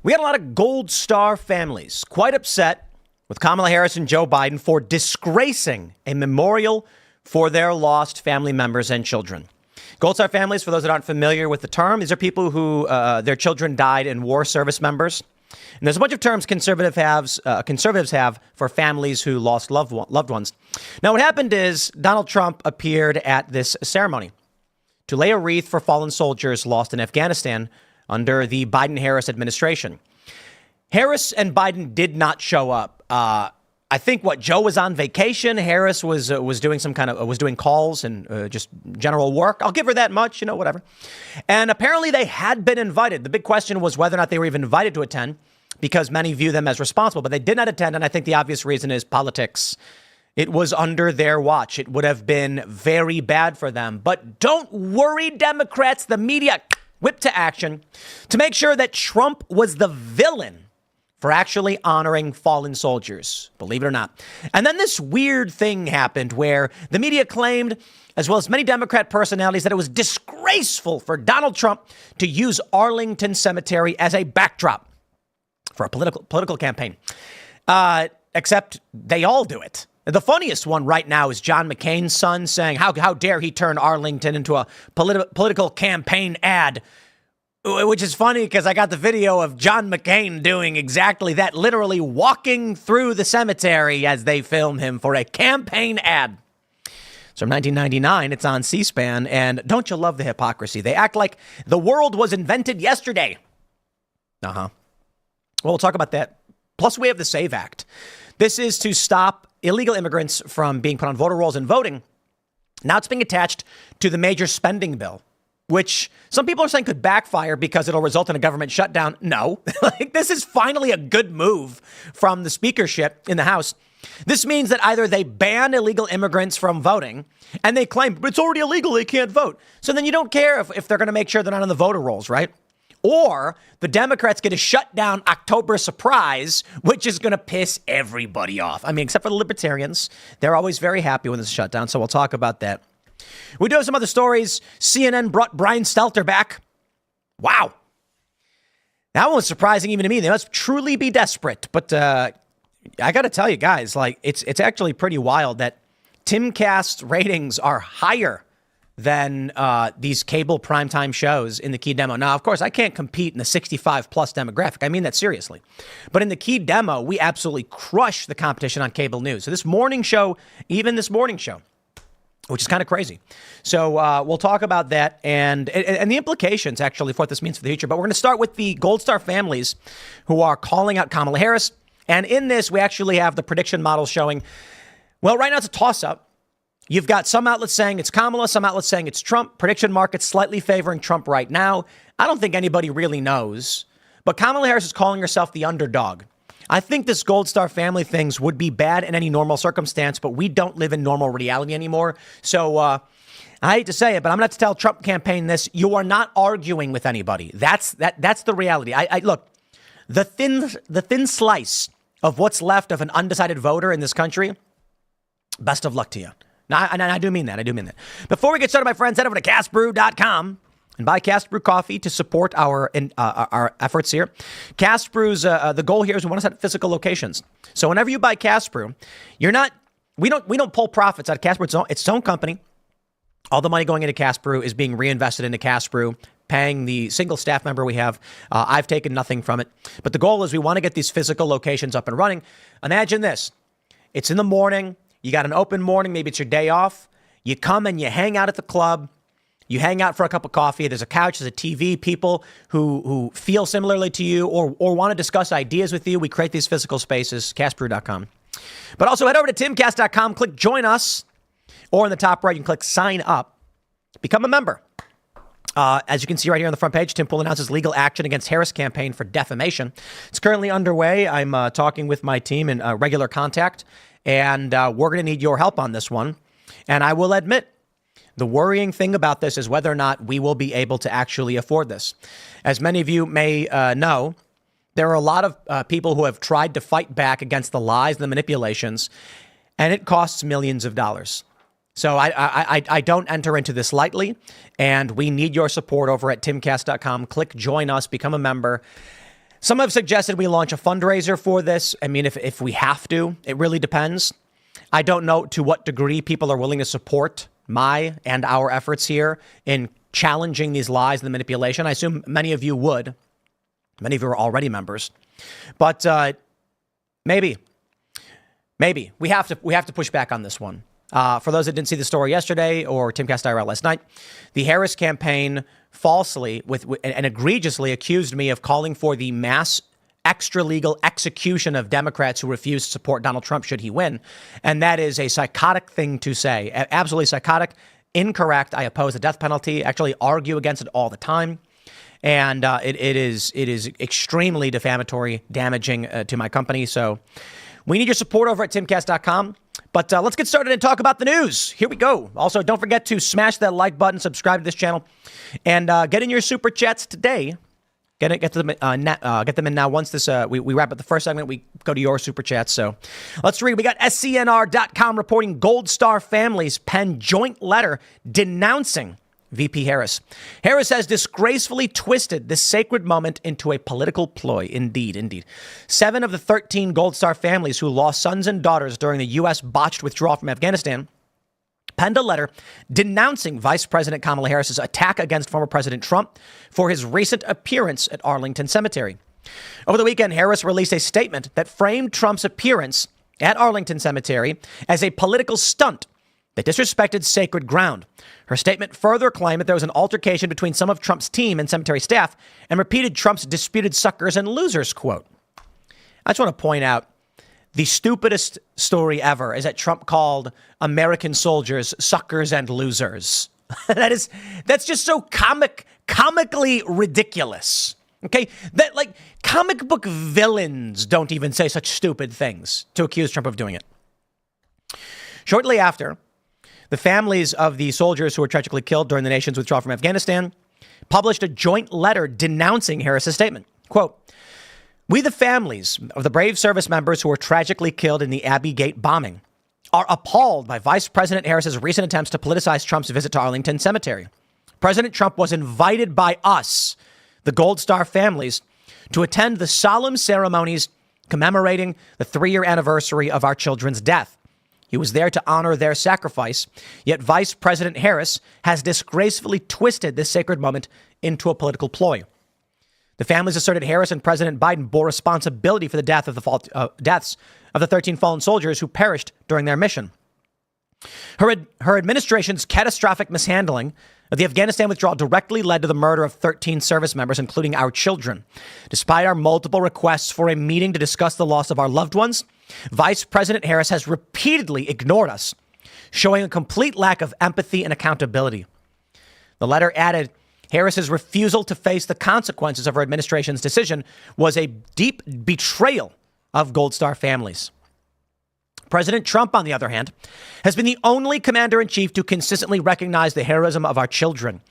We had a lot of Gold Star families quite upset with Kamala Harris and Joe Biden for disgracing a memorial for their lost family members and children. Gold Star families, for those that aren't familiar with the term, these are people who their children died in war service members. And there's a bunch of terms conservatives have for families who lost loved ones. Now, what happened is Donald Trump appeared at this ceremony to lay a wreath for fallen soldiers lost in Afghanistan under the Biden-Harris administration. Harris and Biden did not show up. I think Joe was on vacation. Harris was doing doing calls and just general work. I'll give her that much, whatever. And apparently they had been invited. The big question was whether or not they were even invited to attend, because many view them as responsible, but they did not attend. And I think the obvious reason is politics. It was under their watch. It would have been very bad for them. But don't worry, Democrats. The media whipped to action to make sure that Trump was the villain for actually honoring fallen soldiers, believe it or not. And then this weird thing happened where the media claimed, as well as many Democrat personalities, that it was disgraceful for Donald Trump to use Arlington Cemetery as a backdrop for a political campaign. Except they all do it. The funniest one right now is John McCain's son saying, how dare he turn Arlington into a political campaign ad, which is funny because I got the video of John McCain doing exactly that, literally walking through the cemetery as they film him for a campaign ad. It's from 1999. It's on C-SPAN. And don't you love the hypocrisy? They act like the world was invented yesterday. Well, we'll talk about that. Plus, we have the SAVE Act. This is to stop illegal immigrants from being put on voter rolls and voting. Now it's being attached to the major spending bill, which some people are saying could backfire because it'll result in a government shutdown. No, this is finally a good move from the speakership in the House. This means that either they ban illegal immigrants from voting and they claim it's already illegal, they can't vote. So then you don't care if they're going to make sure they're not on the voter rolls, right? Or the Democrats get a shutdown October surprise, which is going to piss everybody off. I mean, except for the libertarians. They're always very happy when there's a shutdown. So we'll talk about that. We do have some other stories. CNN brought Brian Stelter back. Wow. That one was surprising even to me. They must truly be desperate. But I got to tell you guys, it's actually pretty wild that Timcast ratings are higher than these cable primetime shows in the key demo. Now, of course, I can't compete in the 65 plus demographic. I mean that seriously. But in the key demo, we absolutely crush the competition on cable news. So this morning show, which is kind of crazy. So we'll talk about that and the implications, actually, for what this means for the future. But we're going to start with the Gold Star families who are calling out Kamala Harris. And in this, we actually have the prediction model showing, well, right now it's a toss-up. You've got some outlets saying it's Kamala, some outlets saying it's Trump. Prediction markets slightly favoring Trump right now. I don't think anybody really knows. But Kamala Harris is calling herself the underdog. I think this Gold Star family things would be bad in any normal circumstance, but we don't live in normal reality anymore. So I hate to say it, but I'm going to have to tell Trump campaign this. You are not arguing with anybody. That's the reality. I look, the thin slice of what's left of an undecided voter in this country, best of luck to you. Now, I do mean that. Before we get started, my friends, head over to castbrew.com and buy Cast Brew coffee to support our efforts here. Cast Brew's the goal here is we want to set physical locations. So whenever you buy Cast Brew, we don't pull profits out of Cast Brew. It's its own company. All the money going into Cast Brew is being reinvested into Cast Brew, paying the single staff member we have. I've taken nothing from it. But the goal is we want to get these physical locations up and running. Imagine this. It's in the morning. You got an open morning. Maybe it's your day off. You come and you hang out at the club. You hang out for a cup of coffee. There's a couch, there's a TV, people who feel similarly to you or want to discuss ideas with you. We create these physical spaces, castbrew.com. But also head over to timcast.com, click join us, or in the top right, you can click sign up, become a member. As you can see right here on the front page, Tim Pool announces legal action against Harris campaign for defamation. It's currently underway. I'm talking with my team in regular contact, and we're going to need your help on this one. And I will admit, the worrying thing about this is whether or not we will be able to actually afford this. As many of you may know, there are a lot of people who have tried to fight back against the lies and the manipulations, and it costs millions of dollars. So I don't enter into this lightly, and we need your support over at timcast.com. Click join us, become a member. Some have suggested we launch a fundraiser for this. I mean, if we have to, it really depends. I don't know to what degree people are willing to support my and our efforts here in challenging these lies and the manipulation. I assume many of you would. Many of you are already members. But maybe we have to push back on this one. For those that didn't see the story yesterday or Timcast IRL last night, the Harris campaign falsely and egregiously accused me of calling for the mass extra-legal execution of Democrats who refuse to support Donald Trump should he win. And that is a psychotic thing to say. Absolutely psychotic, incorrect. I oppose the death penalty, actually argue against it all the time. And it is extremely defamatory, damaging to my company. So we need your support over at Timcast.com. But let's get started and talk about the news. Here we go. Also, don't forget to smash that like button, subscribe to this channel, and get in your super chats today. Get them in now. Once this we wrap up the first segment, we go to your super chats. So let's read. We got SCNR.com reporting Gold Star families pen joint letter denouncing VP Harris. Harris has disgracefully twisted this sacred moment into a political ploy. Indeed. 7 of the 13 Gold Star families who lost sons and daughters during the U.S. botched withdrawal from Afghanistan penned a letter denouncing Vice President Kamala Harris's attack against former President Trump for his recent appearance at Arlington Cemetery. Over the weekend, Harris released a statement that framed Trump's appearance at Arlington Cemetery as a political stunt that disrespected sacred ground. Her statement further claimed that there was an altercation between some of Trump's team and cemetery staff and repeated Trump's disputed suckers and losers quote. I just want to point out the stupidest story ever is that Trump called American soldiers suckers and losers. That's just so comically ridiculous. Okay, that like comic book villains don't even say such stupid things to accuse Trump of doing it. Shortly after, the families of the soldiers who were tragically killed during the nation's withdrawal from Afghanistan published a joint letter denouncing Harris's statement. Quote, "We, the families of the brave service members who were tragically killed in the Abbey Gate bombing, are appalled by Vice President Harris's recent attempts to politicize Trump's visit to Arlington Cemetery. President Trump was invited by us, the Gold Star families, to attend the solemn ceremonies commemorating the 3-year anniversary of our children's death. He was there to honor their sacrifice, yet Vice President Harris has disgracefully twisted this sacred moment into a political ploy. The families asserted Harris and President Biden bore responsibility for the deaths of the 13 fallen soldiers who perished during their mission. Her administration's catastrophic mishandling of the Afghanistan withdrawal directly led to the murder of 13 service members, including our children. Despite our multiple requests for a meeting to discuss the loss of our loved ones, Vice President Harris has repeatedly ignored us, showing a complete lack of empathy and accountability." The letter added, Harris's refusal to face the consequences of her administration's decision was a deep betrayal of Gold Star families. President Trump, on the other hand, has been the only commander-in-chief to consistently recognize the heroism of our children.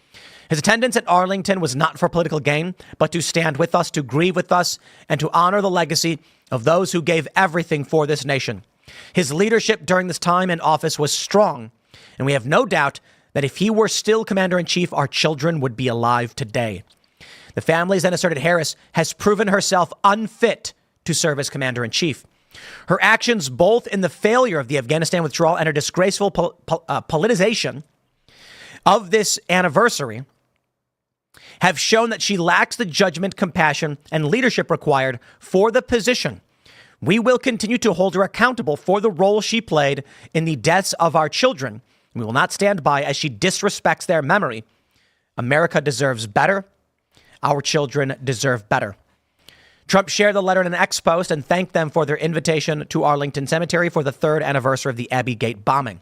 His attendance at Arlington was not for political gain, but to stand with us, to grieve with us, and to honor the legacy of those who gave everything for this nation. His leadership during this time in office was strong, and we have no doubt that if he were still commander-in-chief, our children would be alive today. The families then asserted Harris has proven herself unfit to serve as commander-in-chief. Her actions, both in the failure of the Afghanistan withdrawal and her disgraceful politicization of this anniversary, have shown that she lacks the judgment, compassion, and leadership required for the position. We will continue to hold her accountable for the role she played in the deaths of our children. We will not stand by as she disrespects their memory. America deserves better. Our children deserve better. Trump shared the letter in an X post and thanked them for their invitation to Arlington Cemetery for the 3rd anniversary of the Abbey Gate bombing.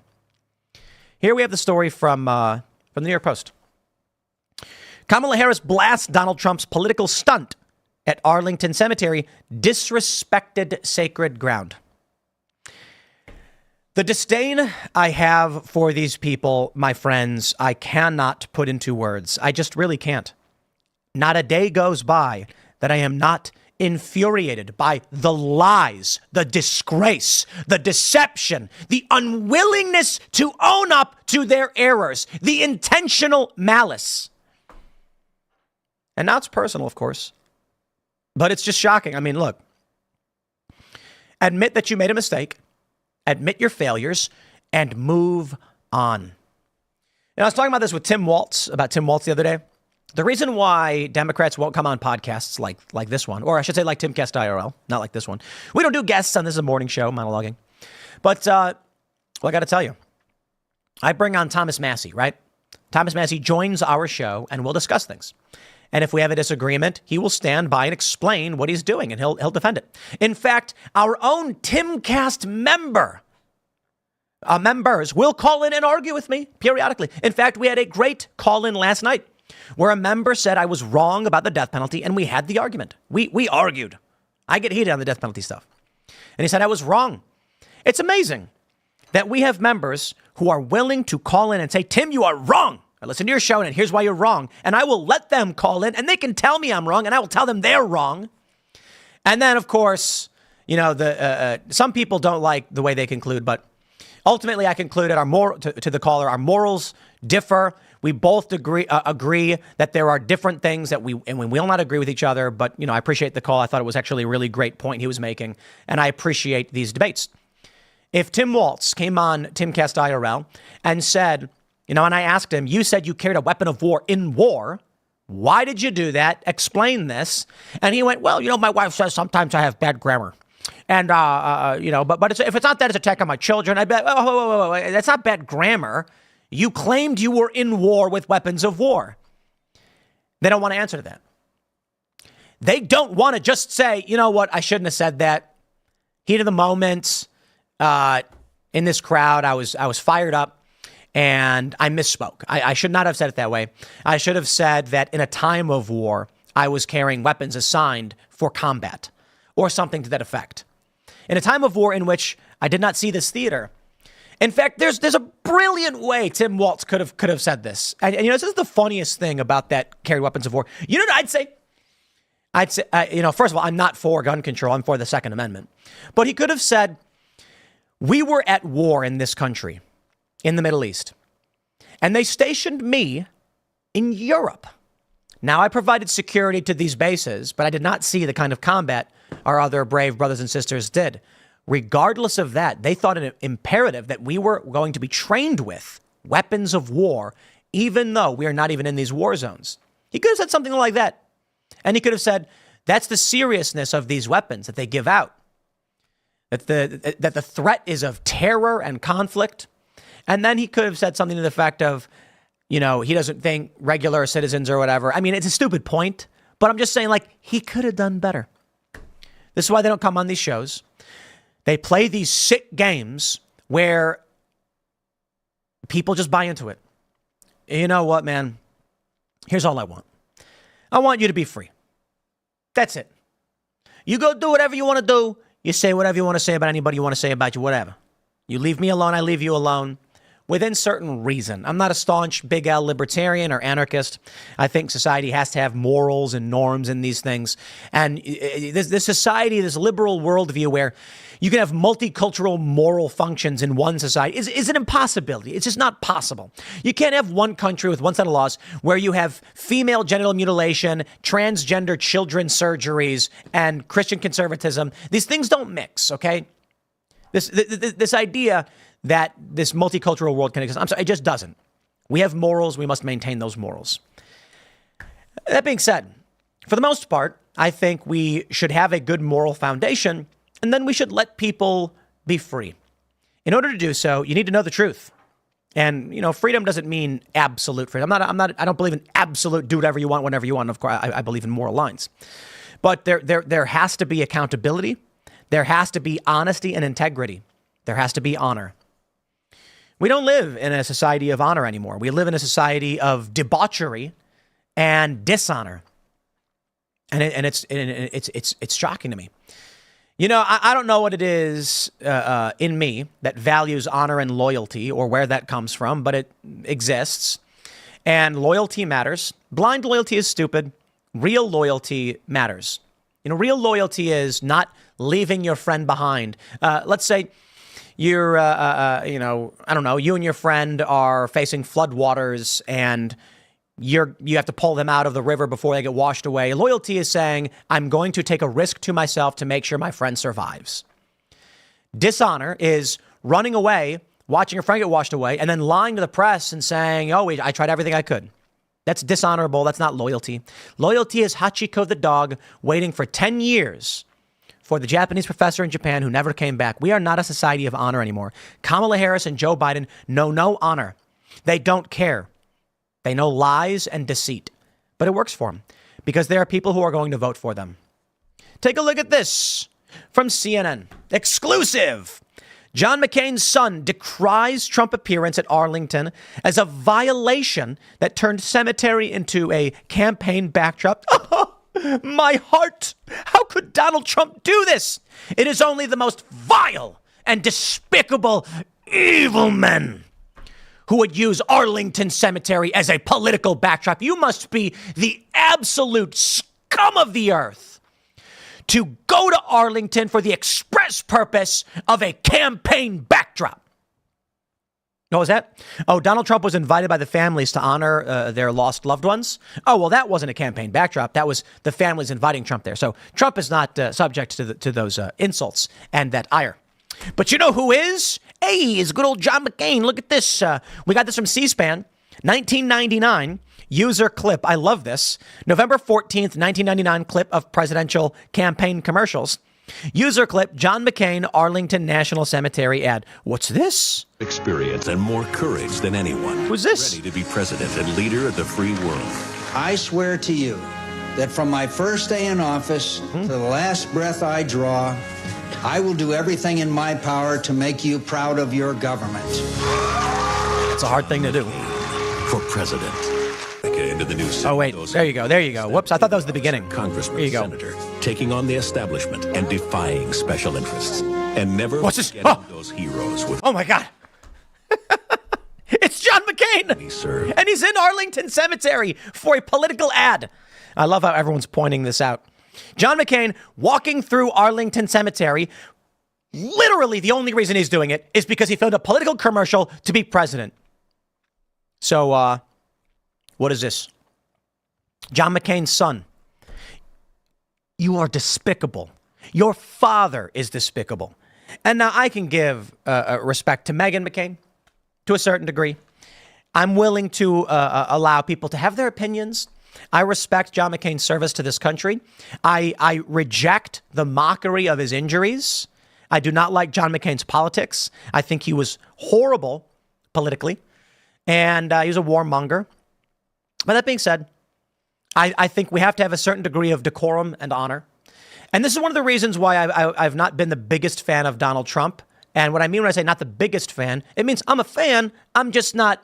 Here we have the story from the New York Post. Kamala Harris blasts Donald Trump's political stunt at Arlington Cemetery, disrespected sacred ground. The disdain I have for these people, my friends, I cannot put into words. I just really can't. Not a day goes by that I am not infuriated by the lies, the disgrace, the deception, the unwillingness to own up to their errors, the intentional malice. And now it's personal, of course. But it's just shocking. I mean, look, admit that you made a mistake, admit your failures, and move on. I was talking about this with Tim Waltz the other day. The reason why Democrats won't come on podcasts like this one, or I should say like Timcast IRL, not like this one. We don't do guests on this, is a morning show, monologuing. But, I got to tell you, I bring on Thomas Massey, right? Thomas Massey joins our show and we'll discuss things. And if we have a disagreement, he will stand by and explain what he's doing and he'll defend it. In fact, our own Timcast members will call in and argue with me periodically. In fact, we had a great call in last night where a member said I was wrong about the death penalty, and we had the argument. We argued. I get heated on the death penalty stuff. And he said I was wrong. It's amazing that we have members who are willing to call in and say, Tim, you are wrong. I listen to your show, and here's why you're wrong. And I will let them call in, and they can tell me I'm wrong, and I will tell them they're wrong. And then, of course, some people don't like the way they conclude, but ultimately, I concluded to the caller, our morals differ. We both agree that there are different things that we will not agree with each other. But, I appreciate the call. I thought it was actually a really great point he was making. And I appreciate these debates. If Tim Waltz came on Timcast IRL and said, and I asked him, you said you carried a weapon of war in war. Why did you do that? Explain this. And he went, well, my wife says sometimes I have bad grammar. And, but if it's not that, it's attack on my children. I bet, that's not bad grammar. You claimed you were in war with weapons of war. They don't want to answer to that. They don't want to just say, you know what, I shouldn't have said that. Heat of the moment, in this crowd, I was fired up and I misspoke. I should not have said it that way. I should have said that in a time of war, I was carrying weapons assigned for combat or something to that effect. In a time of war in which I did not see this theater. In fact, there's a brilliant way Tim Waltz could have said this. And this is the funniest thing about that carry weapons of war. You know what I'd say? First of all, I'm not for gun control. I'm for the Second Amendment. But he could have said, we were at war in this country, in the Middle East, and they stationed me in Europe. Now, I provided security to these bases, but I did not see the kind of combat our other brave brothers and sisters did. Regardless of that, they thought it imperative that we were going to be trained with weapons of war, even though we are not even in these war zones. He could have said something like that. And he could have said, that's the seriousness of these weapons that they give out. That the threat is of terror and conflict. And then he could have said something to the effect of, he doesn't think regular citizens or whatever. I mean, it's a stupid point, but I'm just saying, he could have done better. This is why they don't come on these shows. They play these sick games where people just buy into it. You know what, man? Here's all I want. I want you to be free. That's it. You go do whatever you want to do. You say whatever you want to say about anybody you want to say about you, whatever. You leave me alone, I leave you alone. Within certain reason. I'm not a staunch Big L libertarian or anarchist. I think society has to have morals and norms and these things. And this society, this liberal worldview where you can have multicultural moral functions in one society is an impossibility. It's just not possible. You can't have one country with one set of laws where you have female genital mutilation, transgender children surgeries, and Christian conservatism. These things don't mix, okay? This idea that this multicultural world can exist. I'm sorry, it just doesn't. We have morals. We must maintain those morals. That being said, for the most part, I think we should have a good moral foundation, and then we should let people be free. In order to do so, you need to know the truth. And, freedom doesn't mean absolute freedom. I don't believe in absolute do whatever you want, whenever you want. Of course, I believe in moral lines. But there has to be accountability. There has to be honesty and integrity. There has to be honor. We don't live in a society of honor anymore. We live in a society of debauchery and dishonor. And it's shocking to me. I don't know what it is in me that values honor and loyalty or where that comes from, but it exists. And loyalty matters. Blind loyalty is stupid. Real loyalty matters. Real loyalty is not leaving your friend behind. Let's say you're, I don't know, you and your friend are facing floodwaters and you have to pull them out of the river before they get washed away. Loyalty is saying, I'm going to take a risk to myself to make sure my friend survives. Dishonor is running away, watching your friend get washed away, and then lying to the press and saying, oh, I tried everything I could. That's dishonorable. That's not loyalty. Loyalty is Hachiko the dog waiting for 10 years for the Japanese professor in Japan who never came back. We are not a society of honor anymore. Kamala Harris and Joe Biden know no honor. They don't care. They know lies and deceit. But it works for them because there are people who are going to vote for them. Take a look at this from CNN. Exclusive. John McCain's son decries Trump appearance at Arlington as a violation that turned cemetery into a campaign backdrop. Oh, my heart! How could Donald Trump do this? It is only the most vile and despicable evil men who would use Arlington Cemetery as a political backdrop. You must be the absolute scum of the earth to go to Arlington for the express purpose of a campaign backdrop. What was that? Oh, Donald Trump was invited by the families to honor their lost loved ones. Oh, well, that wasn't a campaign backdrop. That was the families inviting Trump there. So Trump is not subject to those insults and that ire. But you know who is? Hey, it's good old John McCain. Look at this. We got this from C-SPAN, 1999. User clip. I love this. November 14th, 1999 clip of presidential campaign commercials. User clip, John McCain, Arlington National Cemetery ad. What's this? Experience and more courage than anyone. Who's this? Ready to be president and leader of the free world. I swear to you that from my first day in office to the last breath I draw, I will do everything in my power to make you proud of your government. It's a hard thing to do. For president. Into the new oh, wait. There you go. There you go. Whoops. I thought that was the beginning. Congressman, there you go. Senator, taking on the establishment and defying special interests. And never What's this? forgetting those heroes with... Oh, my God. It's John McCain. He served. And he's in Arlington Cemetery for a political ad. I love how everyone's pointing this out. John McCain walking through Arlington Cemetery. Literally, the only reason he's doing it is because he filmed a political commercial to be president. So, what is this? John McCain's son. You are despicable. Your father is despicable. And now I can give respect to Meghan McCain to a certain degree. I'm willing to allow people to have their opinions. I respect John McCain's service to this country. I reject the mockery of his injuries. I do not like John McCain's politics. I think he was horrible politically. And he was a warmonger. But that being said, I think we have to have a certain degree of decorum and honor. And this is one of the reasons why I've not been the biggest fan of Donald Trump. And what I mean when I say not the biggest fan, it means I'm a fan. I'm just not,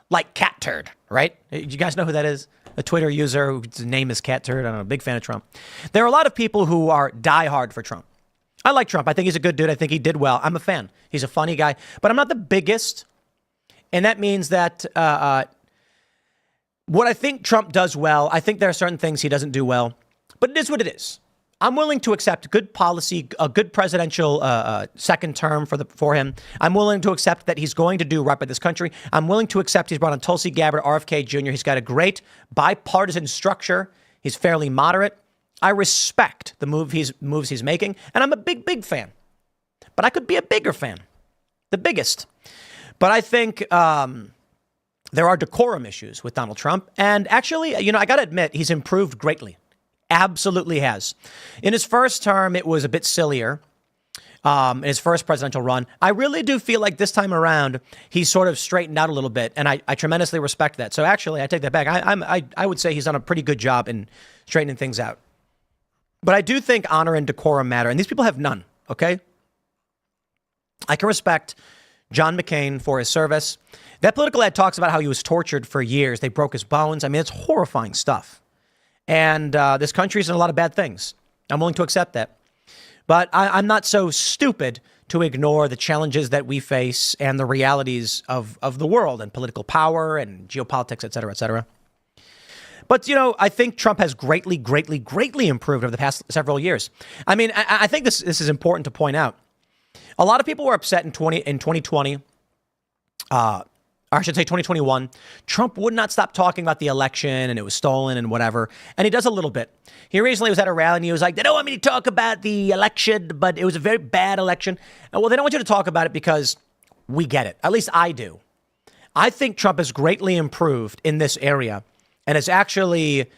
like Cat Turd, right? You guys know who that is? A Twitter user whose name is Cat Turd. I'm a big fan of Trump. There are a lot of people who are diehard for Trump. I like Trump. I think he's a good dude. I think he did well. I'm a fan. He's a funny guy. But I'm not the biggest. And that means that what I think Trump does well, I think there are certain things he doesn't do well, but it is what it is. I'm willing to accept good policy, a good presidential second term for him. I'm willing to accept that he's going to do right by this country. I'm willing to accept he's brought on Tulsi Gabbard, RFK Jr. He's got a great bipartisan structure. He's fairly moderate. I respect the moves he's making, and I'm a big fan. But I could be a bigger fan, the biggest. But I think there are decorum issues with Donald Trump. And actually, I got to admit, he's improved greatly. Absolutely has. In his first term, it was a bit sillier. In his first presidential run, I really do feel like this time around, he's sort of straightened out a little bit. And I tremendously respect that. So actually, I take that back. I would say he's done a pretty good job in straightening things out. But I do think honor and decorum matter. And these people have none. Okay. I can respect John McCain for his service. That political ad talks about how he was tortured for years. They broke his bones. I mean, it's horrifying stuff. And this country's done a lot of bad things. I'm willing to accept that. But I'm not so stupid to ignore the challenges that we face and the realities of the world and political power and geopolitics, et cetera, et cetera. But, I think Trump has greatly improved over the past several years. I mean, I think this is important to point out. A lot of people were upset in 2020 or I should say 2021, Trump would not stop talking about the election and it was stolen and whatever. And he does a little bit. He recently was at a rally and he was like, they don't want me to talk about the election, but it was a very bad election. And well, they don't want you to talk about it because we get it. At least I do. I think Trump has greatly improved in this area and has actually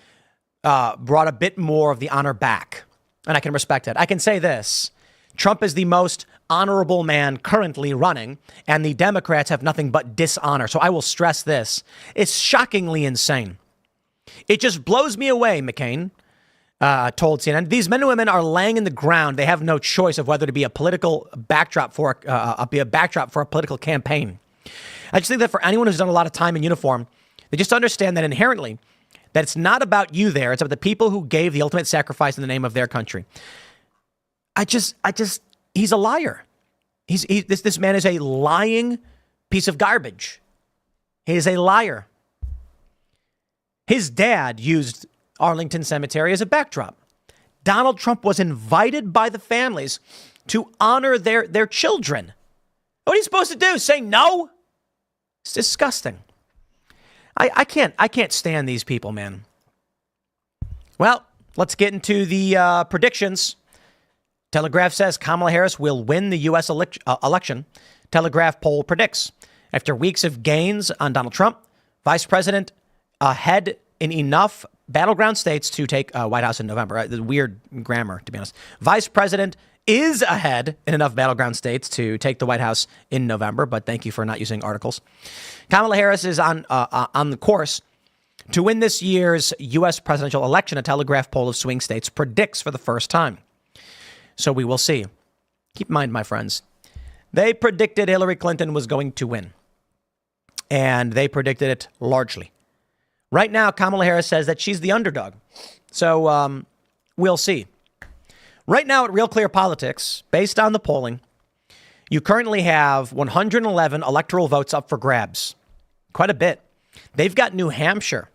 brought a bit more of the honor back. And I can respect it. I can say this. Trump is the most honorable man currently running, and the Democrats have nothing but dishonor. So I will stress this. It's shockingly insane. It just blows me away, McCain told CNN. These men and women are laying in the ground. They have no choice of whether to be a political backdrop for a political campaign. I just think that for anyone who's done a lot of time in uniform, they just understand that inherently that it's not about you there. It's about the people who gave the ultimate sacrifice in the name of their country. He's a liar. This man is a lying piece of garbage. He is a liar. His dad used Arlington Cemetery as a backdrop. Donald Trump was invited by the families to honor their children. What are you supposed to do? Say no? It's disgusting. I can't stand these people, man. Well, let's get into the predictions. Telegraph says Kamala Harris will win the U.S. election. Telegraph poll predicts. After weeks of gains on Donald Trump, Vice President ahead in enough battleground states to take White House in November. Weird grammar, to be honest. Vice President is ahead in enough battleground states to take the White House in November, but thank you for not using articles. Kamala Harris is on the course to win this year's U.S. presidential election. A Telegraph poll of swing states predicts for the first time. So we will see. Keep in mind, my friends, they predicted Hillary Clinton was going to win. And they predicted it largely. Right now, Kamala Harris says that she's the underdog. So we'll see. Right now at Real Clear Politics, based on the polling, you currently have 111 electoral votes up for grabs. Quite a bit. They've got New Hampshire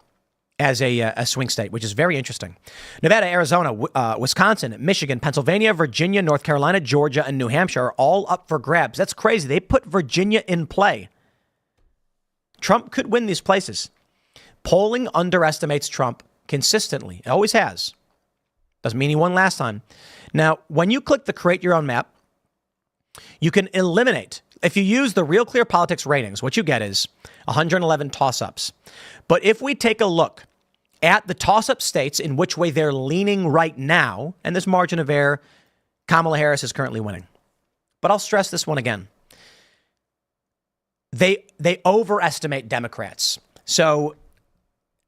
as a swing state, which is very interesting. Nevada, Arizona, Wisconsin, Michigan, Pennsylvania, Virginia, North Carolina, Georgia, and New Hampshire are all up for grabs. That's crazy. They put Virginia in play. Trump could win these places. Polling underestimates Trump consistently. It always has. Doesn't mean he won last time. Now, when you click the Create Your Own Map, you can eliminate. If you use the Real Clear Politics ratings, what you get is 111 toss-ups. But if we take a look at the toss-up states in which way they're leaning right now, and this margin of error, Kamala Harris is currently winning. But I'll stress this one again. They overestimate Democrats. So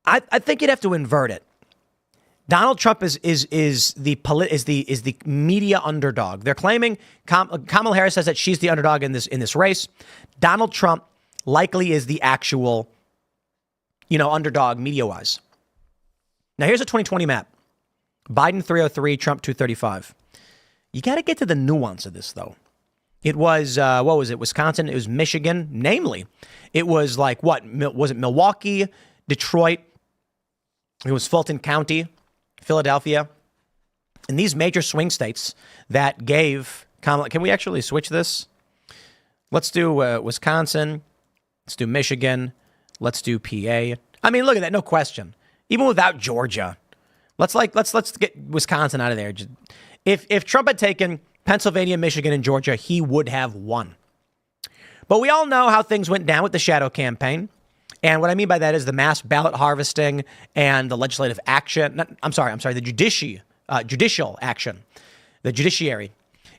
I think you'd have to invert it. Donald Trump is the media underdog. They're claiming Kamala Harris says that she's the underdog in this race. Donald Trump likely is the actual, underdog media-wise. Now here's a 2020 map. Biden 303, Trump 235. You got to get to the nuance of this, though. It was what was it? Wisconsin. It was Michigan. Namely, it was like what was it? Milwaukee, Detroit. It was Fulton County. Philadelphia, and these major swing states that gave Kamala. Can we actually switch this? Let's do Wisconsin. Let's do Michigan. Let's do PA. I mean, look at that. No question. Even without Georgia, let's get Wisconsin out of there. If Trump had taken Pennsylvania, Michigan, and Georgia, he would have won. But we all know how things went down with the shadow campaign. And what I mean by that is the mass ballot harvesting and the legislative action. The judicial action, the judiciary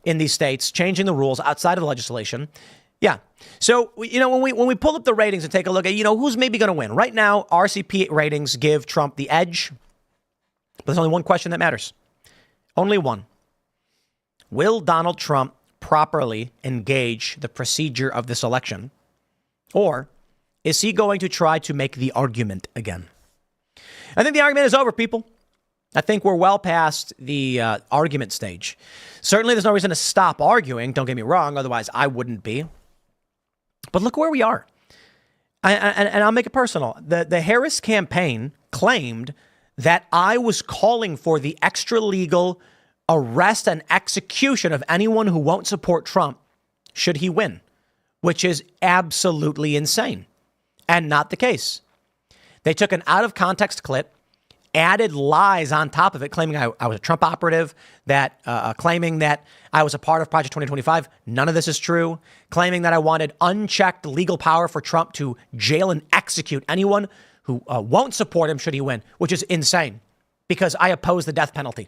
in these states, changing the rules outside of the legislation. Yeah. So, when we pull up the ratings and take a look at, who's maybe going to win. Right now, RCP ratings give Trump the edge. But there's only one question that matters. Only one. Will Donald Trump properly engage the procedure of this election? Or is he going to try to make the argument again? I think the argument is over, people. I think we're well past the argument stage. Certainly, there's no reason to stop arguing. Don't get me wrong. Otherwise, I wouldn't be. But look where we are. And I'll make it personal. The Harris campaign claimed that I was calling for the extra-legal arrest and execution of anyone who won't support Trump should he win, which is absolutely insane. and not the case. They took an out-of-context clip, added lies on top of it, claiming I was a Trump operative, that claiming that I was a part of Project 2025. None of this is true. Claiming that I wanted unchecked legal power for Trump to jail and execute anyone who won't support him should he win, which is insane because I oppose the death penalty.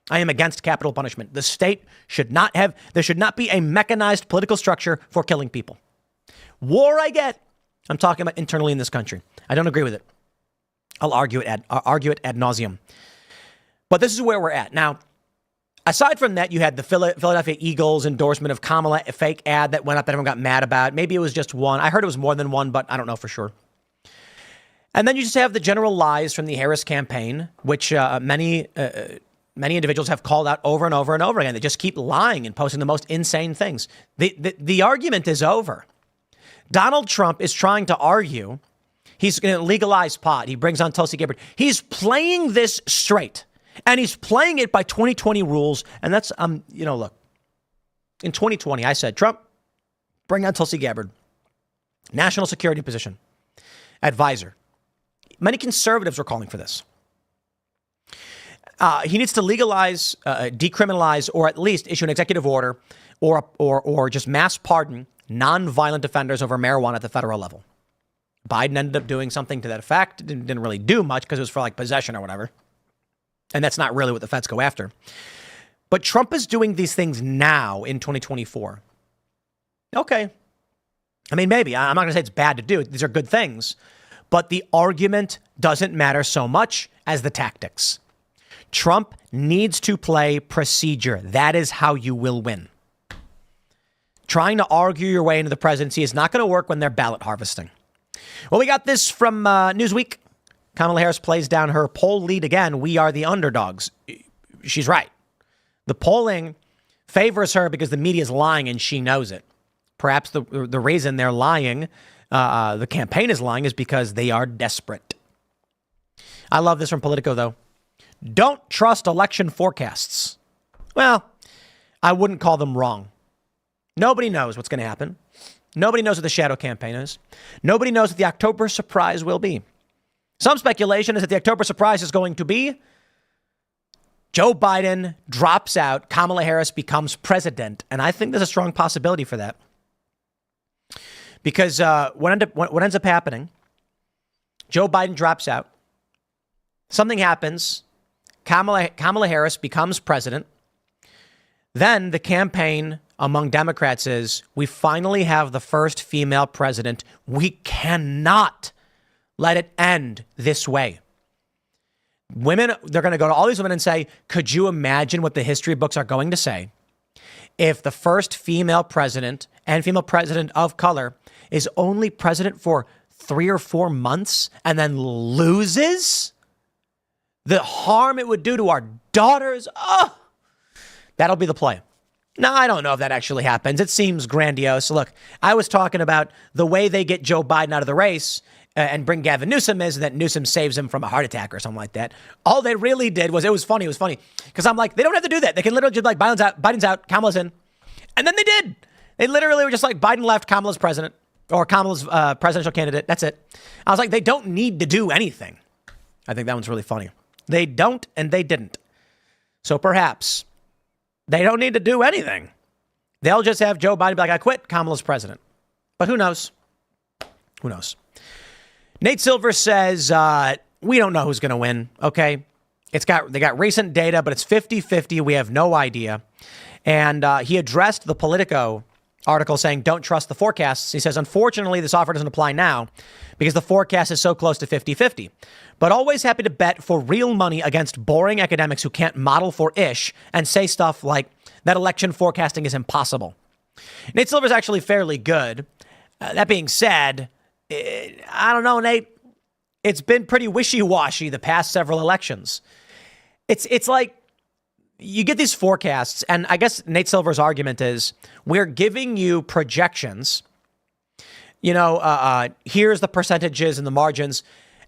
I am against capital punishment. The state should not have, there should not be a mechanized political structure for killing people. War I get. I'm talking about internally in this country. I don't agree with it. I'll argue it ad nauseum. But this is where we're at. Now, aside from that, you had the Philadelphia Eagles endorsement of Kamala, a fake ad that went up that everyone got mad about. Maybe it was just one. I heard it was more than one, but I don't know for sure. And then you just have the general lies from the Harris campaign, which many individuals have called out over and over and over again. They just keep lying and posting the most insane things. The argument is over. Donald Trump is trying to argue he's going to legalize pot. He brings on Tulsi Gabbard. He's playing this straight, and he's playing it by 2020 rules. And that's, look, in 2020, I said, Trump, bring on Tulsi Gabbard, national security position, advisor. Many conservatives were calling for this. He needs to legalize, decriminalize, or at least issue an executive order or just mass pardon nonviolent offenders over marijuana at the federal level. Biden ended up doing something to that effect. Didn't really do much because it was for like possession or whatever. And that's not really what the feds go after. But Trump is doing these things now in 2024. Okay. I mean, maybe. I'm not going to say it's bad to do. These are good things. But the argument doesn't matter so much as the tactics. Trump needs to play procedure. That is how you will win. Trying to argue your way into the presidency is not going to work when they're ballot harvesting. Well, we got this from Newsweek. Kamala Harris plays down her poll lead again. We are the underdogs. She's right. The polling favors her because the media is lying and she knows it. Perhaps the reason they're lying, the campaign is lying, is because they are desperate. I love this from Politico, though. Don't trust election forecasts. Well, I wouldn't call them wrong. Nobody knows what's going to happen. Nobody knows what the shadow campaign is. Nobody knows what the October surprise will be. Some speculation is that the October surprise is going to be Joe Biden drops out, Kamala Harris becomes president. And I think there's a strong possibility for that. Because what ends up happening, Joe Biden drops out. Something happens. Kamala Harris becomes president. Then the campaign among Democrats is, we finally have the first female president. We cannot let it end this way. Women, they're going to go to all these women and say, could you imagine what the history books are going to say if the first female president and female president of color is only president for 3 or 4 months and then loses? The harm it would do to our daughters. Oh, that'll be the play. Now, I don't know if that actually happens. It seems grandiose. Look, I was talking about the way they get Joe Biden out of the race and bring Gavin Newsom is that Newsom saves him from a heart attack or something like that. All they really did was, it was funny. Because I'm like, they don't have to do that. They can literally just like, Biden's out, Kamala's in. And then they did. They literally were just like, Biden left, Kamala's president, or Kamala's presidential candidate. That's it. I was like, they don't need to do anything. I think that one's really funny. They don't, and they didn't. So perhaps they don't need to do anything. They'll just have Joe Biden be like, I quit, Kamala's president. But who knows? Who knows? Nate Silver says, we don't know who's going to win, okay? They got recent data, but it's 50-50. We have no idea. And he addressed the Politico article saying, don't trust the forecasts. He says, unfortunately, this offer doesn't apply now because the forecast is so close to 50-50. But always happy to bet for real money against boring academics who can't model for ish and say stuff like that election forecasting is impossible. Nate Silver's actually fairly good. That being said, I don't know, Nate. It's been pretty wishy-washy the past several elections. It's like you get these forecasts, and I guess Nate Silver's argument is we're giving you projections. You know, here's the percentages and the margins.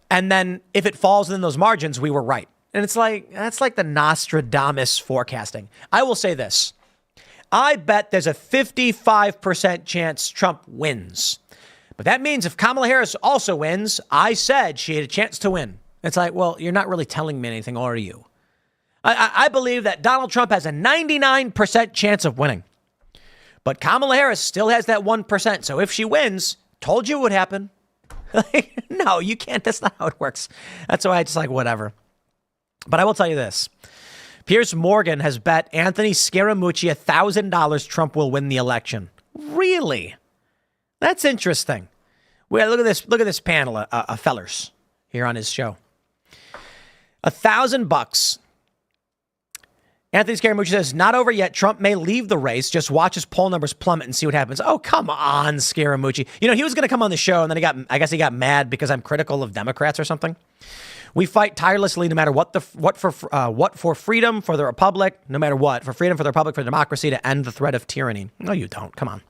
And then if it falls within those margins, we were right. And it's like, that's like the Nostradamus forecasting. I will say this. I bet there's a 55% chance Trump wins. But that means if Kamala Harris also wins, I said she had a chance to win. It's like, well, you're not really telling me anything, are you? I believe that Donald Trump has a 99% chance of winning. But Kamala Harris still has that 1%. So if she wins, told you it would happen. No, you can't. That's not how it works. That's why I just like, whatever. But I will tell you this. Piers Morgan has bet Anthony Scaramucci $1,000 Trump will win the election. Really? That's interesting. Well, look at this panel of fellers here on his show. $1,000. Anthony Scaramucci says, not over yet. Trump may leave the race. Just watch his poll numbers plummet and see what happens. Oh, come on, Scaramucci. You know, he was going to come on the show, and then I guess he got mad because I'm critical of Democrats or something. We fight tirelessly no matter what for freedom, for the republic, no matter what, for freedom, for the republic, for democracy, to end the threat of tyranny. No, you don't. Come on.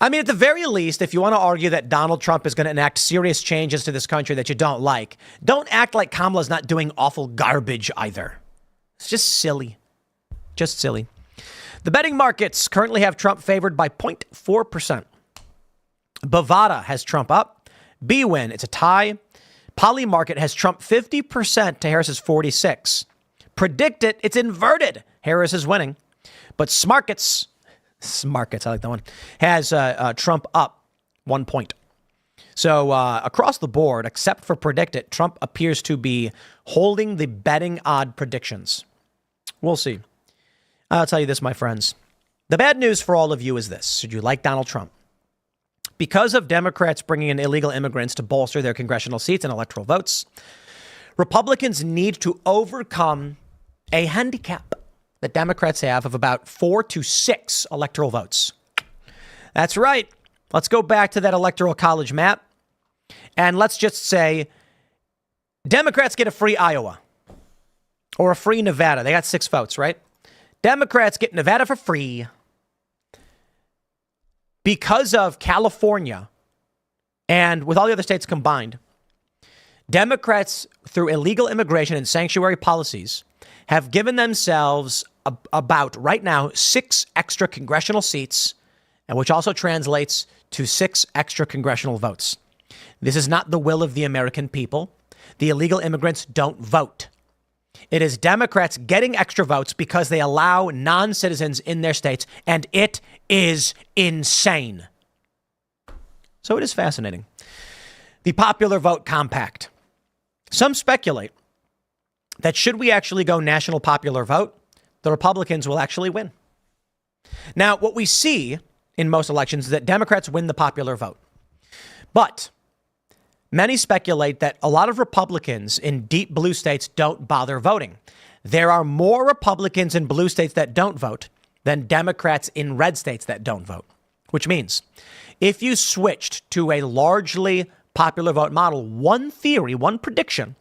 I mean, at the very least, if you want to argue that Donald Trump is going to enact serious changes to this country that you don't like, don't act like Kamala's not doing awful garbage either. It's just silly. Just silly. The betting markets currently have Trump favored by 0.4%. Bovada has Trump up. BWin, it's a tie. Polymarket has Trump 50% to Harris's 46%. Predict it, it's inverted. Harris is winning. But Smarkets, I like that one, has Trump up 1 point. So across the board, except for Predict It, Trump appears to be holding the betting odd predictions. We'll see. I'll tell you this, my friends. The bad news for all of you is this. Should you like Donald Trump? Because of Democrats bringing in illegal immigrants to bolster their congressional seats and electoral votes, Republicans need to overcome a handicap that Democrats have of about 4 to 6 electoral votes. That's right. Let's go back to that Electoral College map. And let's just say Democrats get a free Iowa or a free Nevada. They got 6 votes, right? Democrats get Nevada for free. Because of California and with all the other states combined, Democrats, through illegal immigration and sanctuary policies, have given themselves about, right now, 6 extra congressional seats, and which also translates to 6 extra congressional votes. This is not the will of the American people. The illegal immigrants don't vote. It is Democrats getting extra votes because they allow non-citizens in their states, and it is insane. So it is fascinating. The popular vote compact. Some speculate that should we actually go national popular vote, the Republicans will actually win. Now, what we see in most elections is that Democrats win the popular vote. But many speculate that a lot of Republicans in deep blue states don't bother voting. There are more Republicans in blue states that don't vote than Democrats in red states that don't vote, which means if you switched to a largely popular vote model, one theory, one prediction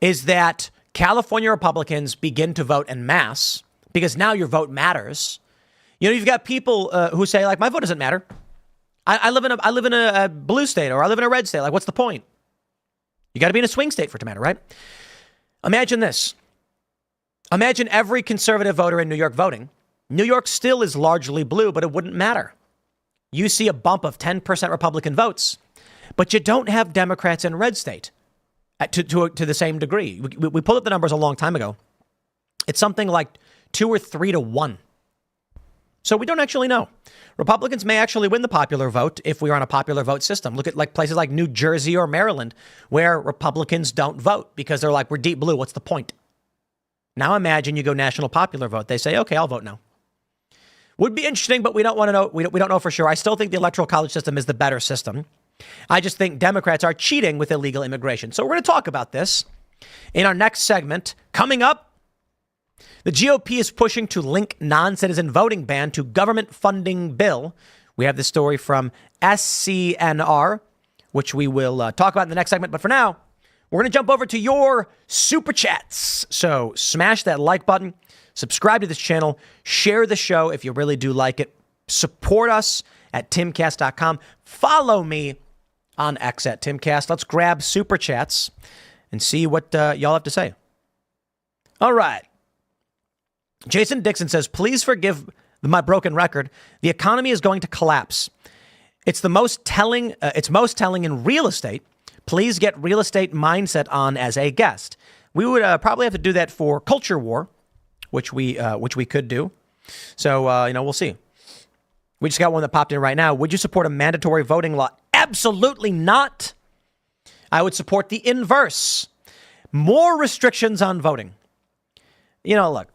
is that California Republicans begin to vote en masse because now your vote matters. You know, you've got people who say, like, my vote doesn't matter. I live in a blue state or I live in a red state. Like, what's the point? You got to be in a swing state for it to matter, right? Imagine this. Imagine every conservative voter in New York voting. New York still is largely blue, but it wouldn't matter. You see a bump of 10% Republican votes, but you don't have Democrats in red state to the same degree. We pulled up the numbers a long time ago. It's something like 2 or 3 to 1. So we don't actually know. Republicans may actually win the popular vote if we are on a popular vote system. Look at like places like New Jersey or Maryland, where Republicans don't vote because they're like, we're deep blue. What's the point? Now imagine you go national popular vote. They say, okay, I'll vote no. Would be interesting, but we don't want to know. We don't know for sure. I still think the Electoral College system is the better system. I just think Democrats are cheating with illegal immigration. So we're going to talk about this in our next segment. Coming up, the GOP is pushing to link non-citizen voting ban to government funding bill. We have this story from SCNR, which we will talk about in the next segment. But for now, we're going to jump over to your super chats. So smash that like button, subscribe to this channel, share the show if you really do like it. Support us at Timcast.com. Follow me on X at Timcast. Let's grab super chats and see what y'all have to say. All right. Jason Dixon says, please forgive my broken record. The economy is going to collapse. It's the most telling. It's most telling in real estate. Please get real estate mindset on as a guest. We would probably have to do that for culture war, which we could do. So we'll see. We just got one that popped in right now. Would you support a mandatory voting law? Absolutely not. I would support the inverse. More restrictions on voting. Look,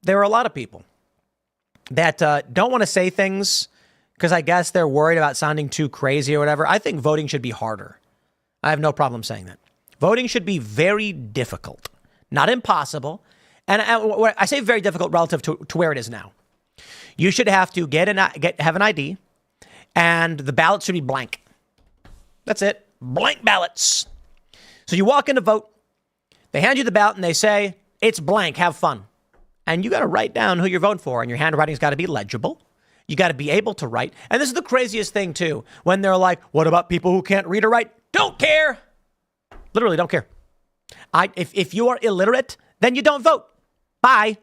there are a lot of people that don't want to say things because I guess they're worried about sounding too crazy or whatever. I think voting should be harder. I have no problem saying that. Voting should be very difficult, not impossible. And I say very difficult relative to where it is now. You should have to have an ID, and the ballot should be blank. That's it. Blank ballots. So you walk in to vote. They hand you the ballot and they say, it's blank. Have fun. And you got to write down who you're voting for, and your handwriting's got to be legible. You got to be able to write. And this is the craziest thing, too, when they're like, what about people who can't read or write? Don't care. Literally don't care. If you are illiterate, then you don't vote. Bye.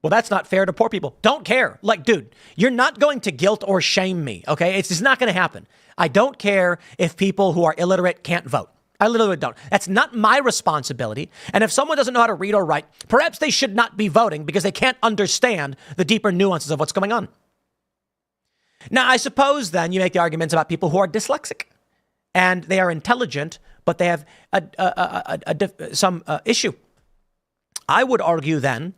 Well, that's not fair to poor people. Don't care. Like, dude, you're not going to guilt or shame me, okay? It's just not going to happen. I don't care if people who are illiterate can't vote. I literally don't. That's not my responsibility. And if someone doesn't know how to read or write, perhaps they should not be voting because they can't understand the deeper nuances of what's going on. Now, I suppose then you make the arguments about people who are dyslexic and they are intelligent, but they have some issue. I would argue then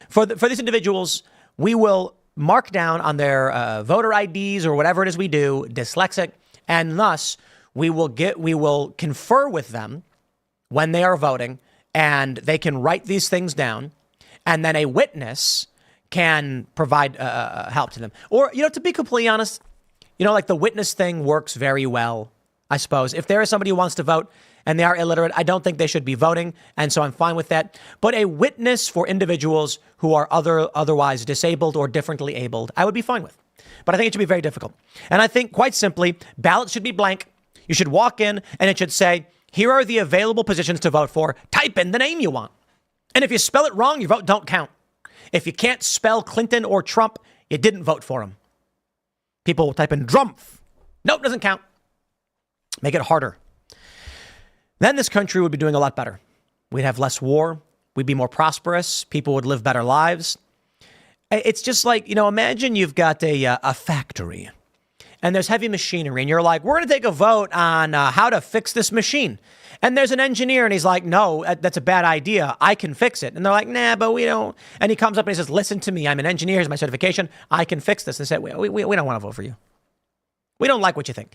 for these individuals, we will mark down on their voter IDs or whatever it is we do, dyslexic, and thus we will confer with them when they are voting, and they can write these things down, and then a witness can provide help to them. Or, to be completely honest, like the witness thing works very well, I suppose. If there is somebody who wants to vote and they are illiterate, I don't think they should be voting. And so I'm fine with that. But a witness for individuals who are otherwise disabled or differently abled, I would be fine with. But I think it should be very difficult. And I think quite simply, ballots should be blank. You should walk in and it should say, here are the available positions to vote for. Type in the name you want. And if you spell it wrong, your vote don't count. If you can't spell Clinton or Trump, you didn't vote for him. People will type in Drumpf. Nope, doesn't count. Make it harder. Then this country would be doing a lot better. We'd have less war. We'd be more prosperous. People would live better lives. It's just like, imagine you've got a factory and there's heavy machinery and you're like, we're going to take a vote on how to fix this machine. And there's an engineer and he's like, no, that's a bad idea. I can fix it. And they're like, nah, but we don't. And he comes up and he says, listen to me. I'm an engineer. Here's my certification. I can fix this. And they say, we don't want to vote for you. We don't like what you think.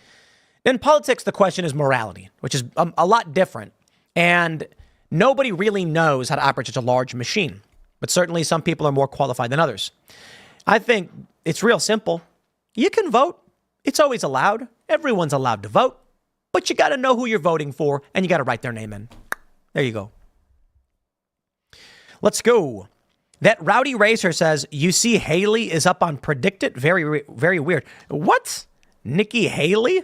In politics, the question is morality, which is a lot different. And nobody really knows how to operate such a large machine. But certainly some people are more qualified than others. I think it's real simple. You can vote. It's always allowed. Everyone's allowed to vote. But you got to know who you're voting for, and you got to write their name in. There you go. Let's go. That rowdy racer says, you see Haley is up on Predicted? Very, very weird. What? Nikki Haley?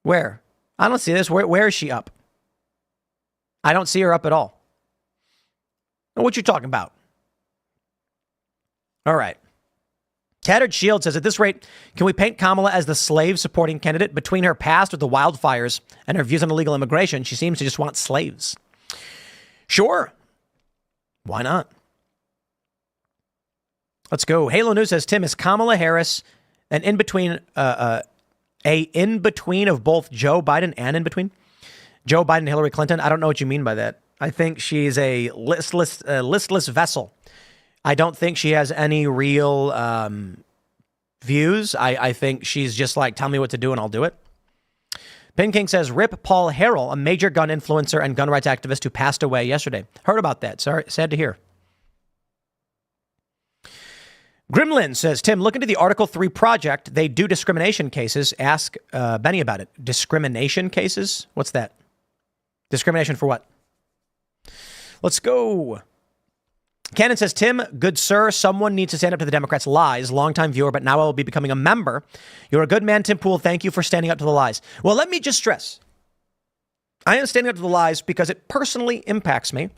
Where? I don't see this. Where is she up? I don't see her up at all. What you talking about? All right. Tattered Shield says, at this rate, can we paint Kamala as the slave-supporting candidate? Between her past with the wildfires and her views on illegal immigration, she seems to just want slaves. Sure. Why not? Let's go. Halo News says, Tim, is Kamala Harris an in-between, a in-between of both Joe Biden and in-between? Joe Biden and Hillary Clinton? I don't know what you mean by that. I think she's a listless vessel. I don't think she has any real views. I think she's just like, tell me what to do and I'll do it. Pin King says, rip Paul Harrell, a major gun influencer and gun rights activist who passed away yesterday. Heard about that. Sorry, sad to hear. Gremlin says, Tim, look into the Article 3 project. They do discrimination cases. Ask Benny about it. Discrimination cases? What's that? Discrimination for what? Let's go. Cannon says, Tim, good sir, someone needs to stand up to the Democrats' lies. Longtime viewer, but now I will be becoming a member. You're a good man, Tim Pool. Thank you for standing up to the lies. Well, let me just stress. I am standing up to the lies because it personally impacts me.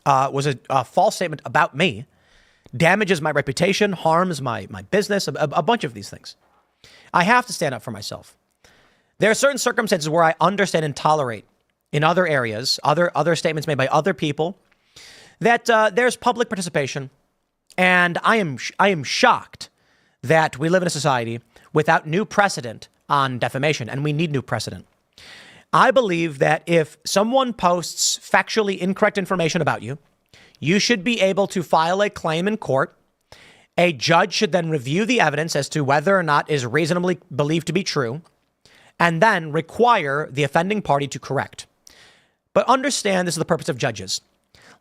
Was a false statement about me. damages my reputation, harms my business, a bunch of these things. I have to stand up for myself. There are certain circumstances where I understand and tolerate in other areas, other statements made by other people, that there's public participation. And I am shocked that we live in a society without new precedent on defamation, and we need new precedent. I believe that if someone posts factually incorrect information about you, you should be able to file a claim in court. A judge should then review the evidence as to whether or not is reasonably believed to be true, and then require the offending party to correct. But understand, this is the purpose of judges.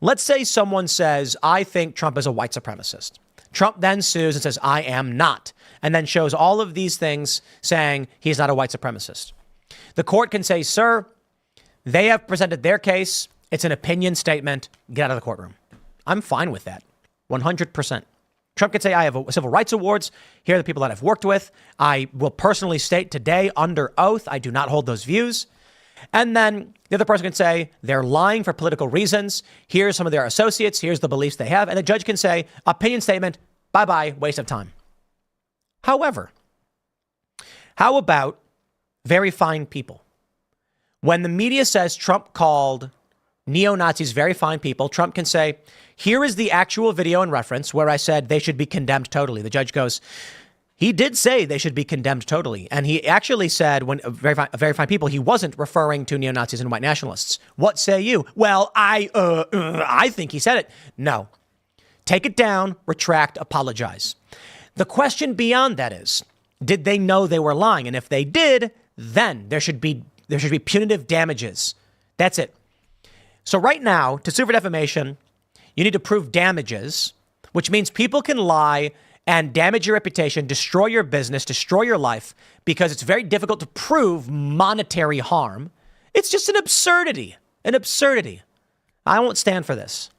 Let's say someone says, I think Trump is a white supremacist. Trump then sues and says, I am not, and then shows all of these things saying he's not a white supremacist. The court can say, sir, they have presented their case. It's an opinion statement. Get out of the courtroom. I'm fine with that. 100%. Trump can say, I have civil rights awards. Here are the people that I've worked with. I will personally state today under oath, I do not hold those views. And then the other person can say they're lying for political reasons. Here's some of their associates. Here's the beliefs they have. And the judge can say, opinion statement, bye-bye, waste of time. However, how about very fine people? When the media says Trump called neo-Nazis very fine people, Trump can say, here is the actual video and reference where I said they should be condemned totally. The judge goes, he did say they should be condemned totally. And he actually said, when very fine people, he wasn't referring to neo-Nazis and white nationalists. What say you? Well, I think he said it. No. Take it down, retract, apologize. The question beyond that is, did they know they were lying? And if they did, then there should be punitive damages. That's it. So right now, to sue for defamation, you need to prove damages, which means people can lie and damage your reputation, destroy your business, destroy your life, because it's very difficult to prove monetary harm. It's just an absurdity. An absurdity. I won't stand for this.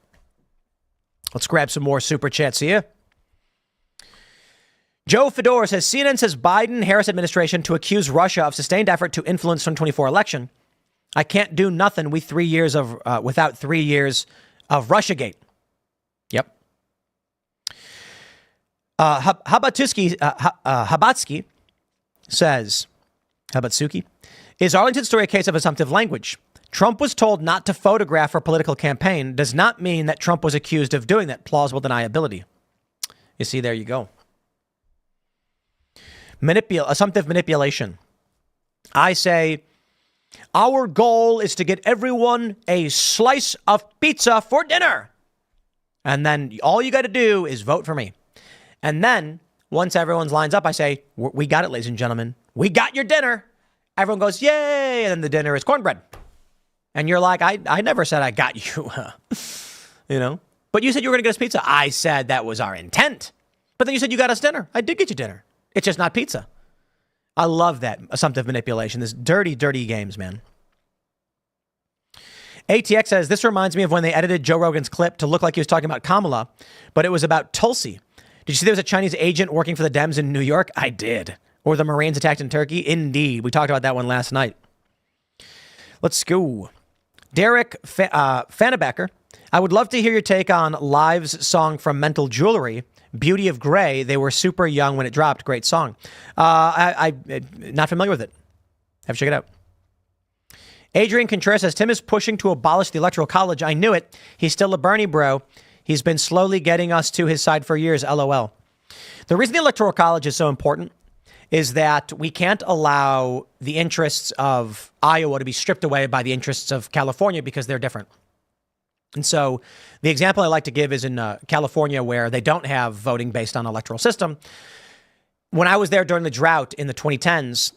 Let's grab some more super chats here. Joe Fedor says, CNN says Biden-Harris administration to accuse Russia of sustained effort to influence 2024 election. I can't do nothing without 3 years of Russiagate. Yep. Habatsky says, Habatsuki, is Arlington's story a case of assumptive language? Trump was told not to photograph for political campaign does not mean that Trump was accused of doing that. Plausible deniability. You see, there you go. Assumptive manipulation. I say, our goal is to get everyone a slice of pizza for dinner. And then all you got to do is vote for me. And then once everyone's lines up, I say, we got it, ladies and gentlemen. We got your dinner. Everyone goes, yay. And then the dinner is cornbread. And you're like, I never said I got you, you know, but you said you were going to get us pizza. I said that was our intent. But then you said you got us dinner. I did get you dinner. It's just not pizza. I love that assumptive manipulation. This dirty, dirty games, man. ATX says, this reminds me of when they edited Joe Rogan's clip to look like he was talking about Kamala, but it was about Tulsi. Did you see there was a Chinese agent working for the Dems in New York? I did. Or the Marines attacked in Turkey? Indeed. We talked about that one last night. Let's go. Derek Fannebecker, I would love to hear your take on Live's song from Mental Jewelry, Beauty of Grey. They were super young when it dropped. Great song. I'm not familiar with it. Have to check it out. Adrian Contreras says, Tim is pushing to abolish the Electoral College. I knew it. He's still a Bernie bro. He's been slowly getting us to his side for years. LOL. The reason the Electoral College is so important is that we can't allow the interests of Iowa to be stripped away by the interests of California because they're different. And so the example I like to give is in California, where they don't have voting based on electoral system. When I was there during the drought in the 2010s,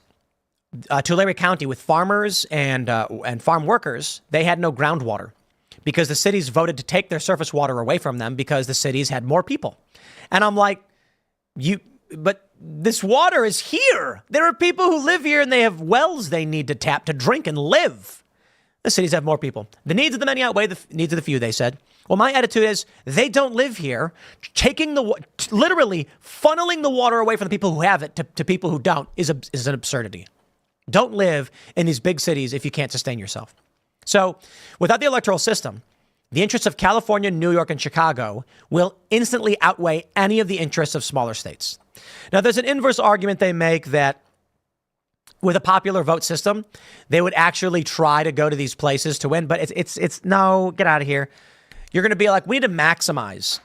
Tulare County, with farmers and farm workers, they had no groundwater because the cities voted to take their surface water away from them because the cities had more people. And I'm like, but this water is here. There are people who live here and they have wells they need to tap to drink and live. The cities have more people. The needs of the many outweigh the needs of the few, they said. Well, my attitude is they don't live here. Literally funneling the water away from the people who have it to people who don't is an absurdity. Don't live in these big cities if you can't sustain yourself. So without the electoral system, the interests of California, New York, and Chicago will instantly outweigh any of the interests of smaller states. Now, there's an inverse argument they make that with a popular vote system, they would actually try to go to these places to win. But it's no, get out of here. You're going to be like, we need to maximize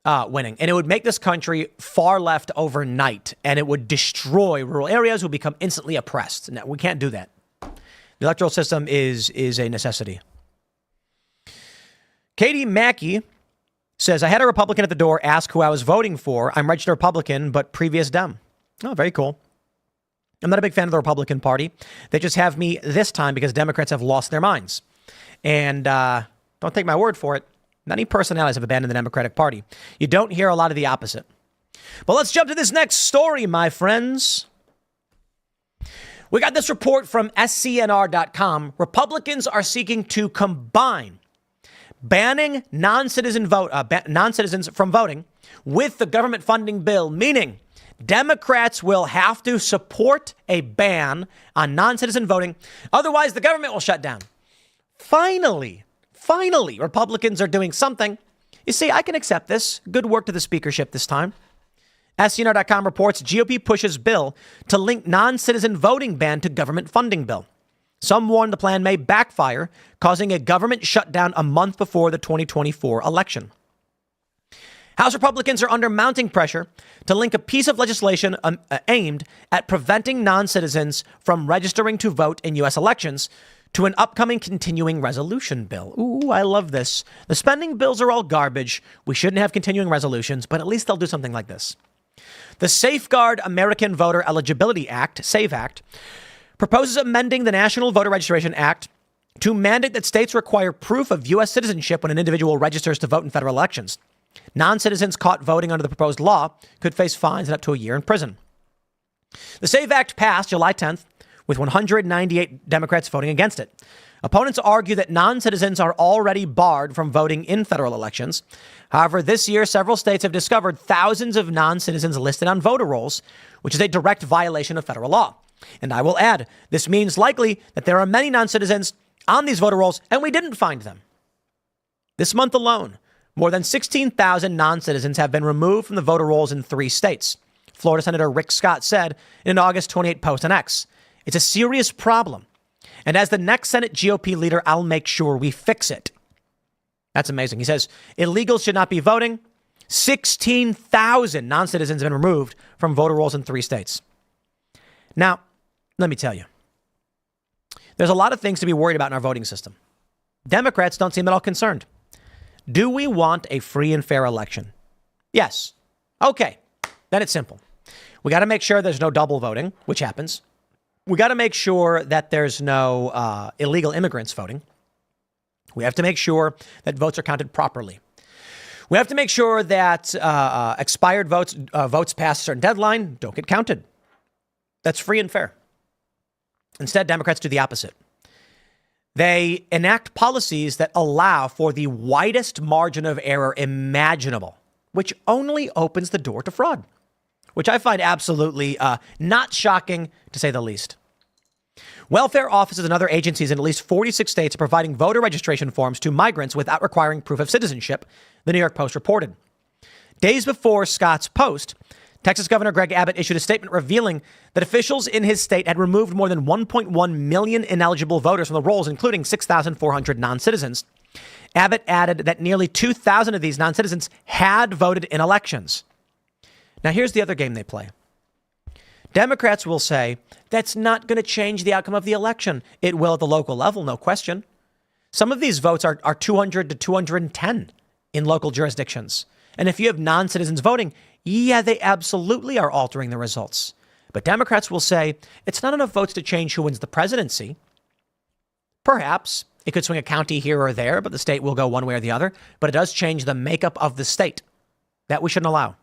winning. And it would make this country far left overnight. And it would destroy rural areas who become instantly oppressed. No, we can't do that. The electoral system is a necessity. Katie Mackey says, I had a Republican at the door ask who I was voting for. I'm registered Republican, but previous Dem. Oh, very cool. I'm not a big fan of the Republican Party. They just have me this time because Democrats have lost their minds. And don't take my word for it. Many personalities have abandoned the Democratic Party. You don't hear a lot of the opposite. But let's jump to this next story, my friends. We got this report from SCNR.com. Republicans are seeking to combine banning non-citizens from voting with the government funding bill, meaning Democrats will have to support a ban on non-citizen voting. Otherwise, the government will shut down. Finally, Republicans are doing something. You see, I can accept this. Good work to the speakership this time. SCNR.com reports GOP pushes bill to link non-citizen voting ban to government funding bill. Some warn the plan may backfire, causing a government shutdown a month before the 2024 election. House Republicans are under mounting pressure to link a piece of legislation aimed at preventing non-citizens from registering to vote in U.S. elections to an upcoming continuing resolution bill. Ooh, I love this. The spending bills are all garbage. We shouldn't have continuing resolutions, but at least they'll do something like this. The Safeguard American Voter Eligibility Act, SAVE Act, proposes amending the National Voter Registration Act to mandate that states require proof of U.S. citizenship when an individual registers to vote in federal elections. Non-citizens caught voting under the proposed law could face fines and up to a year in prison. The SAVE Act passed July 10th with 198 Democrats voting against it. Opponents argue that non-citizens are already barred from voting in federal elections. However, this year, several states have discovered thousands of non-citizens listed on voter rolls, which is a direct violation of federal law. And I will add, this means likely that there are many non-citizens on these voter rolls, and we didn't find them. This month alone, more than 16,000 non-citizens have been removed from the voter rolls in 3 states. Florida Senator Rick Scott said in an August 28 post on X, it's a serious problem. And as the next Senate GOP leader, I'll make sure we fix it. That's amazing. He says illegals should not be voting. 16,000 non-citizens have been removed from voter rolls in 3 states. Now, let me tell you, there's a lot of things to be worried about in our voting system. Democrats don't seem at all concerned. Do we want a free and fair election? Yes. Okay. Then it's simple. We got to make sure there's no double voting, which happens. We got to make sure that there's no illegal immigrants voting. We have to make sure that votes are counted properly. We have to make sure that expired votes past a certain deadline don't get counted. That's free and fair. Instead, Democrats do the opposite. They enact policies that allow for the widest margin of error imaginable, which only opens the door to fraud, which I find absolutely not shocking, to say the least. Welfare offices and other agencies in at least 46 states are providing voter registration forms to migrants without requiring proof of citizenship, the New York Post reported. Days before Scott's post, Texas Governor Greg Abbott issued a statement revealing that officials in his state had removed more than 1.1 million ineligible voters from the rolls, including 6,400 non-citizens. Abbott added that nearly 2,000 of these non-citizens had voted in elections. Now, here's the other game they play. Democrats will say that's not going to change the outcome of the election. It will at the local level, no question. Some of these votes are 200 to 210 in local jurisdictions. And if you have non-citizens voting, yeah, they absolutely are altering the results. But Democrats will say it's not enough votes to change who wins the presidency. Perhaps it could swing a county here or there, but the state will go one way or the other. But it does change the makeup of the state. That we shouldn't allow.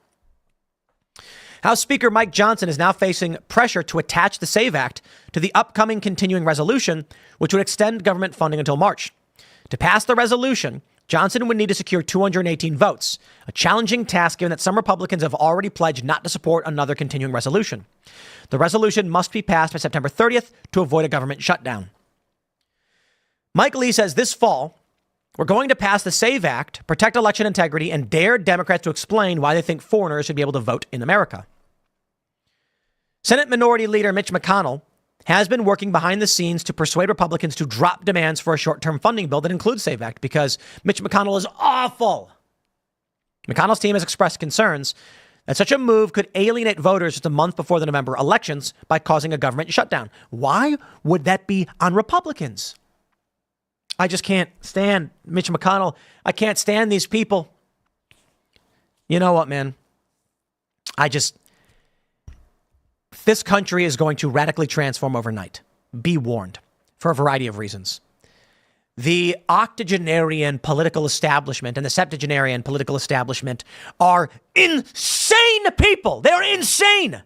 House Speaker Mike Johnson is now facing pressure to attach the SAVE Act to the upcoming continuing resolution, which would extend government funding until March. To pass the resolution, Johnson would need to secure 218 votes, a challenging task given that some Republicans have already pledged not to support another continuing resolution. The resolution must be passed by September 30th to avoid a government shutdown. Mike Lee says this fall, We're going to pass the SAVE Act, protect election integrity, and dare Democrats to explain why they think foreigners should be able to vote in America. Senate Minority Leader Mitch McConnell has been working behind the scenes to persuade Republicans to drop demands for a short-term funding bill that includes SAVE Act because Mitch McConnell is awful. McConnell's team has expressed concerns that such a move could alienate voters just a month before the November elections by causing a government shutdown. Why would that be on Republicans? I just can't stand Mitch McConnell. I can't stand these people. You know what, man? This country is going to radically transform overnight. Be warned, for a variety of reasons. The octogenarian political establishment and the septuagenarian political establishment are insane people. They're insane.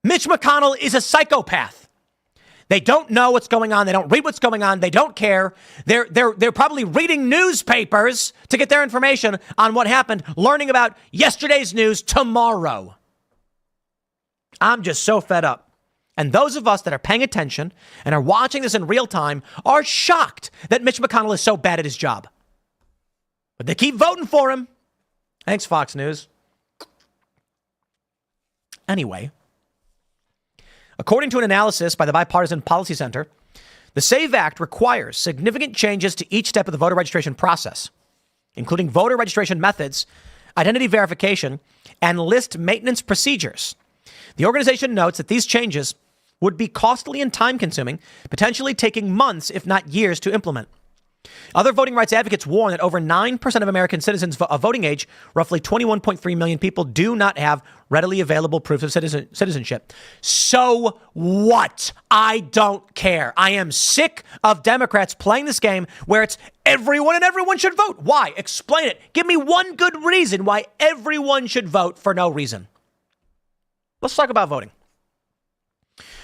Mitch McConnell is a psychopath. They don't know what's going on. They don't read what's going on. They don't care. They're probably reading newspapers to get their information on what happened, learning about yesterday's news tomorrow. I'm just so fed up. And those of us that are paying attention and are watching this in real time are shocked that Mitch McConnell is so bad at his job. But they keep voting for him. Thanks, Fox News. Anyway, according to an analysis by the Bipartisan Policy Center, the SAVE Act requires significant changes to each step of the voter registration process, including voter registration methods, identity verification, and list maintenance procedures. The organization notes that these changes would be costly and time-consuming, potentially taking months, if not years, to implement. Other voting rights advocates warn that over 9% of American citizens of voting age, roughly 21.3 million people, do not have readily available proof of citizenship. So what? I don't care. I am sick of Democrats playing this game where it's everyone and everyone should vote. Why? Explain it. Give me one good reason why everyone should vote for no reason. Let's talk about voting.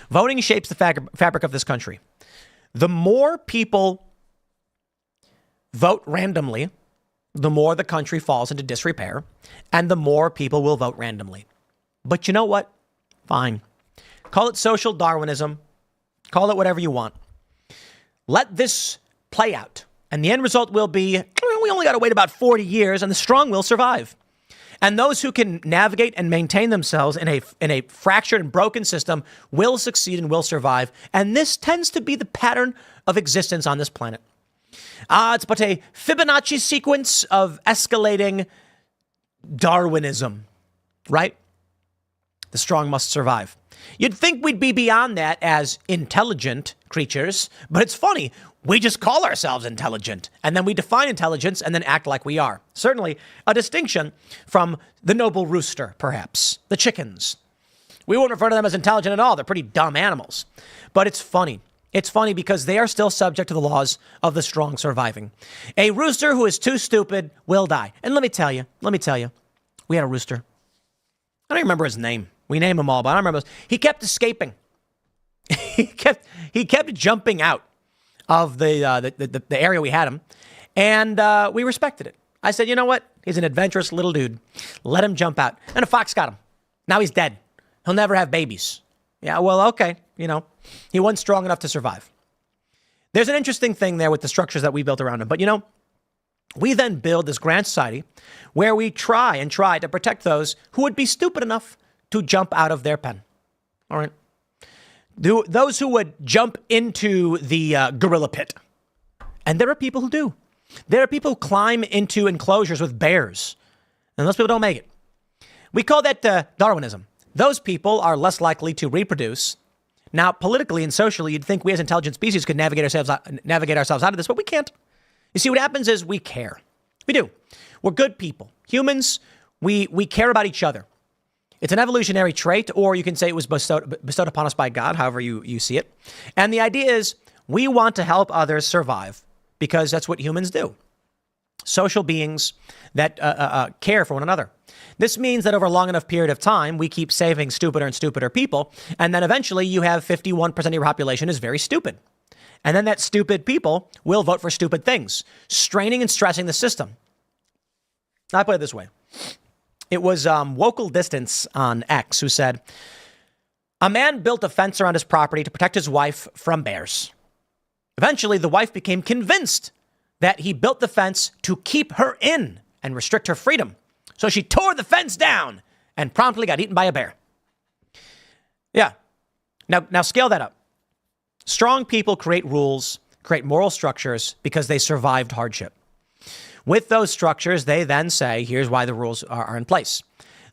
Voting shapes the fabric of this country. The more people vote randomly, the more the country falls into disrepair, and the more people will vote randomly. But you know what? Fine. Call it social Darwinism. Call it whatever you want. Let this play out. And the end result will be, we only got to wait about 40 years and the strong will survive. And those who can navigate and maintain themselves in a fractured and broken system will succeed and will survive. And this tends to be the pattern of existence on this planet. It's but a Fibonacci sequence of escalating Darwinism, right? The strong must survive. You'd think we'd be beyond that as intelligent creatures, but it's funny. We just call ourselves intelligent, and then we define intelligence and then act like we are. Certainly a distinction from the noble rooster, perhaps, the chickens. We won't refer to them as intelligent at all. They're pretty dumb animals. But it's funny. It's funny because they are still subject to the laws of the strong surviving. A rooster who is too stupid will die. And let me tell you, we had a rooster. I don't remember his name. We name them all, but I don't remember. He kept escaping. He kept jumping out of the area we had him, and we respected it. I said, you know what? He's an adventurous little dude. Let him jump out. And a fox got him. Now he's dead. He'll never have babies. Yeah, well, okay. He wasn't strong enough to survive. There's an interesting thing there with the structures that we built around him. But, we then build this grand society where we try to protect those who would be stupid enough to jump out of their pen. All right. Those who would jump into the gorilla pit. And there are people who do. There are people who climb into enclosures with bears. And those people don't make it. We call that Darwinism. Those people are less likely to reproduce. Now, politically and socially, you'd think we as intelligent species could navigate ourselves out of this, but we can't. You see, what happens is we care. We do. We're good people. Humans, we care about each other. It's an evolutionary trait, or you can say it was bestowed upon us by God, however you see it. And the idea is we want to help others survive because that's what humans do. Social beings that care for one another. This means that over a long enough period of time, we keep saving stupider and stupider people. And then eventually you have 51% of your population is very stupid. And then that stupid people will vote for stupid things, straining and stressing the system. I put it this way. It was Wocal Distance on X who said, a man built a fence around his property to protect his wife from bears. Eventually, the wife became convinced that he built the fence to keep her in and restrict her freedom. So she tore the fence down and promptly got eaten by a bear. Yeah. Now scale that up. Strong people create rules, create moral structures because they survived hardship. With those structures, they then say, here's why the rules are in place.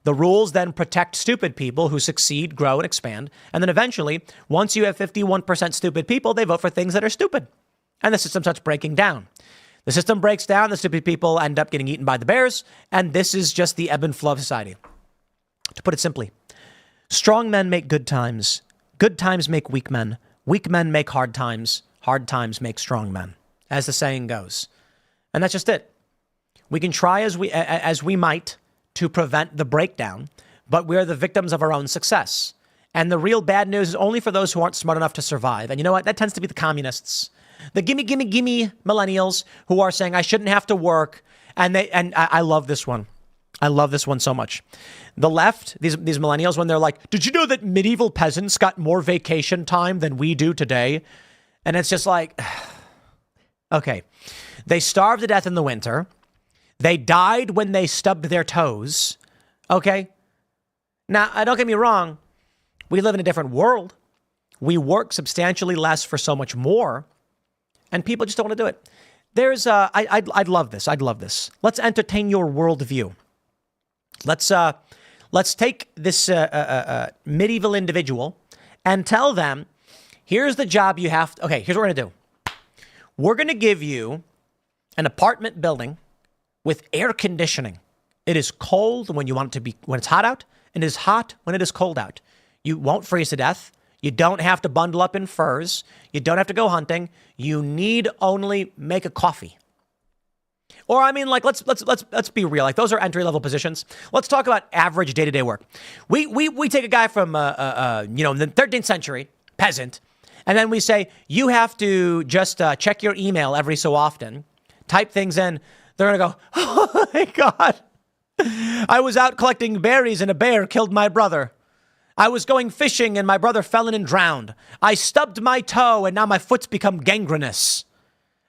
The rules then protect stupid people who succeed, grow, and expand. And then eventually, once you have 51% stupid people, they vote for things that are stupid. And the system starts breaking down. The system breaks down, the stupid people end up getting eaten by the bears, and this is just the ebb and flow of society. To put it simply, strong men make good times make weak men make hard times make strong men, as the saying goes. And that's just it. We can try as we might to prevent the breakdown, but we're the victims of our own success. And the real bad news is only for those who aren't smart enough to survive. And you know what? That tends to be the communists. The gimme millennials who are saying I shouldn't have to work. And I love this one. I love this one so much. The left, these millennials, when they're like, did you know that medieval peasants got more vacation time than we do today? And it's just like, okay, they starved to death in the winter. They died when they stubbed their toes. Okay. Now, don't get me wrong. We live in a different world. We work substantially less for so much more. And people just don't want to do it. I'd love this. I'd love this. Let's entertain your worldview. Let's take this medieval individual and tell them, here's the job you have to, okay, here's what we're going to do. We're going to give you an apartment building with air conditioning. It is cold when you want it to be, when it's hot out, and it is hot when it is cold out. You won't freeze to death. You don't have to bundle up in furs. You don't have to go hunting. You need only make a coffee. Or I mean, like, let's be real. Like, those are entry level positions. Let's talk about average day to day work. We take a guy from the 13th century peasant, and then we say you have to just check your email every so often, type things in. They're gonna go, oh my God, I was out collecting berries and a bear killed my brother. I was going fishing and my brother fell in and drowned. I stubbed my toe and now my foot's become gangrenous.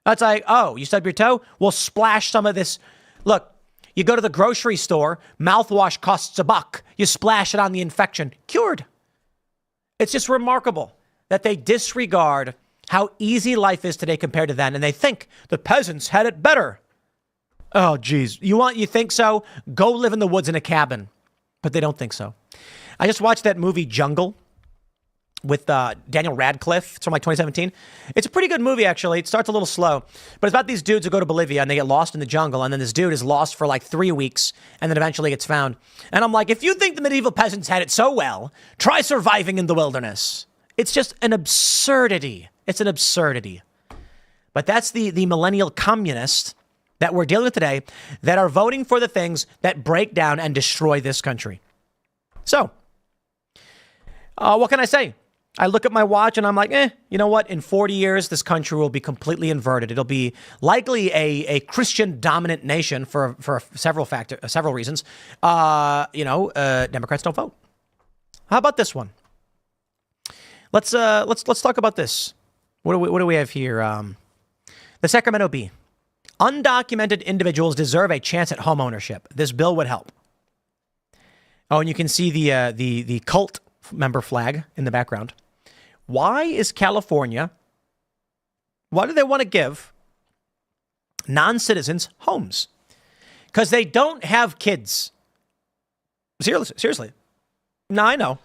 That's like, oh, you stubbed your toe? We'll splash some of this. Look, you go to the grocery store, mouthwash costs $1. You splash it on the infection. Cured. It's just remarkable that they disregard how easy life is today compared to then. And they think the peasants had it better. Oh, geez. You think so? Go live in the woods in a cabin. But they don't think so. I just watched that movie Jungle with Daniel Radcliffe. It's from like 2017. It's a pretty good movie, actually. It starts a little slow, but it's about these dudes who go to Bolivia and they get lost in the jungle. And then this dude is lost for like 3 weeks and then eventually gets found. And I'm like, if you think the medieval peasants had it so well, try surviving in the wilderness. It's just an absurdity. It's an absurdity. But that's the millennial communists that we're dealing with today that are voting for the things that break down and destroy this country. So, what can I say? I look at my watch and I'm like, you know what? In 40 years, this country will be completely inverted. It'll be likely a Christian dominant nation for several reasons. Democrats don't vote. How about this one? Let's talk about this. What do we have here? The Sacramento Bee. Undocumented individuals deserve a chance at homeownership. This bill would help. Oh, and you can see the cult member flag in the background. Why is California? Why do they want to give non-citizens homes? Because they don't have kids. Seriously. Now, I know.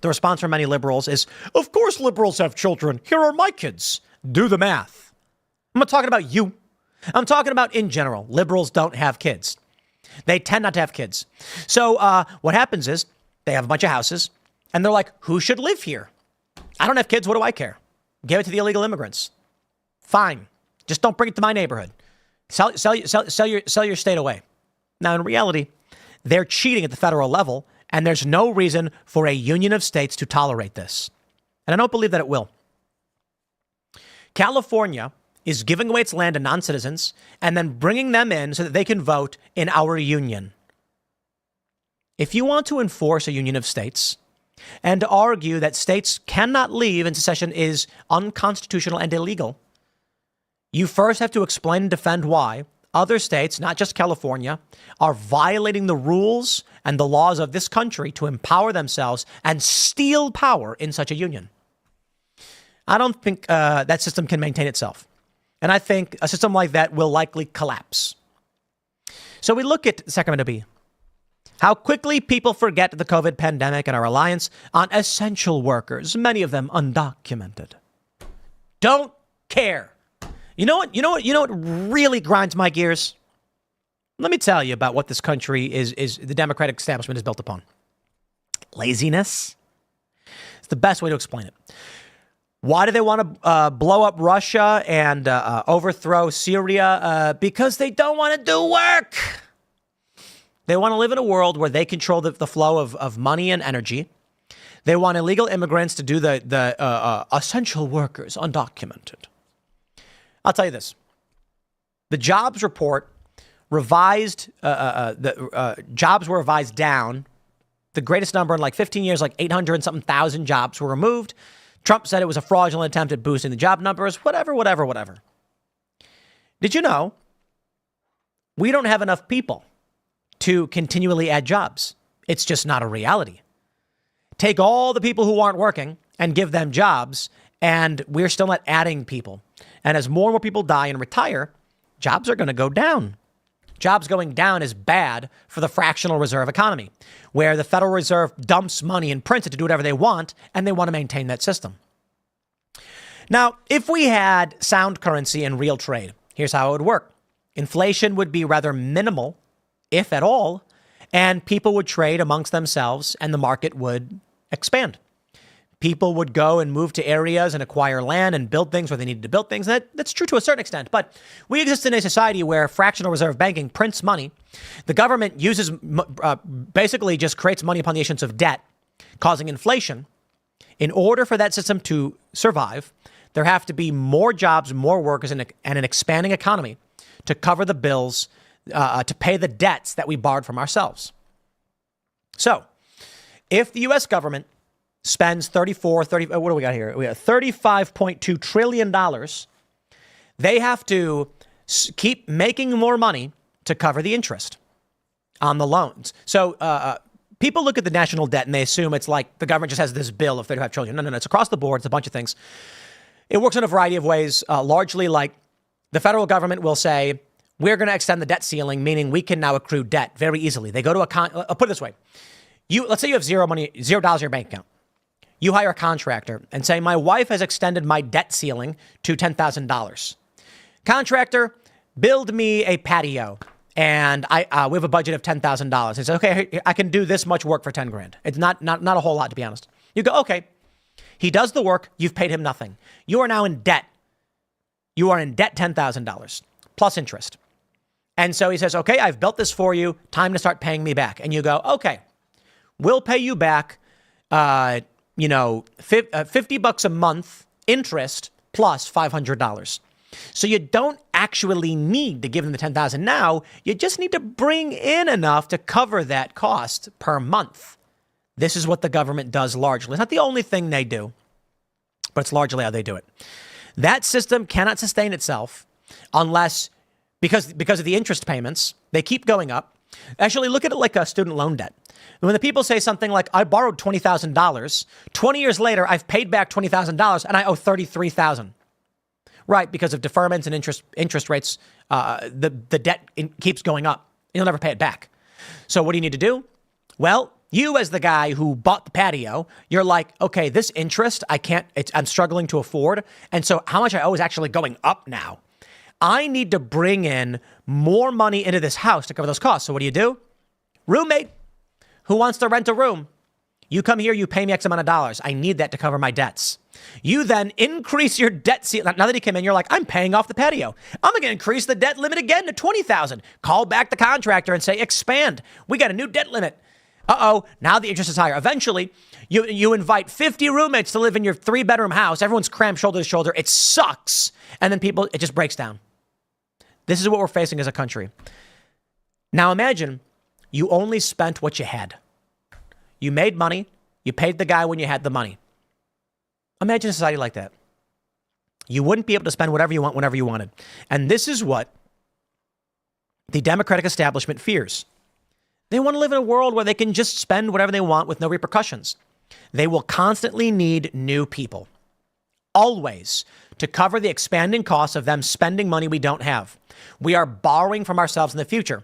The response from many liberals is, of course liberals have children. Here are my kids. Do the math. I'm not talking about you. I'm talking about in general. Liberals don't have kids. They tend not to have kids. So what happens is they have a bunch of houses and they're like, who should live here? I don't have kids. What do I care? Give it to the illegal immigrants. Fine. Just don't bring it to my neighborhood. Sell your state away. Now, in reality, they're cheating at the federal level, and there's no reason for a union of states to tolerate this. And I don't believe that it will. California is giving away its land to non-citizens and then bringing them in so that they can vote in our union. If you want to enforce a union of states and argue that states cannot leave and secession is unconstitutional and illegal, You first have to explain and defend why other states, not just California, are violating the rules and the laws of this country to empower themselves and steal power in such a union. I don't think that system can maintain itself. And I think a system like that will likely collapse. So we look at Sacramento Bee. How quickly people forget the COVID pandemic and our reliance on essential workers, many of them undocumented. Don't care. You know what really grinds my gears? Let me tell you about what this country is the Democratic establishment is built upon. Laziness. It's the best way to explain it. Why do they want to blow up Russia and overthrow Syria? Because they don't want to do work. They want to live in a world where they control the flow of money and energy. They want illegal immigrants to do the essential workers, undocumented. I'll tell you this. The jobs report revised, jobs were revised down. The greatest number in like 15 years, like 800 and something thousand jobs were removed. Trump said it was a fraudulent attempt at boosting the job numbers, whatever. Did you know we don't have enough people to continually add jobs? It's just not a reality. Take all the people who aren't working and give them jobs, and we're still not adding people. And as more and more people die and retire, jobs are going to go down. Jobs going down is bad for the fractional reserve economy, where the Federal Reserve dumps money and prints it to do whatever they want, and they want to maintain that system. Now, if we had sound currency and real trade, here's how it would work. Inflation would be rather minimal, if at all, and people would trade amongst themselves and the market would expand. People would go and move to areas and acquire land and build things where they needed to build things. That's true to a certain extent. But we exist in a society where fractional reserve banking prints money. The government uses, basically just creates money upon the issuance of debt, causing inflation. In order for that system to survive, there have to be more jobs, more workers, and an expanding economy to cover the bills, to pay the debts that we borrowed from ourselves. So if the U.S. government spends what do we got here? We have $35.2 trillion. They have to keep making more money to cover the interest on the loans. So people look at the national debt and they assume it's like the government just has this bill of $35 trillion. No, it's across the board. It's a bunch of things. It works in a variety of ways, largely like the federal government will say, we're going to extend the debt ceiling, meaning we can now accrue debt very easily. They go to I'll put it this way. Let's say you have $0 in your bank account. You hire a contractor and say, my wife has extended my debt ceiling to $10,000. Contractor, build me a patio. And we have a budget of $10,000. He says, okay, I can do this much work for 10 grand. It's not a whole lot, to be honest. You go, okay. He does the work. You've paid him nothing. You are now in debt. You are in debt $10,000 plus interest. And so he says, okay, I've built this for you. Time to start paying me back. And you go, okay, we'll pay you back, $50 a month interest plus $500. So you don't actually need to give them the $10,000 now. You just need to bring in enough to cover that cost per month. This is what the government does largely. It's not the only thing they do, but it's largely how they do it. That system cannot sustain itself unless, because of the interest payments, they keep going up. Actually, look at it like a student loan debt. When the people say something like, I borrowed $20,000, 20 years later, I've paid back $20,000 and I owe $33,000. Right, because of deferments and interest rates, the debt keeps going up. You'll never pay it back. So what do you need to do? Well, you as the guy who bought the patio, you're like, okay, this interest, I'm struggling to afford. And so how much I owe is actually going up now. I need to bring in more money into this house to cover those costs. So what do? Roommate who wants to rent a room. You come here, you pay me X amount of dollars. I need that to cover my debts. You then increase your debt ceiling. Now that he came in, you're like, I'm paying off the patio. I'm going to increase the debt limit again to $20,000. Call back the contractor and say, expand. We got a new debt limit. Now the interest is higher. Eventually, you invite 50 roommates to live in your 3-bedroom house. Everyone's crammed shoulder to shoulder. It sucks. And then it just breaks down. This is what we're facing as a country. Now imagine you only spent what you had. You made money. You paid the guy when you had the money. Imagine a society like that. You wouldn't be able to spend whatever you want whenever you wanted. And this is what the Democratic establishment fears. They want to live in a world where they can just spend whatever they want with no repercussions. They will constantly need new people, always, to cover the expanding costs of them spending money we don't have. We are borrowing from ourselves in the future.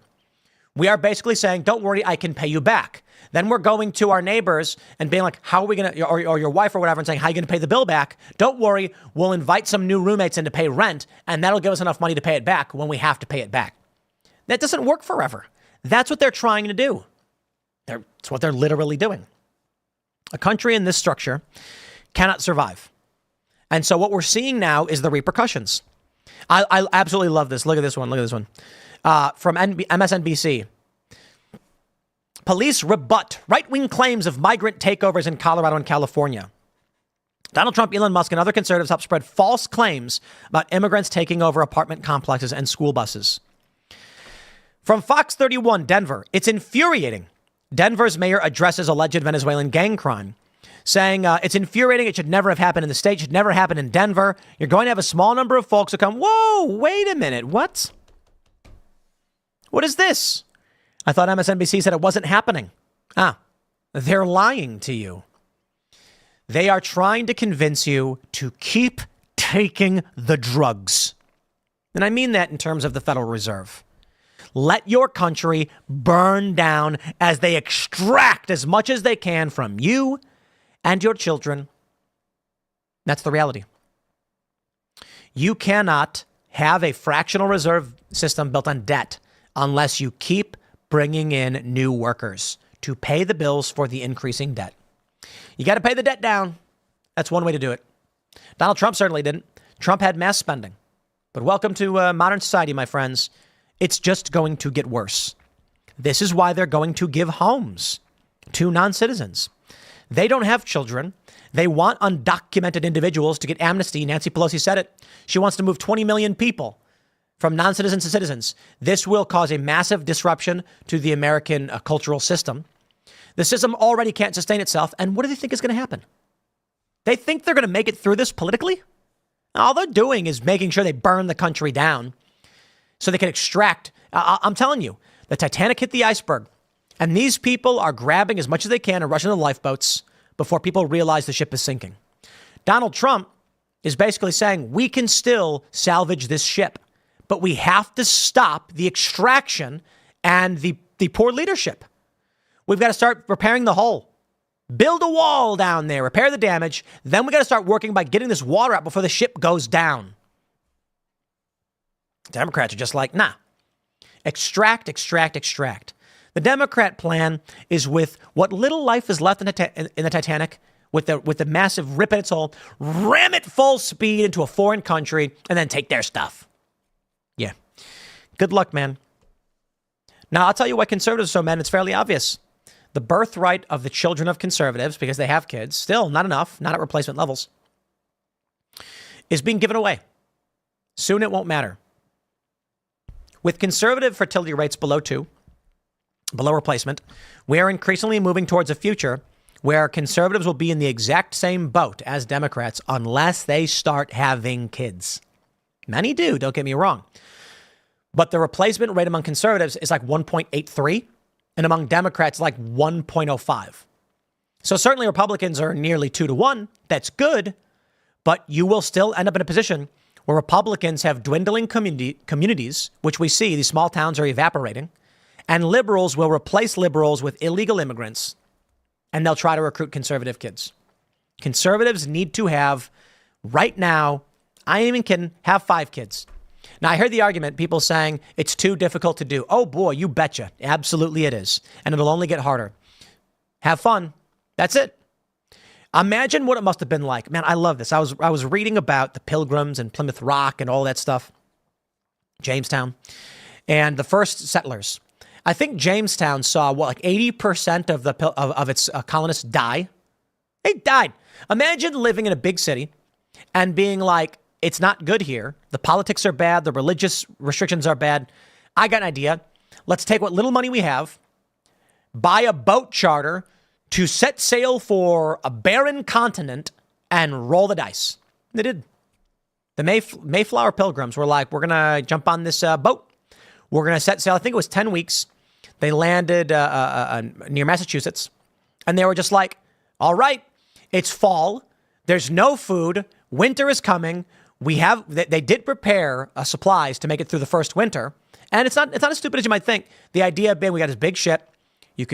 We are basically saying, don't worry, I can pay you back. Then we're going to our neighbors and being like, how are we going to, or your wife or whatever, and saying, how are you going to pay the bill back? Don't worry, we'll invite some new roommates in to pay rent, and that'll give us enough money to pay it back when we have to pay it back. That doesn't work forever. That's what they're trying to do. It's what they're literally doing. A country in this structure cannot survive. And so what we're seeing now is the repercussions. I absolutely love this. Look at this one. From MSNBC. Police rebut right-wing claims of migrant takeovers in Colorado and California. Donald Trump, Elon Musk, and other conservatives help spread false claims about immigrants taking over apartment complexes and school buses. From Fox 31, Denver, it's infuriating. Denver's mayor addresses alleged Venezuelan gang crime, saying it's infuriating. It should never have happened in the state. It should never happen in Denver. You're going to have a small number of folks who come, whoa, wait a minute. What? What is this? I thought MSNBC said it wasn't happening. They're lying to you. They are trying to convince you to keep taking the drugs. And I mean that in terms of the Federal Reserve. Let your country burn down as they extract as much as they can from you and your children. That's the reality. You cannot have a fractional reserve system built on debt unless you keep bringing in new workers to pay the bills for the increasing debt. You got to pay the debt down. That's one way to do it. Donald Trump certainly didn't. Trump had mass spending. But welcome to modern society, my friends. It's just going to get worse. This is why they're going to give homes to non-citizens. They don't have children. They want undocumented individuals to get amnesty. Nancy Pelosi said it. She wants to move 20 million people from non-citizens to citizens. This will cause a massive disruption to the American cultural system. The system already can't sustain itself. And what do they think is going to happen? They think they're going to make it through this politically? All they're doing is making sure they burn the country down so they can extract. I'm telling you, the Titanic hit the iceberg. And these people are grabbing as much as they can and rushing to the lifeboats before people realize the ship is sinking. Donald Trump is basically saying we can still salvage this ship, but we have to stop the extraction and the poor leadership. We've got to start repairing the hull. Build a wall down there, repair the damage. Then we got to start working by getting this water out before the ship goes down. Democrats are just like, nah. Extract. The Democrat plan is with what little life is left in the Titanic, with the massive rip in its hull, ram it full speed into a foreign country, and then take their stuff. Yeah. Good luck, man. Now, I'll tell you why conservatives are so mad. It's fairly obvious. The birthright of the children of conservatives, because they have kids, still not enough, not at replacement levels, is being given away. Soon it won't matter. With conservative fertility rates below 2, below replacement, we are increasingly moving towards a future where conservatives will be in the exact same boat as Democrats unless they start having kids. Many do, don't get me wrong. But the replacement rate among conservatives is like 1.83, and among Democrats, like 1.05. So certainly Republicans are nearly 2-1. That's good, but you will still end up in a position where Republicans have dwindling communities, which we see, these small towns are evaporating, and liberals will replace liberals with illegal immigrants, and they'll try to recruit conservative kids. Conservatives need to have, right now, I ain't even kidding, have 5 kids. Now, I heard the argument, people saying it's too difficult to do. Oh, boy, you betcha. Absolutely it is. And it'll only get harder. Have fun. That's it. Imagine what it must have been like. Man, I love this. I was reading about the Pilgrims and Plymouth Rock and all that stuff. Jamestown. And the first settlers. I think Jamestown saw, like 80% of its colonists die. They died. Imagine living in a big city and being like, it's not good here. The politics are bad. The religious restrictions are bad. I got an idea. Let's take what little money we have, buy a boat charter to set sail for a barren continent and roll the dice. They did. The Mayflower Pilgrims were like, we're going to jump on this boat. We're going to set sail. I think it was 10 weeks. They landed near Massachusetts. And they were just like, all right, it's fall. There's no food. Winter is coming. They did prepare supplies to make it through the first winter. And it's not as stupid as you might think. The idea being we got this big ship.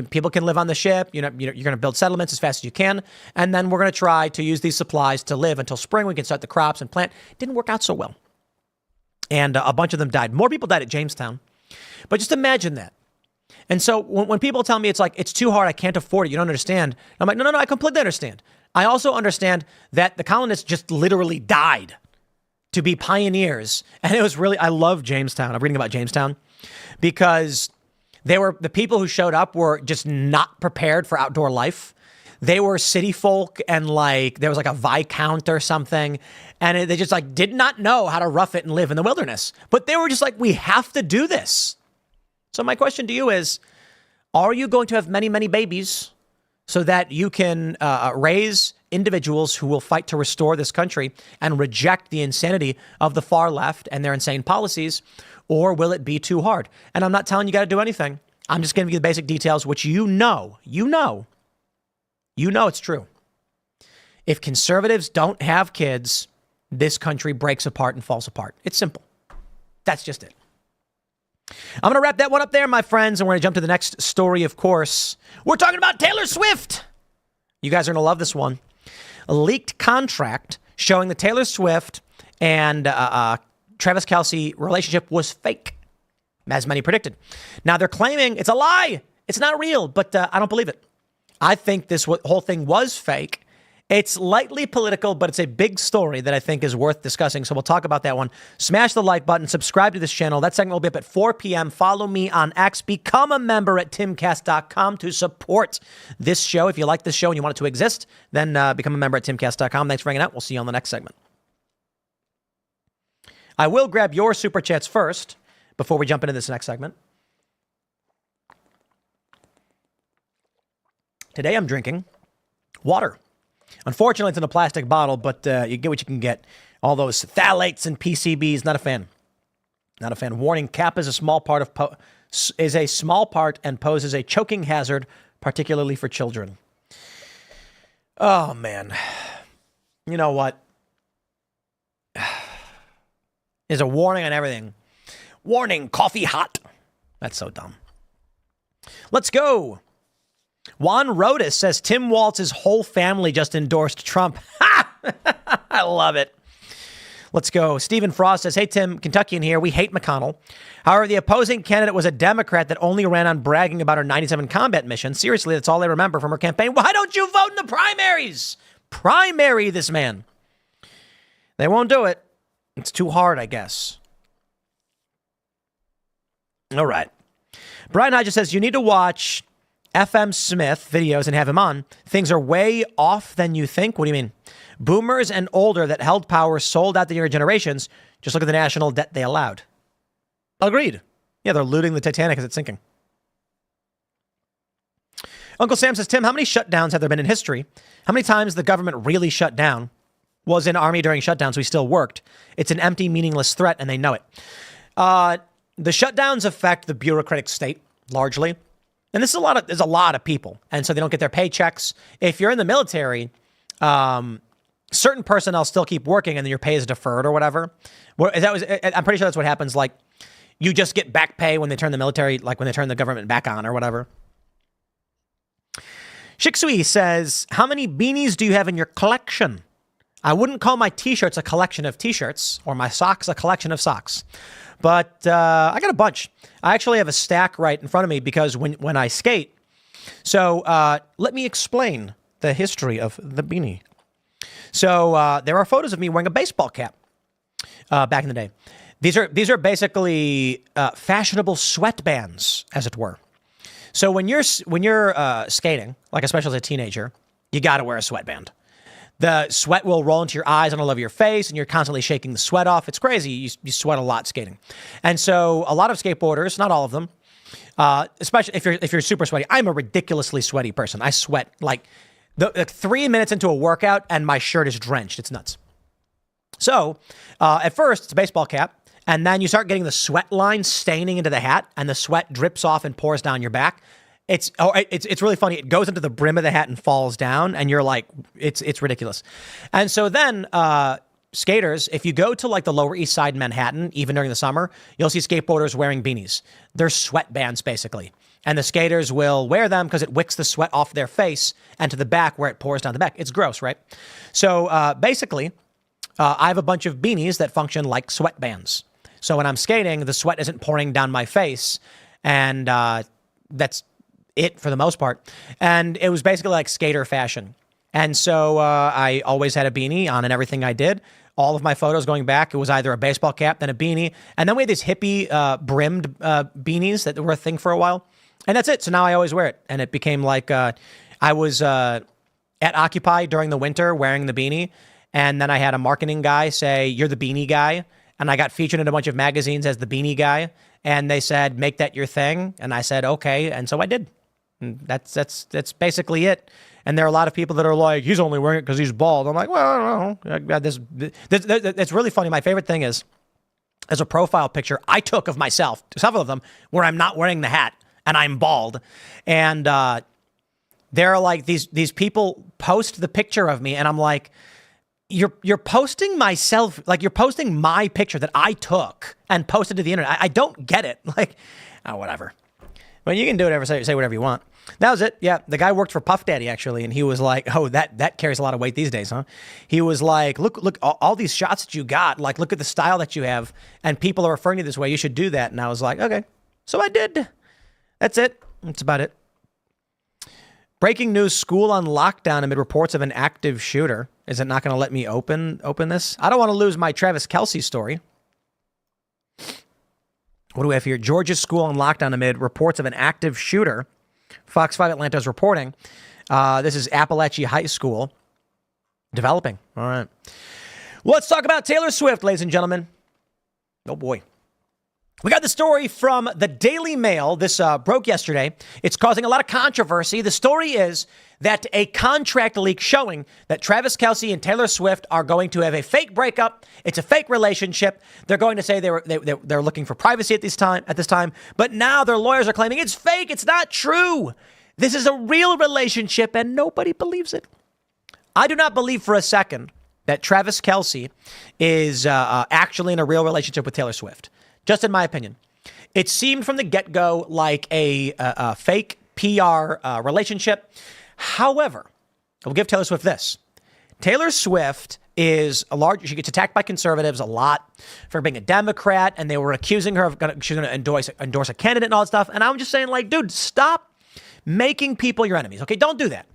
People can live on the ship. You're going to build settlements as fast as you can. And then we're going to try to use these supplies to live until spring. We can start the crops and plant. Didn't work out so well. And a bunch of them died. More people died at Jamestown. But just imagine that. And so when people tell me it's like, it's too hard, I can't afford it, you don't understand. I'm like, no, I completely understand. I also understand that the colonists just literally died to be pioneers. And it was really, I love Jamestown. I'm reading about Jamestown because the people who showed up were just not prepared for outdoor life. They were city folk and like, there was like a viscount or something. And they just like did not know how to rough it and live in the wilderness. But they were just like, we have to do this. So my question to you is, are you going to have many, many babies so that you can raise individuals who will fight to restore this country and reject the insanity of the far left and their insane policies? Or will it be too hard? And I'm not telling you got to do anything. I'm just giving you the basic details, which you know it's true. If conservatives don't have kids, this country breaks apart and falls apart. It's simple. That's just it. I'm going to wrap that one up there, my friends, and we're going to jump to the next story, of course. We're talking about Taylor Swift. You guys are going to love this one. A leaked contract showing the Taylor Swift and Travis Kelce relationship was fake, as many predicted. Now, they're claiming it's a lie. It's not real, but I don't believe it. I think this whole thing was fake. It's lightly political, but it's a big story that I think is worth discussing. So we'll talk about that one. Smash the like button. Subscribe to this channel. That segment will be up at 4 p.m. Follow me on X. Become a member at timcast.com to support this show. If you like this show and you want it to exist, then become a member at timcast.com. Thanks for hanging out. We'll see you on the next segment. I will grab your super chats first before we jump into this next segment. Today I'm drinking water. Unfortunately, it's in a plastic bottle, but you get what you can get. All those phthalates and PCBs. Not a fan. Not a fan. Warning: cap is a small part and poses a choking hazard, particularly for children. Oh man, you know what? There's a warning on everything. Warning: coffee hot. That's so dumb. Let's go. Juan Rodas says Tim Walz's whole family just endorsed Trump. I love it. Let's go. Stephen Frost says, hey, Tim, Kentuckian here. We hate McConnell. However, the opposing candidate was a Democrat that only ran on bragging about her 97 combat mission. Seriously, that's all I remember from her campaign. Why don't you vote in the primaries? Primary this man. They won't do it. It's too hard, I guess. All right. Brian Hodges says, you need to watch FM Smith videos and have him on. Things are way off than you think. What do you mean? Boomers and older that held power sold out the younger generations. Just look at the national debt they allowed. Agreed. Yeah, they're looting the Titanic as it's sinking. Uncle Sam says, Tim, how many shutdowns have there been in history? How many times the government really shut down? Was in army during shutdowns, we still worked. It's an empty, meaningless threat, and they know it. The shutdowns affect the bureaucratic state, largely. And there's a lot of people. And so they don't get their paychecks. If you're in the military, certain personnel still keep working and then your pay is deferred or whatever. I'm pretty sure that's what happens. Like you just get back pay when they turn the military, like when they turn the government back on or whatever. Shiksui says, how many beanies do you have in your collection? I wouldn't call my t-shirts a collection of t-shirts or my socks a collection of socks. But I got a bunch. I actually have a stack right in front of me because when I skate. So let me explain the history of the beanie. So there are photos of me wearing a baseball cap back in the day. These are basically fashionable sweatbands, as it were. So when you're skating, like especially as a teenager, you got to wear a sweatband. The sweat will roll into your eyes and all over your face, and you're constantly shaking the sweat off. It's crazy. You sweat a lot skating. And so a lot of skateboarders, not all of them, especially if you're super sweaty. I'm a ridiculously sweaty person. I sweat like 3 minutes into a workout, and my shirt is drenched. It's nuts. So at first, it's a baseball cap. And then you start getting the sweat line staining into the hat, and the sweat drips off and pours down your back. It's really funny. It goes into the brim of the hat and falls down, and you're like, it's ridiculous. And so then skaters, if you go to like the Lower East Side in Manhattan, even during the summer, you'll see skateboarders wearing beanies. They're sweatbands, basically. And the skaters will wear them because it wicks the sweat off their face and to the back where it pours down the back. It's gross, right? So basically, I have a bunch of beanies that function like sweatbands. So when I'm skating, the sweat isn't pouring down my face, and that's it for the most part. And it was basically like skater fashion. And so I always had a beanie on in everything I did. All of my photos going back, it was either a baseball cap, then a beanie. And then we had these hippie brimmed beanies that were a thing for a while. And that's it. So now I always wear it. And it became like I was at Occupy during the winter wearing the beanie. And then I had a marketing guy say, "You're the beanie guy." And I got featured in a bunch of magazines as the beanie guy. And they said, "Make that your thing." And I said, "Okay." And so I did. And that's basically it. And there are a lot of people that are like, "He's only wearing it because he's bald." I'm like, well, I don't know. I got this. It's really funny. My favorite thing is, there's a profile picture I took of myself, several of them, where I'm not wearing the hat and I'm bald. And there are like these people post the picture of me, and I'm like, You're posting myself, like you're posting my picture that I took and posted to the internet. I don't get it. Like, oh, whatever. Well, you can do whatever, say whatever you want. That was it. Yeah, the guy worked for Puff Daddy, actually, and he was like, "Oh, that carries a lot of weight these days, huh?" He was like, look, all these shots that you got, like, look at the style that you have, and people are referring to you this way. You should do that." And I was like, okay. So I did. That's it. That's about it. Breaking news, school on lockdown amid reports of an active shooter. Is it not going to let me open this? I don't want to lose my Travis Kelce story. What do we have here? Georgia's school on lockdown amid reports of an active shooter. Fox 5 Atlanta is reporting. This is Appalachia High School. Developing. All right. Let's talk about Taylor Swift, ladies and gentlemen. Oh, boy. We got the story from the Daily Mail. This broke yesterday. It's causing a lot of controversy. The story is that a contract leak showing that Travis Kelce and Taylor Swift are going to have a fake breakup. It's a fake relationship. They're going to say they're looking for privacy at this time. But now their lawyers are claiming it's fake. It's not true. This is a real relationship, and nobody believes it. I do not believe for a second that Travis Kelce is actually in a real relationship with Taylor Swift. Just in my opinion. It seemed from the get-go like a fake PR relationship. However, I will give Taylor Swift this. Taylor Swift is she gets attacked by conservatives a lot for being a Democrat, and they were accusing her of she's going to endorse a candidate and all that stuff. And I'm just saying, like, dude, stop making people your enemies. Okay, don't do that.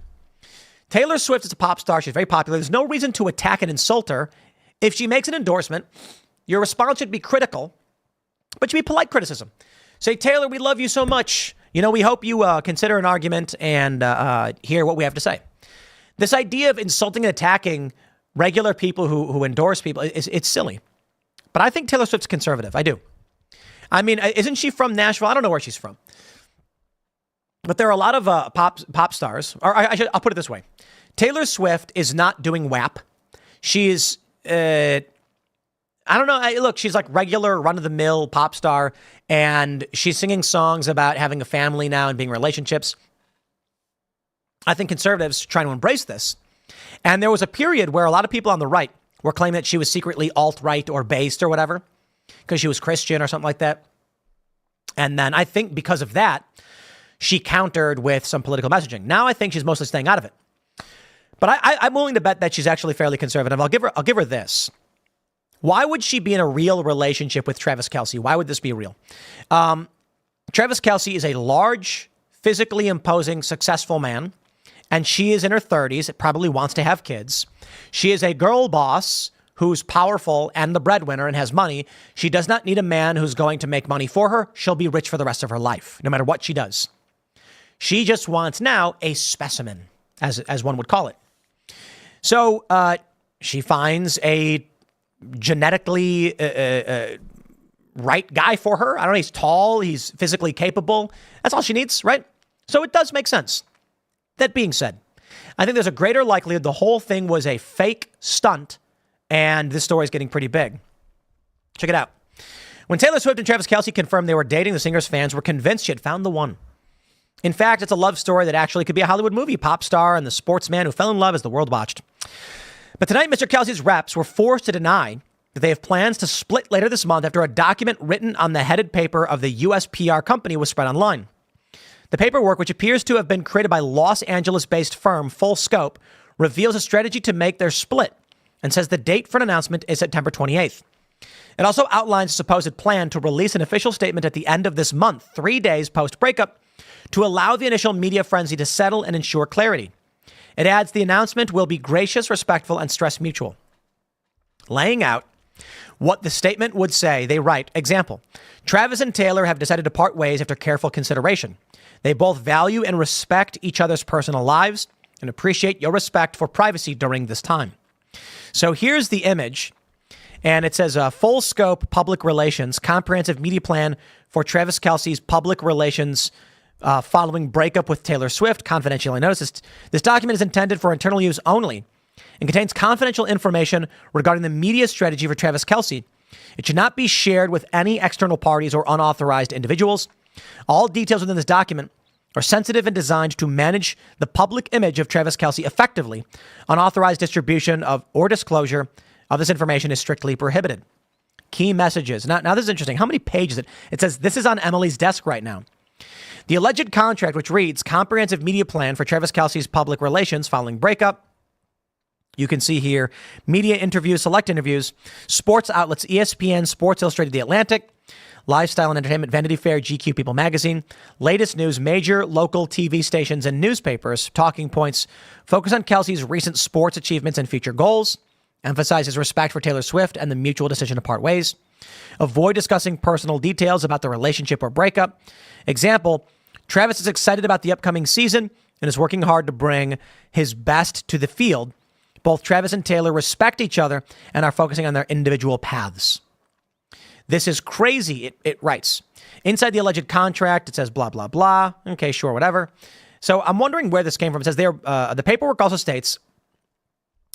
Taylor Swift is a pop star. She's very popular. There's no reason to attack and insult her. If she makes an endorsement, your response should be critical. But you be polite criticism. Say, Taylor, we love you so much. You know, we hope you consider an argument and hear what we have to say. This idea of insulting and attacking regular people who endorse people, it's silly. But I think Taylor Swift's conservative. I do. I mean, isn't she from Nashville? I don't know where she's from. But there are a lot of pop stars. Or I'll put it this way. Taylor Swift is not doing WAP. She is... I don't know. Look, she's like regular run-of-the-mill pop star, and she's singing songs about having a family now and being relationships. I think conservatives are trying to embrace this. And there was a period where a lot of people on the right were claiming that she was secretly alt-right or based or whatever because she was Christian or something like that. And then I think because of that, she countered with some political messaging. Now I think she's mostly staying out of it. But I'm willing to bet that she's actually fairly conservative. I'll give her this. Why would she be in a real relationship with Travis Kelce? Why would this be real? Travis Kelce is a large, physically imposing, successful man, and she is in her 30s, probably wants to have kids. She is a girl boss who's powerful and the breadwinner and has money. She does not need a man who's going to make money for her. She'll be rich for the rest of her life, no matter what she does. She just wants now a specimen, as one would call it. So she finds a genetically right guy for her. I don't know. He's tall. He's physically capable. That's all she needs, right? So it does make sense. That being said, I think there's a greater likelihood the whole thing was a fake stunt And this story is getting pretty big. Check it out. When Taylor Swift and Travis Kelce confirmed they were dating, the singer's fans were convinced she had found the one. In fact, it's a love story that actually could be a Hollywood movie. Pop star and the sportsman who fell in love as the world watched. But tonight, Mr. Kelce's reps were forced to deny that they have plans to split later this month after a document written on the headed paper of the U.S. PR company was spread online. The paperwork, which appears to have been created by Los Angeles-based firm Full Scope, reveals a strategy to make their split and says the date for an announcement is September 28th. It also outlines a supposed plan to release an official statement at the end of this month, 3 days post-breakup, to allow the initial media frenzy to settle and ensure clarity. It adds the announcement will be gracious, respectful, and stress mutual. Laying out what the statement would say, they write, example, Travis and Taylor have decided to part ways after careful consideration. They both value and respect each other's personal lives and appreciate your respect for privacy during this time. So here's the image. And it says Full Scope Public Relations, comprehensive media plan for Travis Kelce's public relations following breakup with Taylor Swift, confidentially noticed. This document is intended for internal use only and contains confidential information regarding the media strategy for Travis Kelce. It should not be shared with any external parties or unauthorized individuals. All details within this document are sensitive and designed to manage the public image of Travis Kelce effectively. Unauthorized distribution of or disclosure of this information is strictly prohibited. Key messages. Now this is interesting. How many pages? It says this is on Emily's desk right now. The alleged contract, which reads comprehensive media plan for Travis Kelce's public relations following breakup. You can see here media interviews, select interviews, sports outlets, ESPN, Sports Illustrated, The Atlantic, Lifestyle and Entertainment, Vanity Fair, GQ, People Magazine, latest news, major local TV stations and newspapers. Talking points focus on Kelce's recent sports achievements and future goals. Emphasize his respect for Taylor Swift and the mutual decision to part ways. Avoid discussing personal details about the relationship or breakup. Example, Travis is excited about the upcoming season and is working hard to bring his best to the field. Both Travis and Taylor respect each other and are focusing on their individual paths. This is crazy, it writes. Inside the alleged contract, it says blah, blah, blah. Okay, sure, whatever. So I'm wondering where this came from. It says the paperwork also states,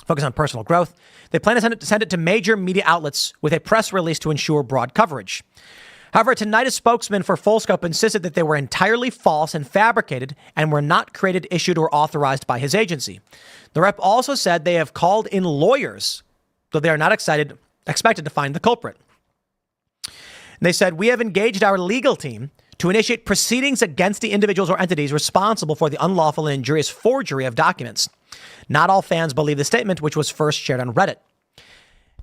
focus on personal growth. They plan to send it to major media outlets with a press release to ensure broad coverage. However, tonight a spokesman for Full Scope insisted that they were entirely false and fabricated and were not created, issued, or authorized by his agency. The rep also said they have called in lawyers, though they are not expected to find the culprit. They said, we have engaged our legal team to initiate proceedings against the individuals or entities responsible for the unlawful and injurious forgery of documents. Not all fans believe the statement, which was first shared on Reddit.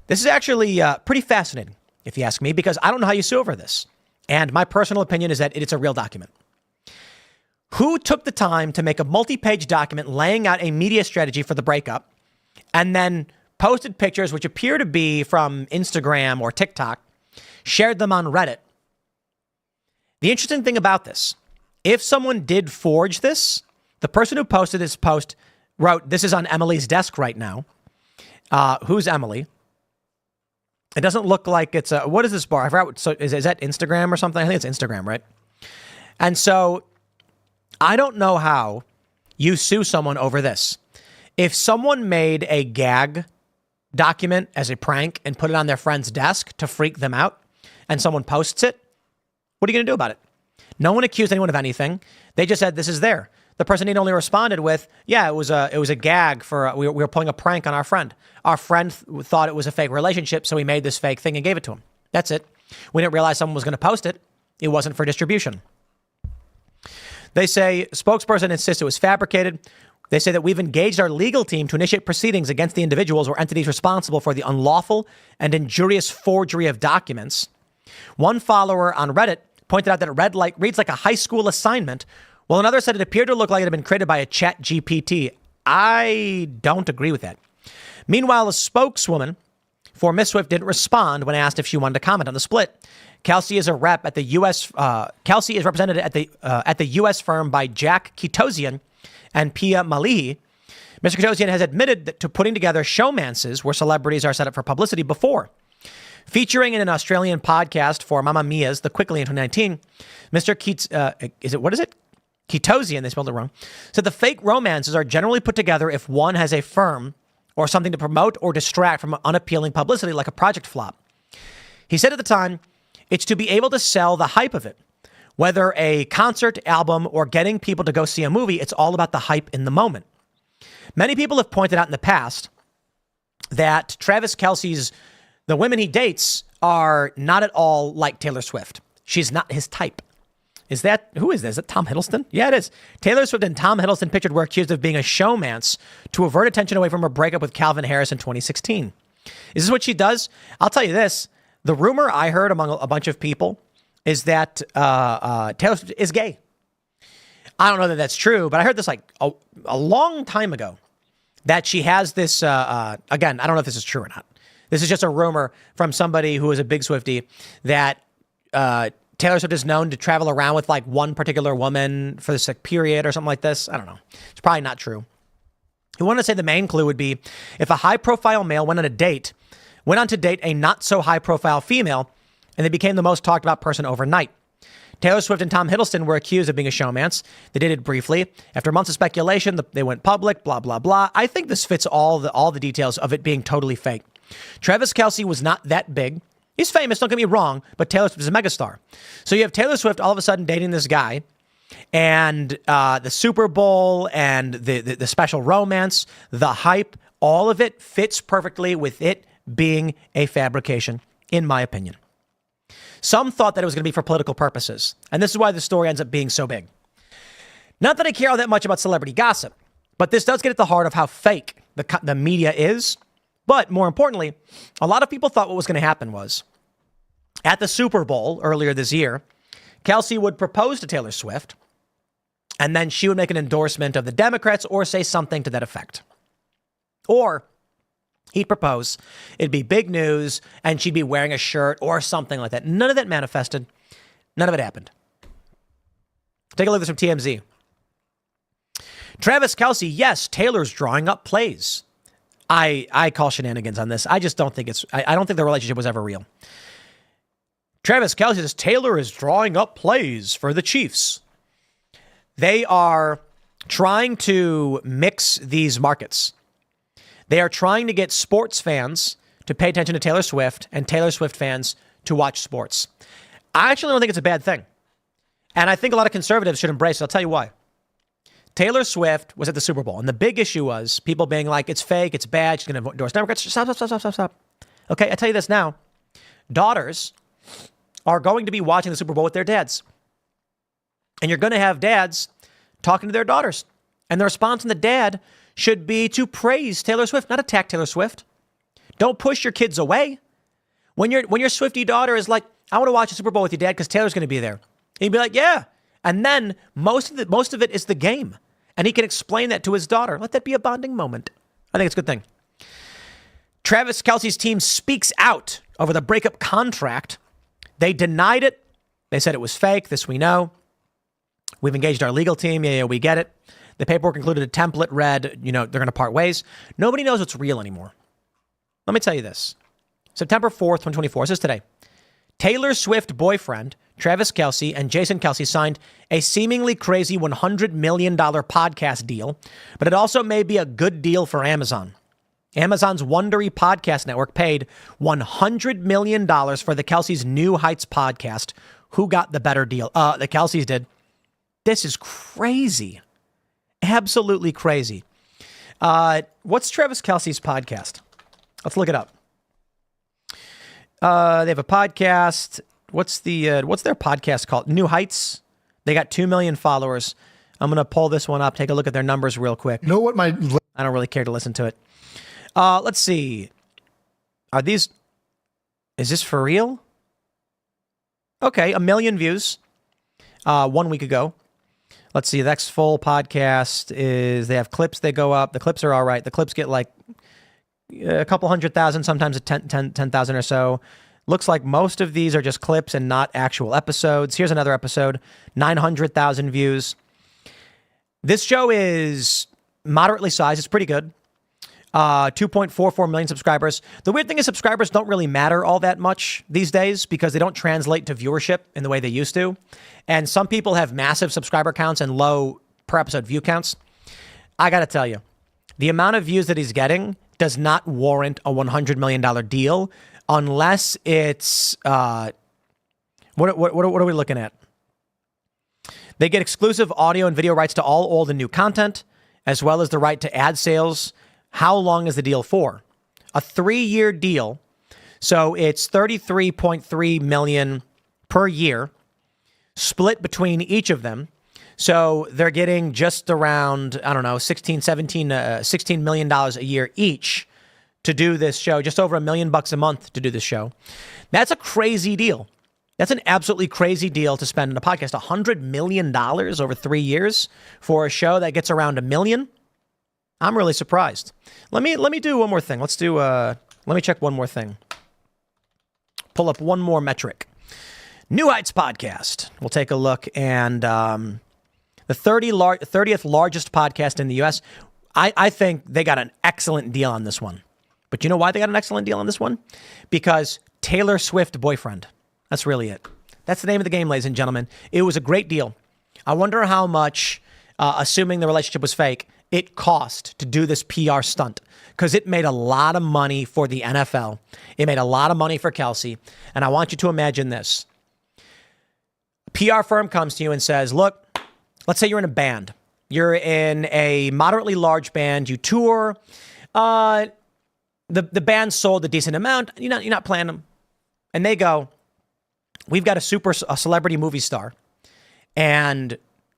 This is actually pretty fascinating, if you ask me, because I don't know how you sue over this. And my personal opinion is that it's a real document. Who took the time to make a multi-page document laying out a media strategy for the breakup and then posted pictures which appear to be from Instagram or TikTok, shared them on Reddit? The interesting thing about this, if someone did forge this, the person who posted this post wrote, this is on Emily's desk right now. Who's Emily? It doesn't look like it's a, what is this bar? I forgot. So is that Instagram or something? I think it's Instagram, right? And so I don't know how you sue someone over this. If someone made a gag document as a prank and put it on their friend's desk to freak them out and someone posts it, what are you going to do about it? No one accused anyone of anything. They just said, this is there. The person only responded with, yeah, it was a gag for, we were pulling a prank on our friend. Our friend thought it was a fake relationship, so we made this fake thing and gave it to him. That's it. We didn't realize someone was going to post it. It wasn't for distribution. They say, spokesperson insists it was fabricated. They say that we've engaged our legal team to initiate proceedings against the individuals or entities responsible for the unlawful and injurious forgery of documents. One follower on Reddit pointed out that it reads like a high school assignment, while another said it appeared to look like it had been created by a chat GPT. I don't agree with that. Meanwhile, a spokeswoman for Miss Swift didn't respond when asked if she wanted to comment on the split. Kelce is a rep at the U.S. Kelce is represented at the U.S. firm by Jack Kitosian and Pia Malihi. Mr. Kitosian has admitted to putting together showmances where celebrities are set up for publicity before. Featuring in an Australian podcast for Mamma Mia's The Quickly in 2019, Mr. Kitosian, they spelled it wrong, said the fake romances are generally put together if one has a firm or something to promote or distract from unappealing publicity like a project flop. He said at the time, it's to be able to sell the hype of it. Whether a concert, album, or getting people to go see a movie, it's all about the hype in the moment. Many people have pointed out in the past that Travis Kelce's, the women he dates are not at all like Taylor Swift. She's not his type. Who is that? Is it Tom Hiddleston? Yeah, it is. Taylor Swift and Tom Hiddleston pictured were accused of being a showmance to avert attention away from her breakup with Calvin Harris in 2016. Is this what she does? I'll tell you this. The rumor I heard among a bunch of people is that Taylor Swift is gay. I don't know that that's true, but I heard this like a long time ago that she has this, again, I don't know if this is true or not. This is just a rumor from somebody who is a big Swiftie that Taylor Swift is known to travel around with like one particular woman for this like, period or something like this. I don't know. It's probably not true. You want to say the main clue would be if a high profile male went on to date a not so high profile female and they became the most talked about person overnight. Taylor Swift and Tom Hiddleston were accused of being a showmance. They dated briefly. After months of speculation, they went public, blah, blah, blah. I think this fits all the details of it being totally fake. Travis Kelce was not that big. He's famous, don't get me wrong, but Taylor Swift is a megastar. So you have Taylor Swift all of a sudden dating this guy, and the Super Bowl and the special romance, the hype, all of it fits perfectly with it being a fabrication, in my opinion. Some thought that it was going to be for political purposes, and this is why the story ends up being so big. Not that I care all that much about celebrity gossip, but this does get at the heart of how fake the media is. But more importantly, a lot of people thought what was going to happen was at the Super Bowl earlier this year, Kelce would propose to Taylor Swift, and then she would make an endorsement of the Democrats or say something to that effect. Or he'd propose, it'd be big news, and she'd be wearing a shirt or something like that. None of that manifested. None of it happened. Take a look at this from TMZ. Travis Kelce, yes, Taylor's drawing up plays. I call shenanigans on this. I just don't think I don't think the relationship was ever real. Travis Kelce says Taylor is drawing up plays for the Chiefs. They are trying to mix these markets. They are trying to get sports fans to pay attention to Taylor Swift and Taylor Swift fans to watch sports. I actually don't think it's a bad thing. And I think a lot of conservatives should embrace it. I'll tell you why. Taylor Swift was at the Super Bowl, and the big issue was people being like, it's fake, it's bad, she's going to endorse Democrats. Stop. Okay, I tell you this now. Daughters are going to be watching the Super Bowl with their dads. And you're going to have dads talking to their daughters. And the response from the dad should be to praise Taylor Swift, not attack Taylor Swift. Don't push your kids away. When your Swiftie daughter is like, I want to watch the Super Bowl with your dad because Taylor's going to be there. And you'd be like, yeah. And then most of it is the game. And he can explain that to his daughter. Let that be a bonding moment. I think it's a good thing. Travis Kelce's team speaks out over the breakup contract. They denied it. They said it was fake. This we know. We've engaged our legal team. Yeah, we get it. The paperwork included a template read, they're going to part ways. Nobody knows what's real anymore. Let me tell you this. September 4th, 2024. This is today. Taylor Swift boyfriend, Travis Kelce, and Jason Kelce signed a seemingly crazy $100 million podcast deal, but it also may be a good deal for Amazon. Amazon's Wondery podcast network paid $100 million for the Kelce's New Heights podcast. Who got the better deal? The Kelce's did. This is crazy. Absolutely crazy. What's Travis Kelce's podcast? Let's look it up. They have a podcast. What's their podcast called? New Heights. They got 2 million followers. I'm going to pull this one up. Take a look at their numbers real quick. Know what my... I don't really care to listen to it. Let's see. Is this for real? Okay. 1 million views. 1 week ago. Let's see. The next full podcast is, they have clips. They go up. The clips are all right. The clips get like a couple 100,000, sometimes 10,000 or so. Looks like most of these are just clips and not actual episodes. Here's another episode, 900,000 views. This show is moderately sized. It's pretty good. 2.44 million subscribers. The weird thing is subscribers don't really matter all that much these days because they don't translate to viewership in the way they used to. And some people have massive subscriber counts and low per episode view counts. I got to tell you, the amount of views that he's getting does not warrant a $100 million deal unless it's, what are we looking at? They get exclusive audio and video rights to all old and new content, as well as the right to ad sales. How long is the deal for? A 3-year deal. So it's $33.3 million per year, split between each of them. So they're getting just around, I don't know, $16 million a year each to do this show, just over $1 million a month to do this show. That's a crazy deal. That's an absolutely crazy deal to spend on a podcast. $100 million over 3 years for a show that gets around $1 million. I'm really surprised. Let me do one more thing. Let me check one more thing. Pull up one more metric. New Heights podcast. We'll take a look. And the 30th largest podcast in the U.S. I think they got an excellent deal on this one. But you know why they got an excellent deal on this one? Because Taylor Swift boyfriend. That's really it. That's the name of the game, ladies and gentlemen. It was a great deal. I wonder how much, assuming the relationship was fake, it cost to do this PR stunt, because it made a lot of money for the NFL. It made a lot of money for Kelsey. And I want you to imagine this. A PR firm comes to you and says, look, let's say you're in a band. You're in a moderately large band. You tour. The band sold a decent amount. You're not playing them. And they go, we've got a celebrity movie star, and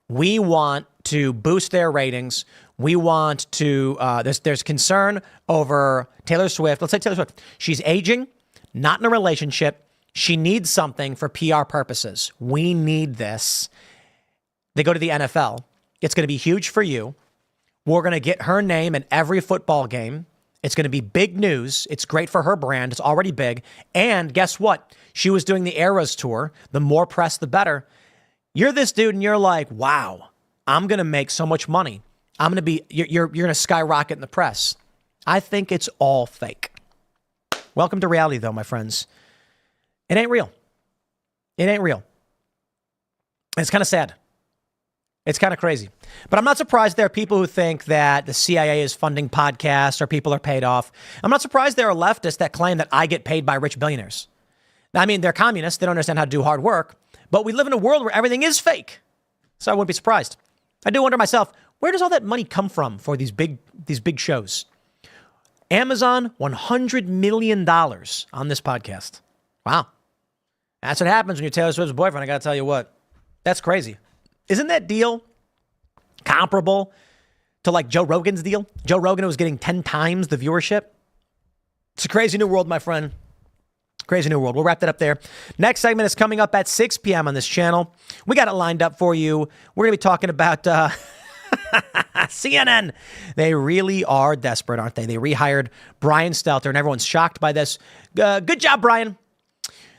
we want to boost their ratings. We want to, there's concern over Taylor Swift. Let's say Taylor Swift. She's aging, not in a relationship. She needs something for PR purposes. We need this. They go to the NFL. It's going to be huge for you. We're going to get her name in every football game. It's going to be big news. It's great for her brand. It's already big. And guess what? She was doing the Eras tour. The more press, the better. You're this dude and you're like, wow, I'm going to make so much money. You're going to skyrocket in the press. I think it's all fake. Welcome to reality, though, my friends. It ain't real. It ain't real. It's kind of sad. It's kind of crazy. But I'm not surprised there are people who think that the CIA is funding podcasts or people are paid off. I'm not surprised there are leftists that claim that I get paid by rich billionaires. I mean, they're communists. They don't understand how to do hard work. But we live in a world where everything is fake. So I wouldn't be surprised. I do wonder myself, where does all that money come from for these big shows? Amazon, $100 million on this podcast. Wow. That's what happens when you're Taylor Swift's boyfriend. I got to tell you what. That's crazy. Isn't that deal comparable to like Joe Rogan's deal? Joe Rogan was getting 10 times the viewership. It's a crazy new world, my friend. Crazy new world. We'll wrap that up there. Next segment is coming up at 6 p.m. on this channel. We got it lined up for you. We're going to be talking about CNN. They really are desperate, aren't they? They rehired Brian Stelter, and everyone's shocked by this. Good job, Brian.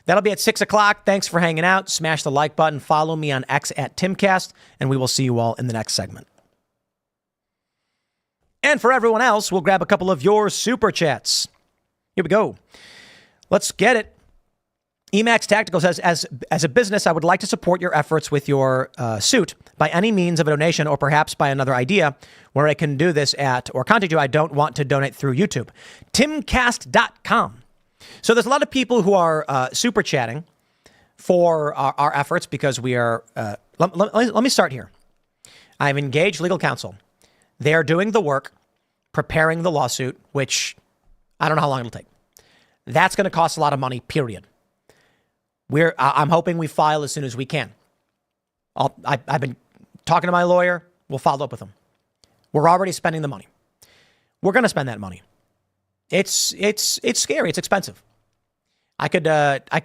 That'll be at 6 o'clock. Thanks for hanging out. Smash the like button. Follow me on X at Timcast, and we will see you all in the next segment. And for everyone else, we'll grab a couple of your super chats. Here we go. Let's get it. Emax Tactical says, as a business, I would like to support your efforts with your suit by any means of a donation, or perhaps by another idea where I can do this at, or contact you. I don't want to donate through YouTube. Timcast.com. So there's a lot of people who are super chatting for our efforts because we are, let me start here. I've engaged legal counsel. They are doing the work, preparing the lawsuit, which I don't know how long it'll take. That's going to cost a lot of money, period. I'm hoping we file as soon as we can. I've been talking to my lawyer. We'll follow up with him. We're already spending the money. We're going to spend that money. It's scary. It's expensive. I could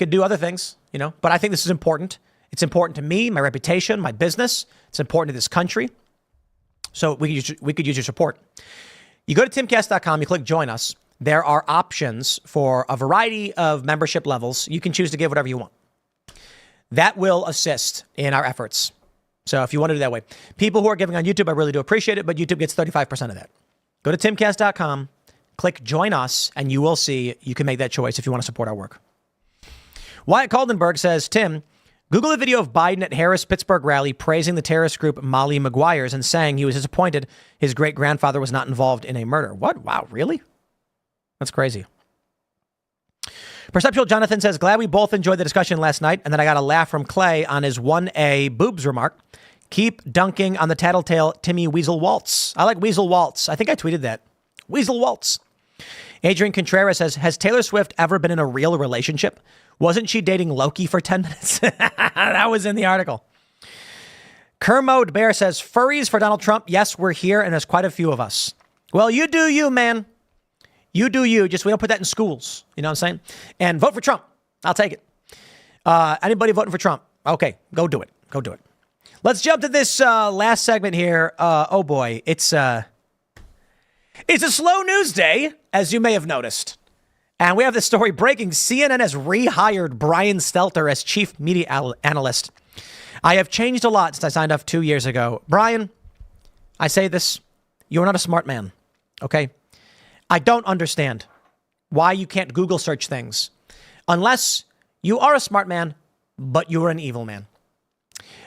do other things, but I think this is important. It's important to me, my reputation, my business. It's important to this country. So we could use your support. You go to timcast.com, you click join us. There are options for a variety of membership levels. You can choose to give whatever you want. That will assist in our efforts. So if you want to do that way, people who are giving on YouTube, I really do appreciate it, but YouTube gets 35% of that. Go to timcast.com, click join us, and you will see you can make that choice if you want to support our work. Wyatt Kaldenberg says, Tim, Google a video of Biden at Harris-Pittsburgh rally praising the terrorist group Molly Maguires and saying he was disappointed his great-grandfather was not involved in a murder. What? Wow, really? That's crazy. Perceptual Jonathan says, glad we both enjoyed the discussion last night. And then I got a laugh from Clay on his 1A boobs remark. Keep dunking on the tattletale Timmy Weasel Waltz. I like Weasel Waltz. I think I tweeted that. Weasel Waltz. Adrian Contreras says, has Taylor Swift ever been in a real relationship? Wasn't she dating Loki for 10 minutes? That was in the article. Kermode Bear says, furries for Donald Trump. Yes, we're here, and there's quite a few of us. Well, you do you, man. You do you. Just we don't put that in schools. You know what I'm saying? And vote for Trump. I'll take it. Anybody voting for Trump? Okay, go do it. Go do it. Let's jump to this last segment here. Oh boy, it's a slow news day, as you may have noticed. And we have this story breaking. CNN has rehired Brian Stelter as chief media analyst. I have changed a lot since I signed off 2 years ago. Brian, I say this, you're not a smart man, okay? I don't understand why you can't Google search things unless you are a smart man, but you're an evil man.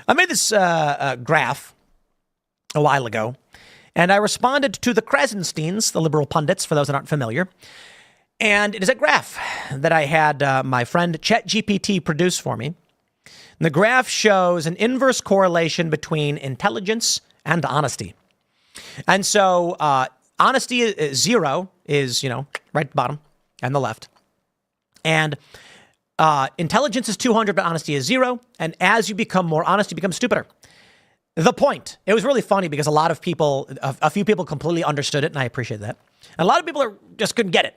I made this graph a while ago, and I responded to the Krasensteins, the liberal pundits, for those that aren't familiar. And it is a graph that I had my friend ChatGPT produce for me. And the graph shows an inverse correlation between intelligence and honesty. And so honesty is 0 is, right at the bottom and the left. And intelligence is 200, but honesty is 0. And as you become more honest, you become stupider. The point, it was really funny because a few people completely understood it, and I appreciate that. And a lot of people just couldn't get it.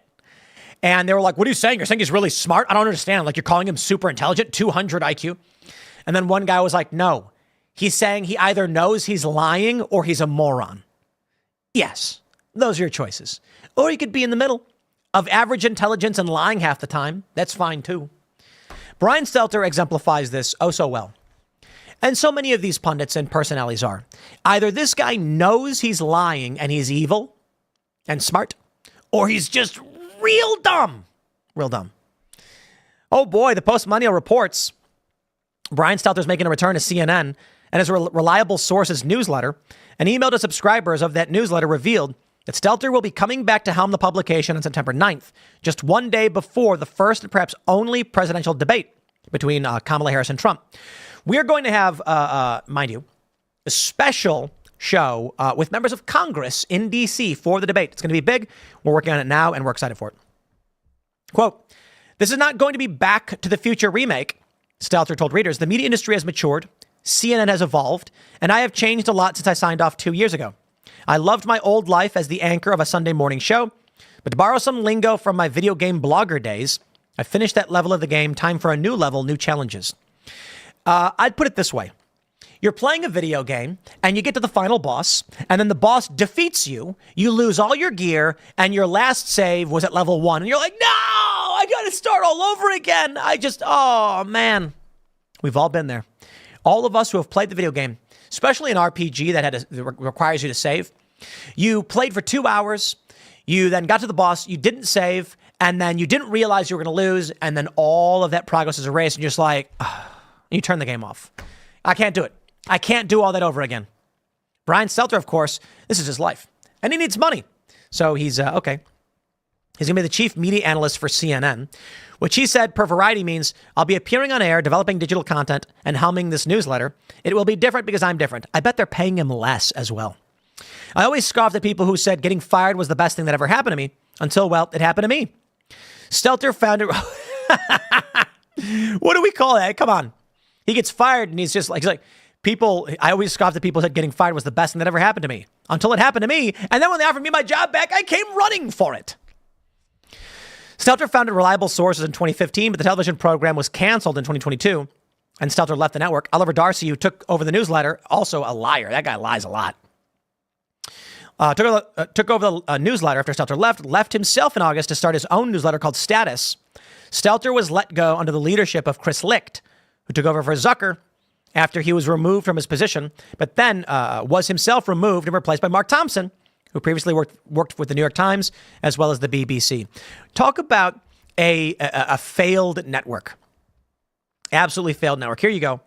And they were like, what are you saying? You're saying he's really smart? I don't understand. Like, you're calling him super intelligent, 200 IQ. And then one guy was like, no, he's saying he either knows he's lying or he's a moron. Yes, those are your choices. Or you could be in the middle of average intelligence and lying half the time. That's fine too. Brian Stelter exemplifies this oh so well. And so many of these pundits and personalities are. Either this guy knows he's lying and he's evil and smart, or he's just real dumb. Real dumb. Oh boy, the Post-Millennial reports Brian Stelter's making a return to CNN, and his reliable source's newsletter. An email to subscribers of that newsletter revealed that Stelter will be coming back to helm the publication on September 9th, just one day before the first and perhaps only presidential debate between Kamala Harris and Trump. We're going to have, mind you, a special show with members of Congress in D.C. for the debate. It's going to be big. We're working on it now, and we're excited for it. Quote, this is not going to be Back to the Future remake, Stelter told readers. The media industry has matured, CNN has evolved, and I have changed a lot since I signed off 2 years ago. I loved my old life as the anchor of a Sunday morning show, but to borrow some lingo from my video game blogger days, I finished that level of the game. Time for a new level, new challenges. I'd put it this way. You're playing a video game and you get to the final boss, and then the boss defeats you. You lose all your gear, and your last save was at level 1. And you're like, no, I got to start all over again. Oh man, we've all been there. All of us who have played the video game, especially an RPG that requires you to save. You played for 2 hours. You then got to the boss. You didn't save, and then you didn't realize you were going to lose. And then all of that progress is erased, and you're just like, you turn the game off. I can't do it. I can't do all that over again. Brian Stelter, of course, this is his life. And he needs money. So he's, okay. He's going to be the chief media analyst for CNN, which he said per Variety means I'll be appearing on air, developing digital content, and helming this newsletter. It will be different because I'm different. I bet they're paying him less as well. I always scoffed at people who said getting fired was the best thing that ever happened to me until, well, it happened to me. Stelter found it. What do we call that? Come on. He gets fired and he's like, people, I always scoffed at people who said getting fired was the best thing that ever happened to me until it happened to me. And then when they offered me my job back, I came running for it. Stelter founded Reliable Sources in 2015, but the television program was canceled in 2022. And Stelter left the network. Oliver Darcy, who took over the newsletter, also a liar. That guy lies a lot. Took over the newsletter after Stelter left himself in August to start his own newsletter called Status. Stelter was let go under the leadership of Chris Licht, who took over for Zucker after he was removed from his position, but then was himself removed and replaced by Mark Thompson, who previously worked with the New York Times as well as the BBC. Talk about a failed network. Absolutely failed network. Here you go.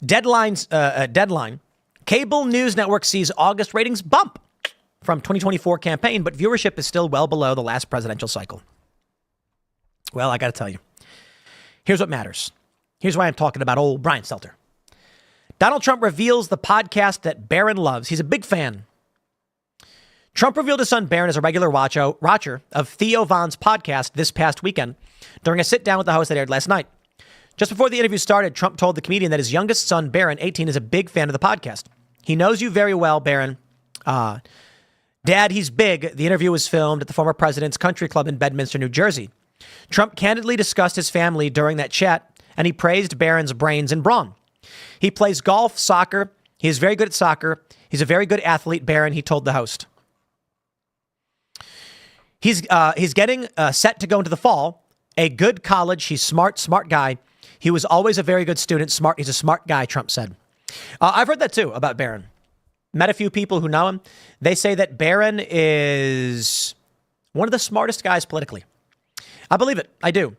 Deadline. Cable news network sees August ratings bump from 2024 campaign, but viewership is still well below the last presidential cycle. Well, I got to tell you, here's what matters. Here's why I'm talking about old Brian Stelter. Donald Trump reveals the podcast that Barron loves. He's a big fan. Trump revealed his son Barron as a regular watcher of Theo Von's podcast this past weekend during a sit-down with the host that aired last night. Just before the interview started, Trump told the comedian that his youngest son, Barron, 18, is a big fan of the podcast. He knows you very well, Barron. Dad, he's big. The interview was filmed at the former president's country club in Bedminster, New Jersey. Trump candidly discussed his family during that chat, and he praised Barron's brains and brawn. He plays golf, soccer. He is very good at soccer. He's a very good athlete, Barron, he told the host. He's getting set to go into the fall. A good college. He's smart guy. He was always a very good student. Smart. He's a smart guy, Trump said. I've heard that too about Barron. Met a few people who know him. They say that Barron is one of the smartest guys politically. I believe it. I do.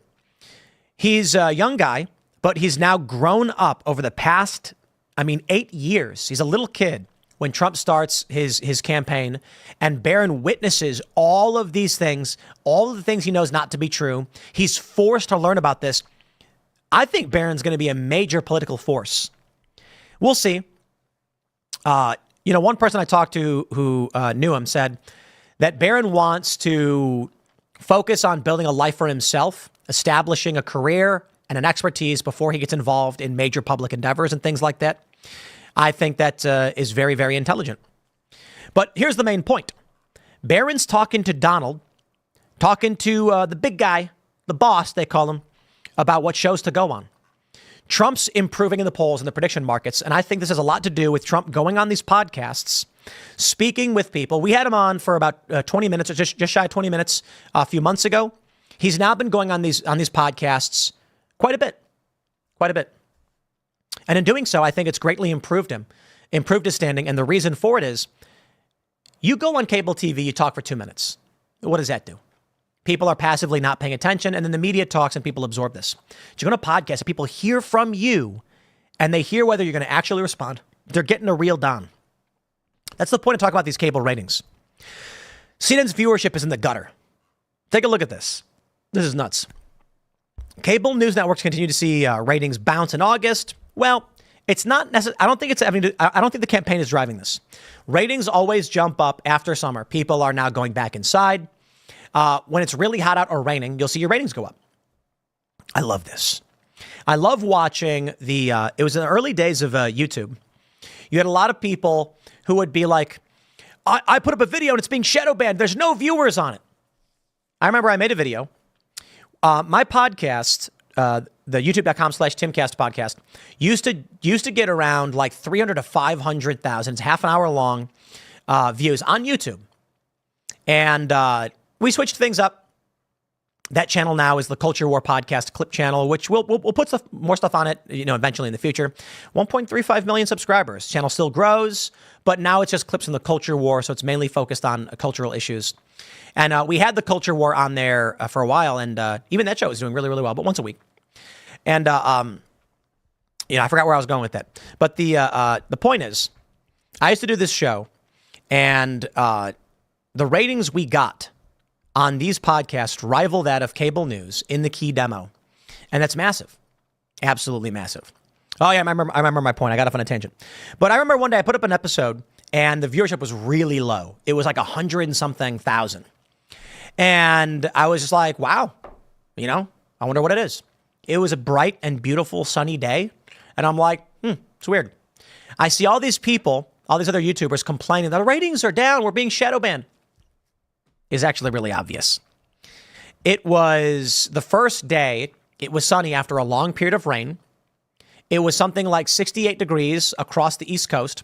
He's a young guy, but he's now grown up over the past, 8 years. He's a little kid when Trump starts his campaign, and Barron witnesses all of these things, all of the things he knows not to be true. He's forced to learn about this. I think Barron's going to be a major political force. We'll see. One person I talked to who knew him said that Barron wants to focus on building a life for himself, establishing a career and an expertise before he gets involved in major public endeavors and things like that. I think that is very, very intelligent. But here's the main point. Barron's talking to Donald, talking to the big guy, the boss, they call him, about what shows to go on. Trump's improving in the polls and the prediction markets, and I think this has a lot to do with Trump going on these podcasts, speaking with people. We had him on for about 20 minutes, or just shy of 20 minutes a few months ago. He's now been going on these podcasts quite a bit. And in doing so, I think it's greatly improved his standing. And the reason for it is you go on cable TV, you talk for 2 minutes. What does that do? People are passively not paying attention, and then the media talks and people absorb this. But you go on a podcast, and people hear from you, and they hear whether you're going to actually respond. They're getting a real Don. That's the point of talking about these cable ratings. CNN's viewership is in the gutter. Take a look at this. This is nuts. Cable news networks continue to see ratings bounce in August. Well, it's not necessary. I don't think the campaign is driving this. Ratings always jump up after summer. People are now going back inside. When it's really hot out or raining, you'll see your ratings go up. I love this. I love watching it was in the early days of YouTube. You had a lot of people who would be like, I put up a video and it's being shadow banned. There's no viewers on it. I remember I made a video. My podcast, the youtube.com/Timcast podcast, used to get around like 300 to 500,000. It's half an hour long views on YouTube. And we switched things up. That channel now is the Culture War Podcast Clip channel, which we'll put more stuff on it, eventually in the future. 1.35 million subscribers. Channel still grows, but now it's just clips from the Culture War, so it's mainly focused on cultural issues. And we had the Culture War on there for a while, and even that show was doing really, really well, but once a week. And I forgot where I was going with that. But the point is, I used to do this show, and the ratings we got on these podcasts rival that of cable news in the key demo. And that's massive. Absolutely massive. Oh, yeah, I remember my point. I got off on a tangent. But I remember one day I put up an episode and the viewership was really low. It was like 100 and something thousand. And I was just like, wow, I wonder what it is. It was a bright and beautiful sunny day. And I'm like, it's weird. I see all these people, all these other YouTubers complaining that the ratings are down. We're being shadow banned. Is actually really obvious. It was the first day. It was sunny after a long period of rain. It was something like 68 degrees across the East Coast.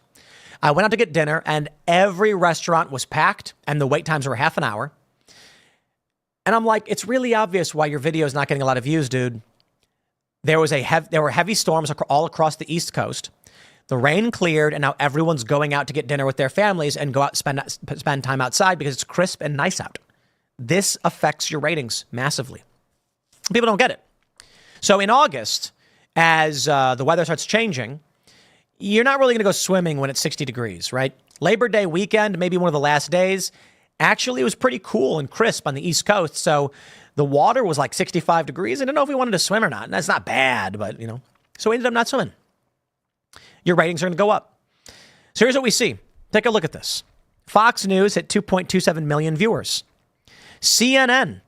I went out to get dinner and every restaurant was packed and the wait times were half an hour. And I'm like, it's really obvious why your video is not getting a lot of views, dude. There were heavy storms all across the East Coast. The rain cleared, and now everyone's going out to get dinner with their families and go out spend time outside because it's crisp and nice out. This affects your ratings massively. People don't get it. So in August, as the weather starts changing, you're not really going to go swimming when it's 60 degrees, right? Labor Day weekend, maybe one of the last days. Actually, it was pretty cool and crisp on the East Coast. So the water was like 65 degrees. I didn't know if we wanted to swim or not. And that's not bad, but, so we ended up not swimming. Your ratings are going to go up. So here's what we see. Take a look at this. Fox News hit 2.27 million viewers. CNN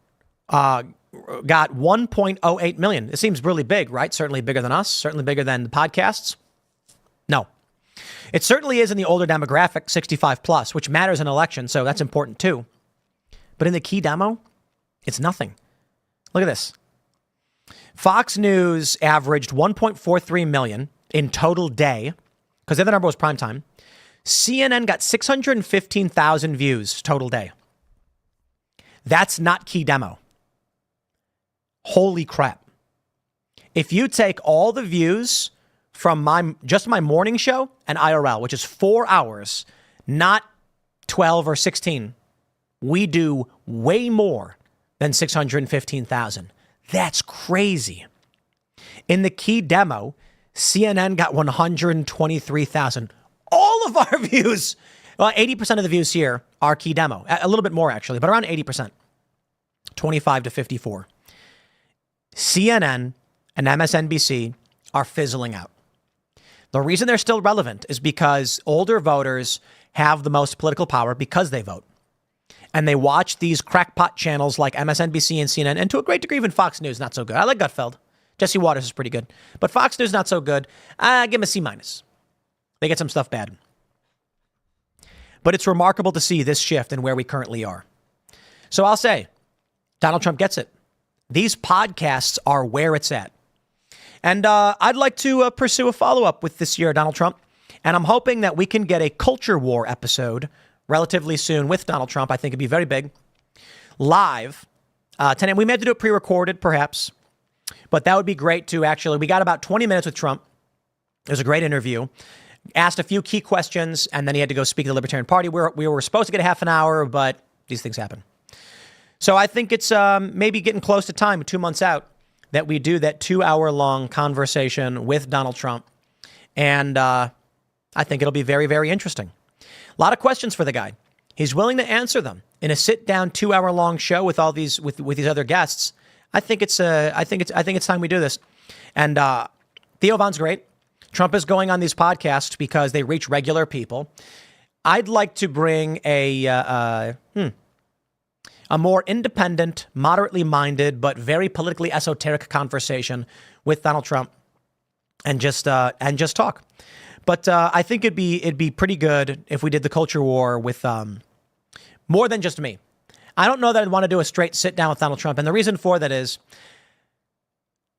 got 1.08 million. It seems really big, right? Certainly bigger than us. Certainly bigger than the podcasts. No. It certainly is in the older demographic, 65 plus, which matters in elections, so that's important too. But in the key demo, it's nothing. Look at this. Fox News averaged 1.43 million in total day, because the other number was prime time. CNN got 615,000 views total day. That's not key demo. Holy crap. If you take all the views from my morning show and IRL, which is 4 hours, not 12 or 16, we do way more than 615,000. That's crazy. In the key demo, CNN got 123,000. All of our views, well, 80% of the views here are key demo. A little bit more, actually, but around 80%. 25 to 54. CNN and MSNBC are fizzling out. The reason they're still relevant is because older voters have the most political power because they vote. And they watch these crackpot channels like MSNBC and CNN, and to a great degree, even Fox News, not so good. I like Gutfeld. Jesse Waters is pretty good. But Fox News, not so good. Give him a C-. They get some stuff bad. But it's remarkable to see this shift in where we currently are. So I'll say, Donald Trump gets it. These podcasts are where it's at. And I'd like to pursue a follow-up with this year, Donald Trump. And I'm hoping that we can get a culture war episode relatively soon with Donald Trump. I think it'd be very big. Live. 10 a.m. We may have to do it pre-recorded, perhaps. But that would be great to actually. We got about 20 minutes with Trump. It was a great interview. Asked a few key questions, and then he had to go speak to the Libertarian Party. We were supposed to get a half an hour, but these things happen. So I think it's maybe getting close to time, 2 months out, that we do that 2-hour-long conversation with Donald Trump. And I think it'll be very, very interesting. A lot of questions for the guy. He's willing to answer them in a sit-down 2-hour-long show with all these with these other guests. I think it's time we do this. And Theo Von's great. Trump is going on these podcasts because they reach regular people. I'd like to bring a more independent, moderately minded, but very politically esoteric conversation with Donald Trump and just talk. But I think it'd be pretty good if we did the culture war with more than just me. I don't know that I'd want to do a straight sit down with Donald Trump. And the reason for that is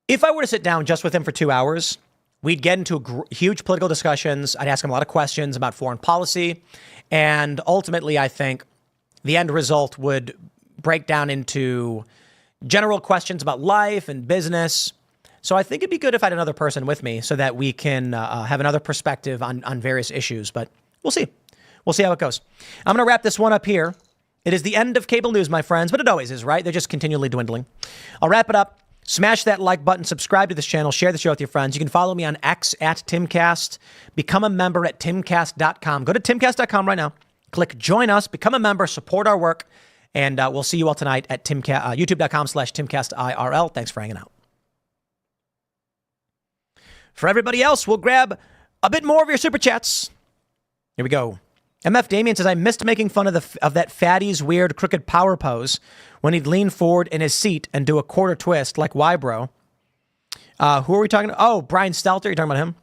if I were to sit down just with him for 2 hours, we'd get into huge political discussions. I'd ask him a lot of questions about foreign policy. And ultimately, I think the end result would break down into general questions about life and business. So I think it'd be good if I had another person with me so that we can have another perspective on various issues. But we'll see. We'll see how it goes. I'm going to wrap this one up here. It is the end of cable news, my friends, but it always is, right? They're just continually dwindling. I'll wrap it up. Smash that like button, subscribe to this channel, share the show with your friends. You can follow me on X at Timcast. Become a member at Timcast.com. Go to Timcast.com right now. Click join us, become a member, support our work. And we'll see you all tonight at youtube.com/TimcastIRL. Thanks for hanging out. For everybody else, we'll grab a bit more of your super chats. Here we go. MF Damien says, I missed making fun of that fatty's weird crooked power pose when he'd lean forward in his seat and do a quarter twist like why, bro? Who are we talking to? Oh, Brian Stelter. You're talking about him?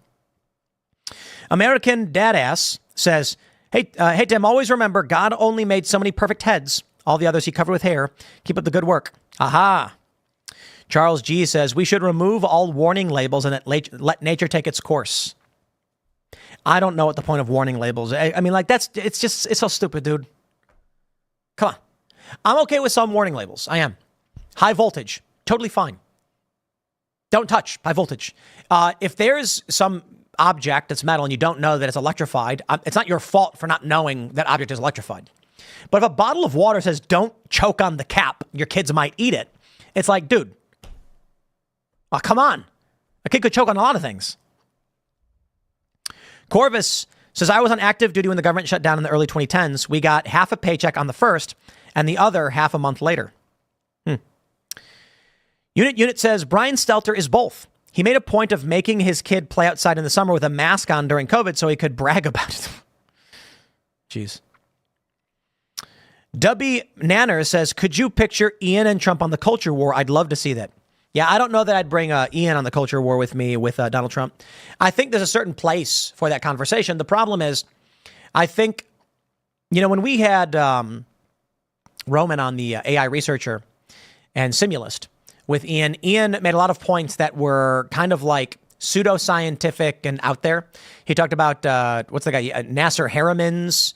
American Dadass says, hey, Tim, always remember God only made so many perfect heads. All the others he covered with hair. Keep up the good work. Aha. Charles G says, we should remove all warning labels and let nature take its course. I don't know what the point of warning labels. I mean, like, it's so stupid, dude. Come on. I'm okay with some warning labels. I am. High voltage. Totally fine. Don't touch. High voltage. If there's some object that's metal and you don't know that it's electrified, it's not your fault for not knowing that object is electrified. But if a bottle of water says, don't choke on the cap, your kids might eat it. It's like, dude, oh, come on. A kid could choke on a lot of things. Corvus Says, I was on active duty when the government shut down in the early 2010s. We got half a paycheck on the first and the other half a month later. Unit says, Brian Stelter is both. He made a point of making his kid play outside in the summer with a mask on during COVID so he could brag about it. Jeez. W. Nanner says, could you picture Ian and Trump on the culture war? I'd love to see that. Yeah, I don't know that I'd bring Ian on the culture war with me with Donald Trump. I think there's a certain place for that conversation. The problem is, I think, when we had Roman on, the AI researcher and simulist with Ian made a lot of points that were kind of like pseudoscientific and out there. He talked about, what's the guy, Nasser Harriman's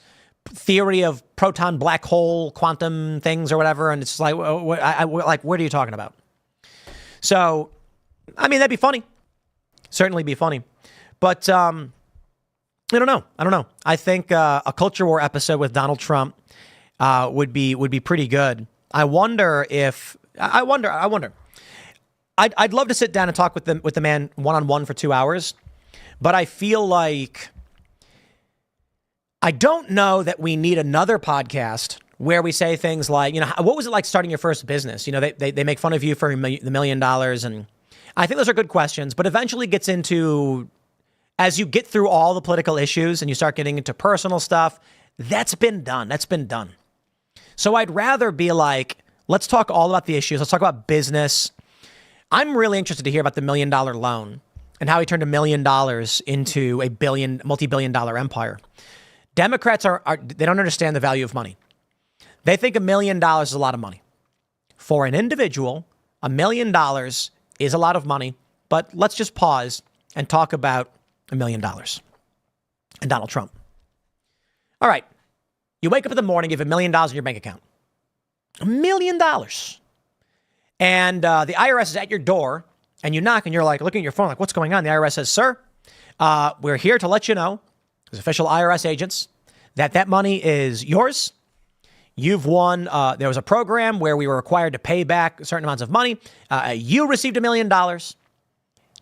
theory of proton black hole quantum things or whatever. And it's like, what are you talking about? So, I mean, that'd be funny. Certainly be funny. But I don't know. I think a culture war episode with Donald Trump would be pretty good. I wonder. I'd love to sit down and talk with the man one-on-one for 2 hours, but I feel like I don't know that we need another podcast where we say things like, what was it like starting your first business? They make fun of you for the $1 million. And I think those are good questions, but eventually gets into, as you get through all the political issues and you start getting into personal stuff, that's been done. So I'd rather be like, let's talk all about the issues. Let's talk about business. I'm really interested to hear about the $1 million loan and how he turned $1 million into a multi-billion dollar empire. Democrats they don't understand the value of money. They think $1 million is a lot of money. For an individual, $1 million is a lot of money, but let's just pause and talk about $1 million and Donald Trump. All right. You wake up in the morning, you have $1 million in your bank account. $1 million. And the IRS is at your door and you knock and you're like looking at your phone like, what's going on? The IRS says, sir, we're here to let you know, as official IRS agents, that money is yours. You've won. There was a program where we were required to pay back certain amounts of money. You received $1 million.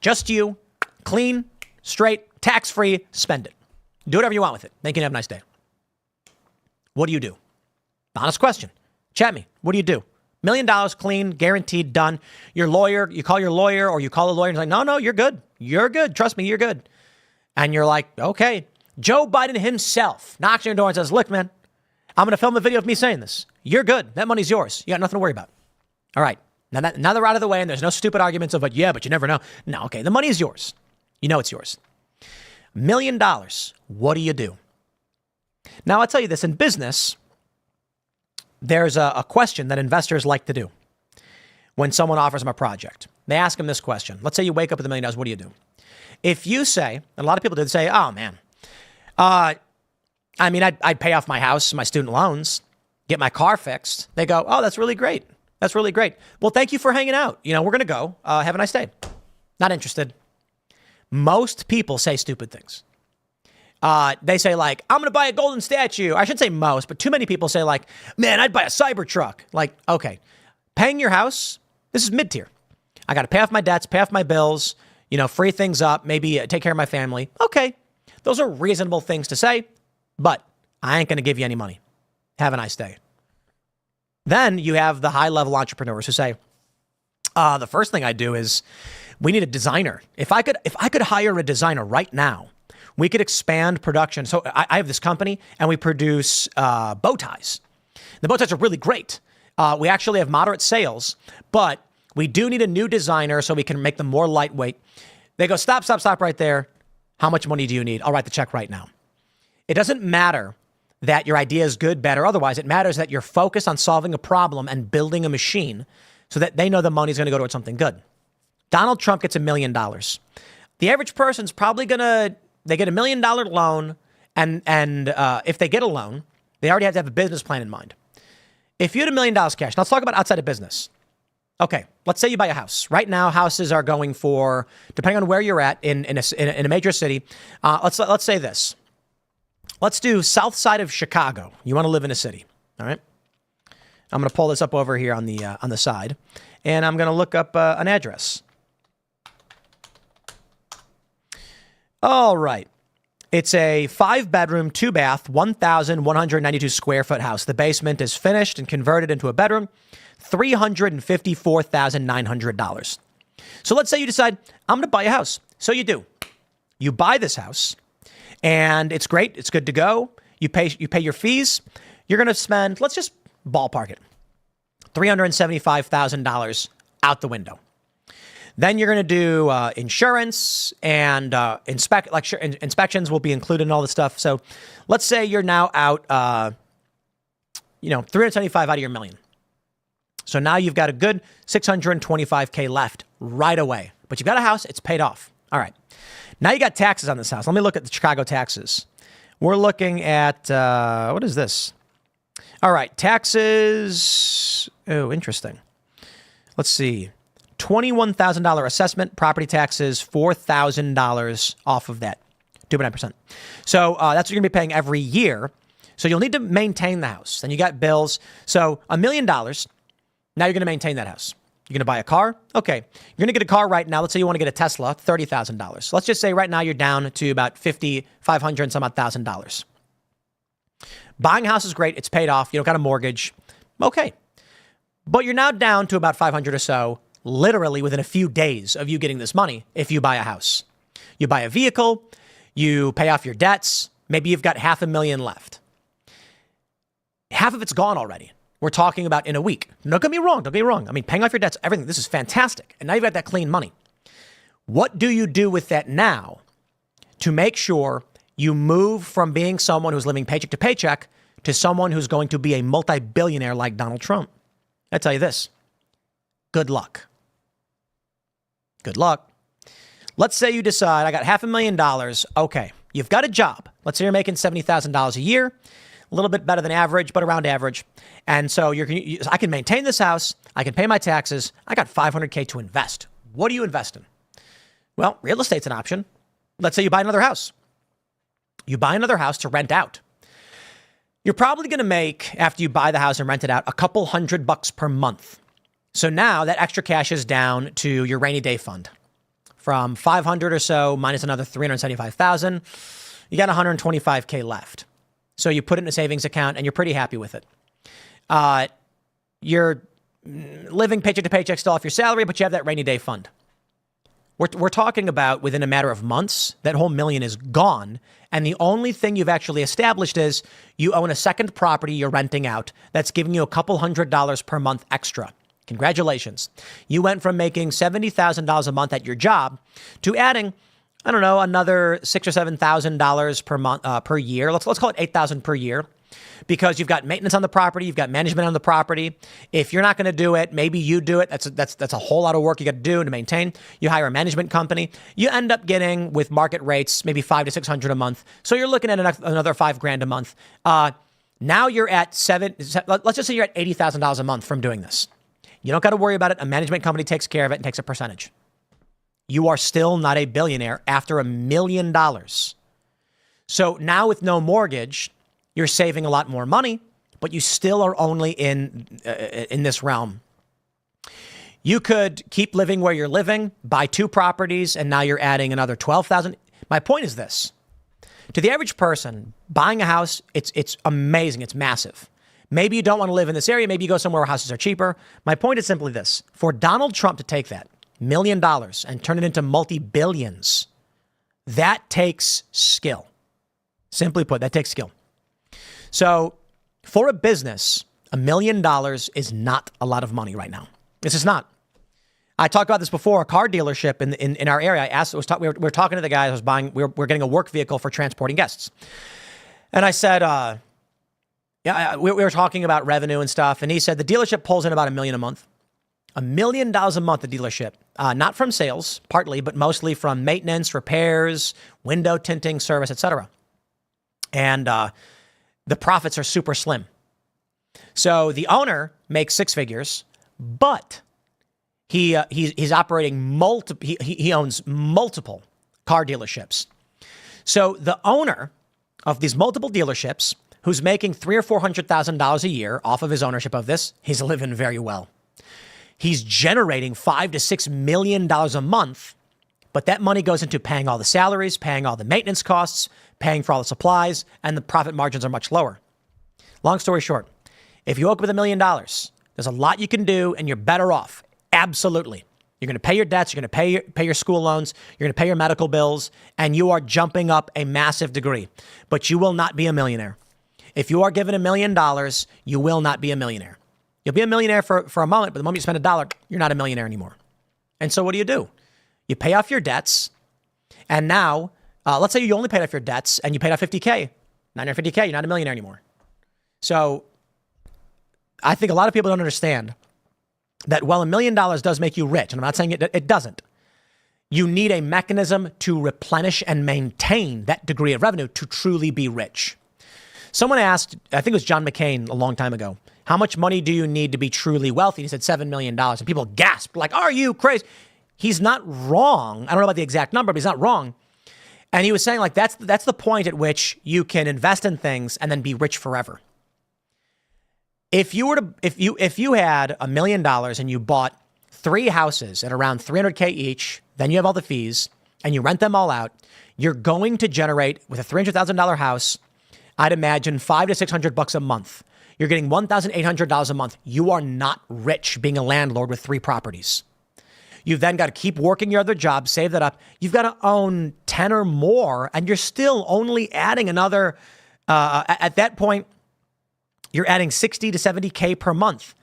Just you. Clean, straight, tax-free. Spend it. Do whatever you want with it. Then you can have a nice day. What do you do? Honest question. Chat me. What do you do? $1 million, clean, guaranteed, done. Your lawyer, you call your lawyer or you call a lawyer and he's like, no, you're good. You're good. Trust me, you're good. And you're like, okay. Joe Biden himself knocks on your door and says, look, man, I'm going to film a video of me saying this. You're good. That money's yours. You got nothing to worry about. All right. Now they're out of the way and there's no stupid arguments of, but you never know. No, okay. The money is yours. You know it's yours. $1 million. What do you do? Now, I'll tell you this. In business, there's a question that investors like to do when someone offers them a project. They ask them this question. Let's say you wake up with $1 million. What do you do? If you say, and a lot of people did say, oh, man, I'd pay off my house, my student loans, get my car fixed. They go, oh, that's really great. That's really great. Well, thank you for hanging out. We're going to go. Have a nice day. Not interested. Most people say stupid things. They say like, I'm going to buy a golden statue. I shouldn't say most, but too many people say like, man, I'd buy a Cybertruck. Like, okay, paying your house. This is mid-tier. I got to pay off my debts, pay off my bills, free things up, maybe take care of my family. Okay. Those are reasonable things to say, but I ain't going to give you any money. Have a nice day. Then you have the high-level entrepreneurs who say, the first thing I do is we need a designer. If I could hire a designer right now, we could expand production. So I have this company and we produce bow ties. The bow ties are really great. We actually have moderate sales, but we do need a new designer so we can make them more lightweight. They go, stop right there. How much money do you need? I'll write the check right now. It doesn't matter that your idea is good, bad, or otherwise. It matters that you're focused on solving a problem and building a machine so that they know the money's going to go towards something good. Donald Trump gets $1 million. The average person's probably they get $1 million loan. And if they get a loan, they already have to have a business plan in mind. If you had $1 million cash, now let's talk about outside of business. Okay, let's say you buy a house. Right now, houses are going for, depending on where you're at in a major city, let's say this. Let's do south side of Chicago. You want to live in a city, all right? I'm going to pull this up over here on the side, and I'm going to look up an address. All right. It's a 5-bedroom, 2-bath, 1,192 square foot house. The basement is finished and converted into a bedroom, $354,900. So let's say you decide, I'm going to buy a house. So you do. You buy this house, and it's great. It's good to go. You pay your fees. You're going to spend, let's just ballpark it, $375,000 out the window. Then you're going to do insurance and inspections will be included in all this stuff. So let's say you're now out, $375 out of your million. So now you've got a good $625K left right away. But you've got a house. It's paid off. All right. Now you got taxes on this house. Let me look at the Chicago taxes. We're looking at, what is this? All right. Taxes. Oh, interesting. Let's see. $21,000 assessment, property taxes, $4,000 off of that, 2.9%. So that's what you're going to be paying every year. So you'll need to maintain the house. Then you got bills. So $1 million. Now you're going to maintain that house. You're going to buy a car. Okay. You're going to get a car right now. Let's say you want to get a Tesla, $30,000. So let's just say right now you're down to about $500 and some odd $1,000. Buying a house is great. It's paid off. You don't got a mortgage. Okay. But you're now down to about 500 or so, literally within a few days of you getting this money if you buy a house. You buy a vehicle, you pay off your debts, maybe you've got $500,000 left. Half of it's gone already. We're talking about in a week. Don't get me wrong. I mean, paying off your debts, everything, this is fantastic. And now you've got that clean money. What do you do with that now to make sure you move from being someone who's living paycheck to paycheck to someone who's going to be a multi-billionaire like Donald Trump? I tell you this, good luck. Good luck. Let's say you decide I got $500,000. Okay. You've got a job. Let's say you're making $70,000 a year, a little bit better than average, but around average. And so I can maintain this house. I can pay my taxes. I got $500K to invest. What do you invest in? Well, real estate's an option. Let's say you buy another house. You buy another house to rent out. You're probably going to make, after you buy the house and rent it out, a couple $100 per month. So now that extra cash is down to your rainy day fund. From 500 or so minus another 375,000, you got 125K left. So you put it in a savings account and you're pretty happy with it. You're living paycheck to paycheck still off your salary, but you have that rainy day fund. We're talking about within a matter of months, that whole $1 million is gone. And the only thing you've actually established is you own a second property you're renting out that's giving you a couple $100 per month extra. Congratulations. You went from making $70,000 a month at your job to adding, I don't know, another $6,000 or $7,000 per month, per year. Let's call it $8,000 per year, because you've got maintenance on the property. You've got management on the property. If you're not going to do it, maybe you do it. That's a whole lot of work you got to do to maintain. You hire a management company. You end up getting, with market rates, maybe $500 to $600 a month. So you're looking at another $5,000 a month. Now you're at let's just say you're at $80,000 a month from doing this. You don't got to worry about it. A management company takes care of it and takes a percentage. You are still not a billionaire after $1 million. So now with no mortgage, you're saving a lot more money, but you still are only in this realm. You could keep living where you're living, buy 2 properties, and now you're adding another $12,000. My point is this. To the average person, buying a house, it's amazing. It's massive. Maybe you don't want to live in this area. Maybe you go somewhere where houses are cheaper. My point is simply this. For Donald Trump to take that $1 million and turn it into multi-billions, that takes skill. Simply put, that takes skill. So for a business, $1 million is not a lot of money right now. This is not. I talked about this before. A car dealership in our area. We were talking to the guy who was buying. We were getting a work vehicle for transporting guests, and I said, we were talking about revenue and stuff, and he said the dealership pulls in about $1 million a month. $1 million a month, the dealership, not from sales, partly, but mostly from maintenance, repairs, window tinting, service, etc. And the profits are super slim. So the owner makes 6 figures, but he's operating he owns multiple car dealerships. So the owner of these multiple dealerships, who's making $300,000 or $400,000 a year off of his ownership of this, he's living very well. He's generating $5 to $6 million a month But that money goes into paying all the salaries, paying all the maintenance costs, paying for all the supplies, and the profit margins are much lower. Long story short, if you woke up with $1 million, there's a lot you can do and you're better off. Absolutely. You're going to pay your debts. You're going to pay your school loans. You're going to pay your medical bills, and you are jumping up a massive degree. But you will not be a millionaire. If you are given $1 million, you will not be a millionaire. You'll be a millionaire for a moment, but the moment you spend $1, you're not a millionaire anymore. And so what do? You pay off your debts, and now, let's say you only paid off your debts and you paid off $50K, $950K, you're not a millionaire anymore. So I think a lot of people don't understand that while $1 million does make you rich, and I'm not saying it doesn't, you need a mechanism to replenish and maintain that degree of revenue to truly be rich. Someone asked, I think it was John McCain a long time ago, how much money do you need to be truly wealthy? He said $7 million. And people gasped, like, are you crazy? He's not wrong. I don't know about the exact number, but he's not wrong. And he was saying, like, that's the point at which you can invest in things and then be rich forever. If you had $1 million and you bought 3 houses at around $300K each, then you have all the fees and you rent them all out, you're going to generate, with a $300,000 house, I'd imagine $500 to $600 a month. You're getting $1,800 a month. You are not rich being a landlord with 3 properties. You've then got to keep working your other job, save that up. You've got to own 10 or more, and you're still only adding another, at that point, you're adding 60 to 70K per month.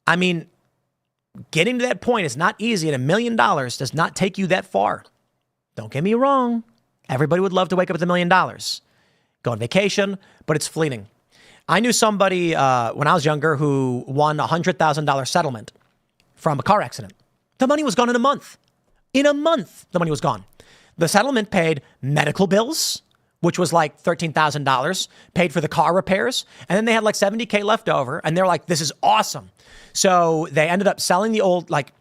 I mean, getting to that point is not easy, and $1 million does not take you that far. Don't get me wrong. Everybody would love to wake up with $1 million, go on vacation, but it's fleeting. I knew somebody when I was younger who won a $100,000 settlement from a car accident. The money was gone in a month. In a month, the money was gone. The settlement paid medical bills, which was like $13,000, paid for the car repairs, and then they had like $70K left over, and they're like, this is awesome. So they ended up selling the old, like,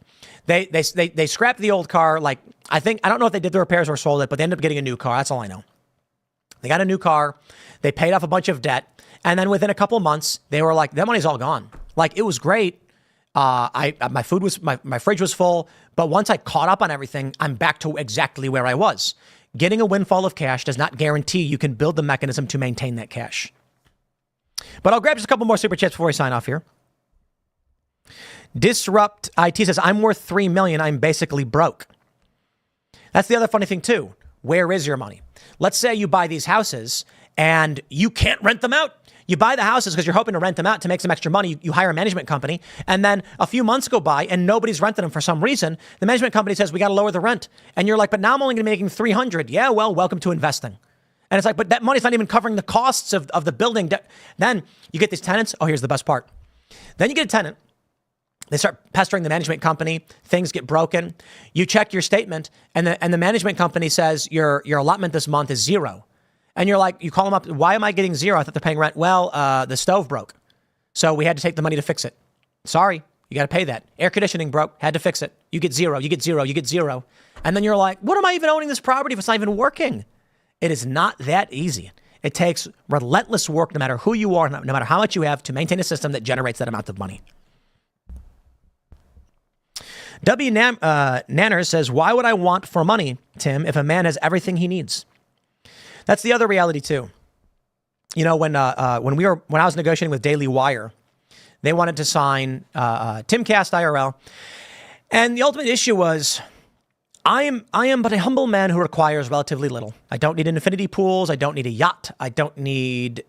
they scrapped the old car, like, I don't know if they did the repairs or sold it, but they ended up getting a new car. That's all I know. They got a new car. They paid off a bunch of debt. And then within a couple of months, they were like, that money's all gone. Like, it was great. My fridge was full. But once I caught up on everything, I'm back to exactly where I was. Getting a windfall of cash does not guarantee you can build the mechanism to maintain that cash. But I'll grab just a couple more super chats before we sign off here. Disrupt IT says, I'm worth $3 million. I'm basically broke. That's the other funny thing, too. Where is your money? Let's say you buy these houses and you can't rent them out. You buy the houses because you're hoping to rent them out to make some extra money. You hire a management company, and then a few months go by and nobody's renting them for some reason. The management company says, we got to lower the rent. And you're like, but now I'm only going to be making $300. Yeah, well, welcome to investing. And it's like, but that money's not even covering the costs of the building. Then you get these tenants. Oh, here's the best part. Then you get a tenant. They start pestering the management company. Things get broken. You check your statement, and the management company says your allotment this month is 0. And you're like, you call them up. Why am I getting 0? I thought they're paying rent. Well, the stove broke, so we had to take the money to fix it. Sorry, you got to pay that. Air conditioning broke. Had to fix it. You get 0. You get 0. You get 0. And then you're like, what am I even owning this property if it's not even working? It is not that easy. It takes relentless work, no matter who you are, no matter how much you have, to maintain a system that generates that amount of money. W. Nanner says, why would I want for money, Tim, if a man has everything he needs? That's the other reality, too. You know, when I was negotiating with Daily Wire, they wanted to sign Timcast IRL. And the ultimate issue was, I am but a humble man who requires relatively little. I don't need infinity pools. I don't need a yacht. I don't need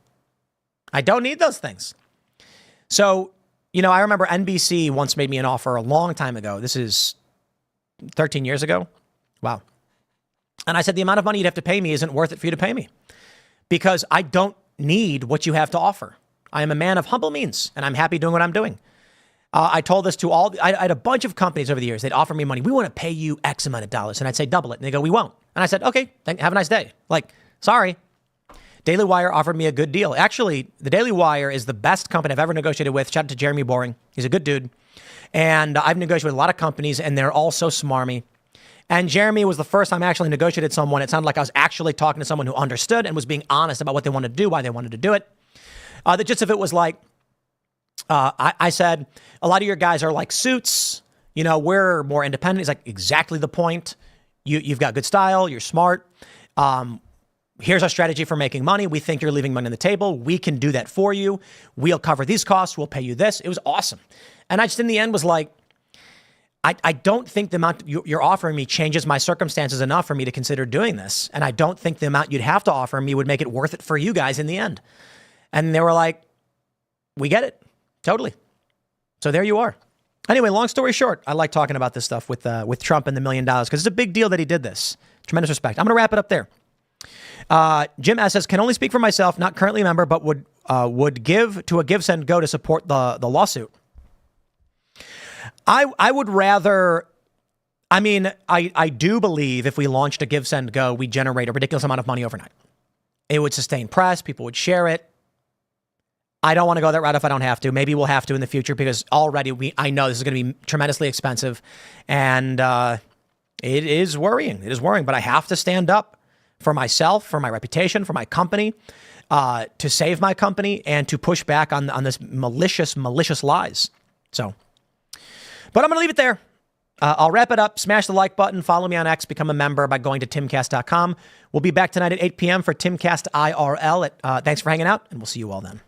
those things. So, you know, I remember NBC once made me an offer a long time ago. This is 13 years ago. Wow. And I said, the amount of money you'd have to pay me isn't worth it for you to pay me, because I don't need what you have to offer. I am a man of humble means, and I'm happy doing what I'm doing. I told this to I had a bunch of companies over the years. They'd offer me money. We want to pay you X amount of dollars. And I'd say, double it. And they go, we won't. And I said, okay, have a nice day. Like, sorry. Daily Wire offered me a good deal. Actually, the Daily Wire is the best company I've ever negotiated with. Shout out to Jeremy Boring. He's a good dude. And I've negotiated with a lot of companies, and they're all so smarmy. And Jeremy was the first time I actually negotiated someone. It sounded like I was actually talking to someone who understood and was being honest about what they wanted to do, why they wanted to do it. The gist of it was like, I said, a lot of your guys are like suits. You know, we're more independent. He's like, exactly the point. You've got good style. You're smart. Here's our strategy for making money. We think you're leaving money on the table. We can do that for you. We'll cover these costs. We'll pay you this. It was awesome. And I just, in the end, was like, I don't think the amount you're offering me changes my circumstances enough for me to consider doing this. And I don't think the amount you'd have to offer me would make it worth it for you guys in the end. And they were like, we get it. Totally. So there you are. Anyway, long story short, I like talking about this stuff with Trump and the $1 million because it's a big deal that he did this. Tremendous respect. I'm going to wrap it up there. Jim S. says, can only speak for myself, not currently a member, but would give to a give, send, go to support the lawsuit. I would rather, I do believe if we launched a give, send, go, we generate a ridiculous amount of money overnight. It would sustain press. People would share it. I don't want to go that route if I don't have to. Maybe we'll have to in the future because already I know this is going to be tremendously expensive. And it is worrying. It is worrying. But I have to stand up for myself, for my reputation, for my company, to save my company and to push back on this malicious lies. So, but I'm going to leave it there. I'll wrap it up. Smash the like button. Follow me on X. Become a member by going to timcast.com. We'll be back tonight at 8 p.m. for Timcast IRL. Thanks for hanging out, and we'll see you all then.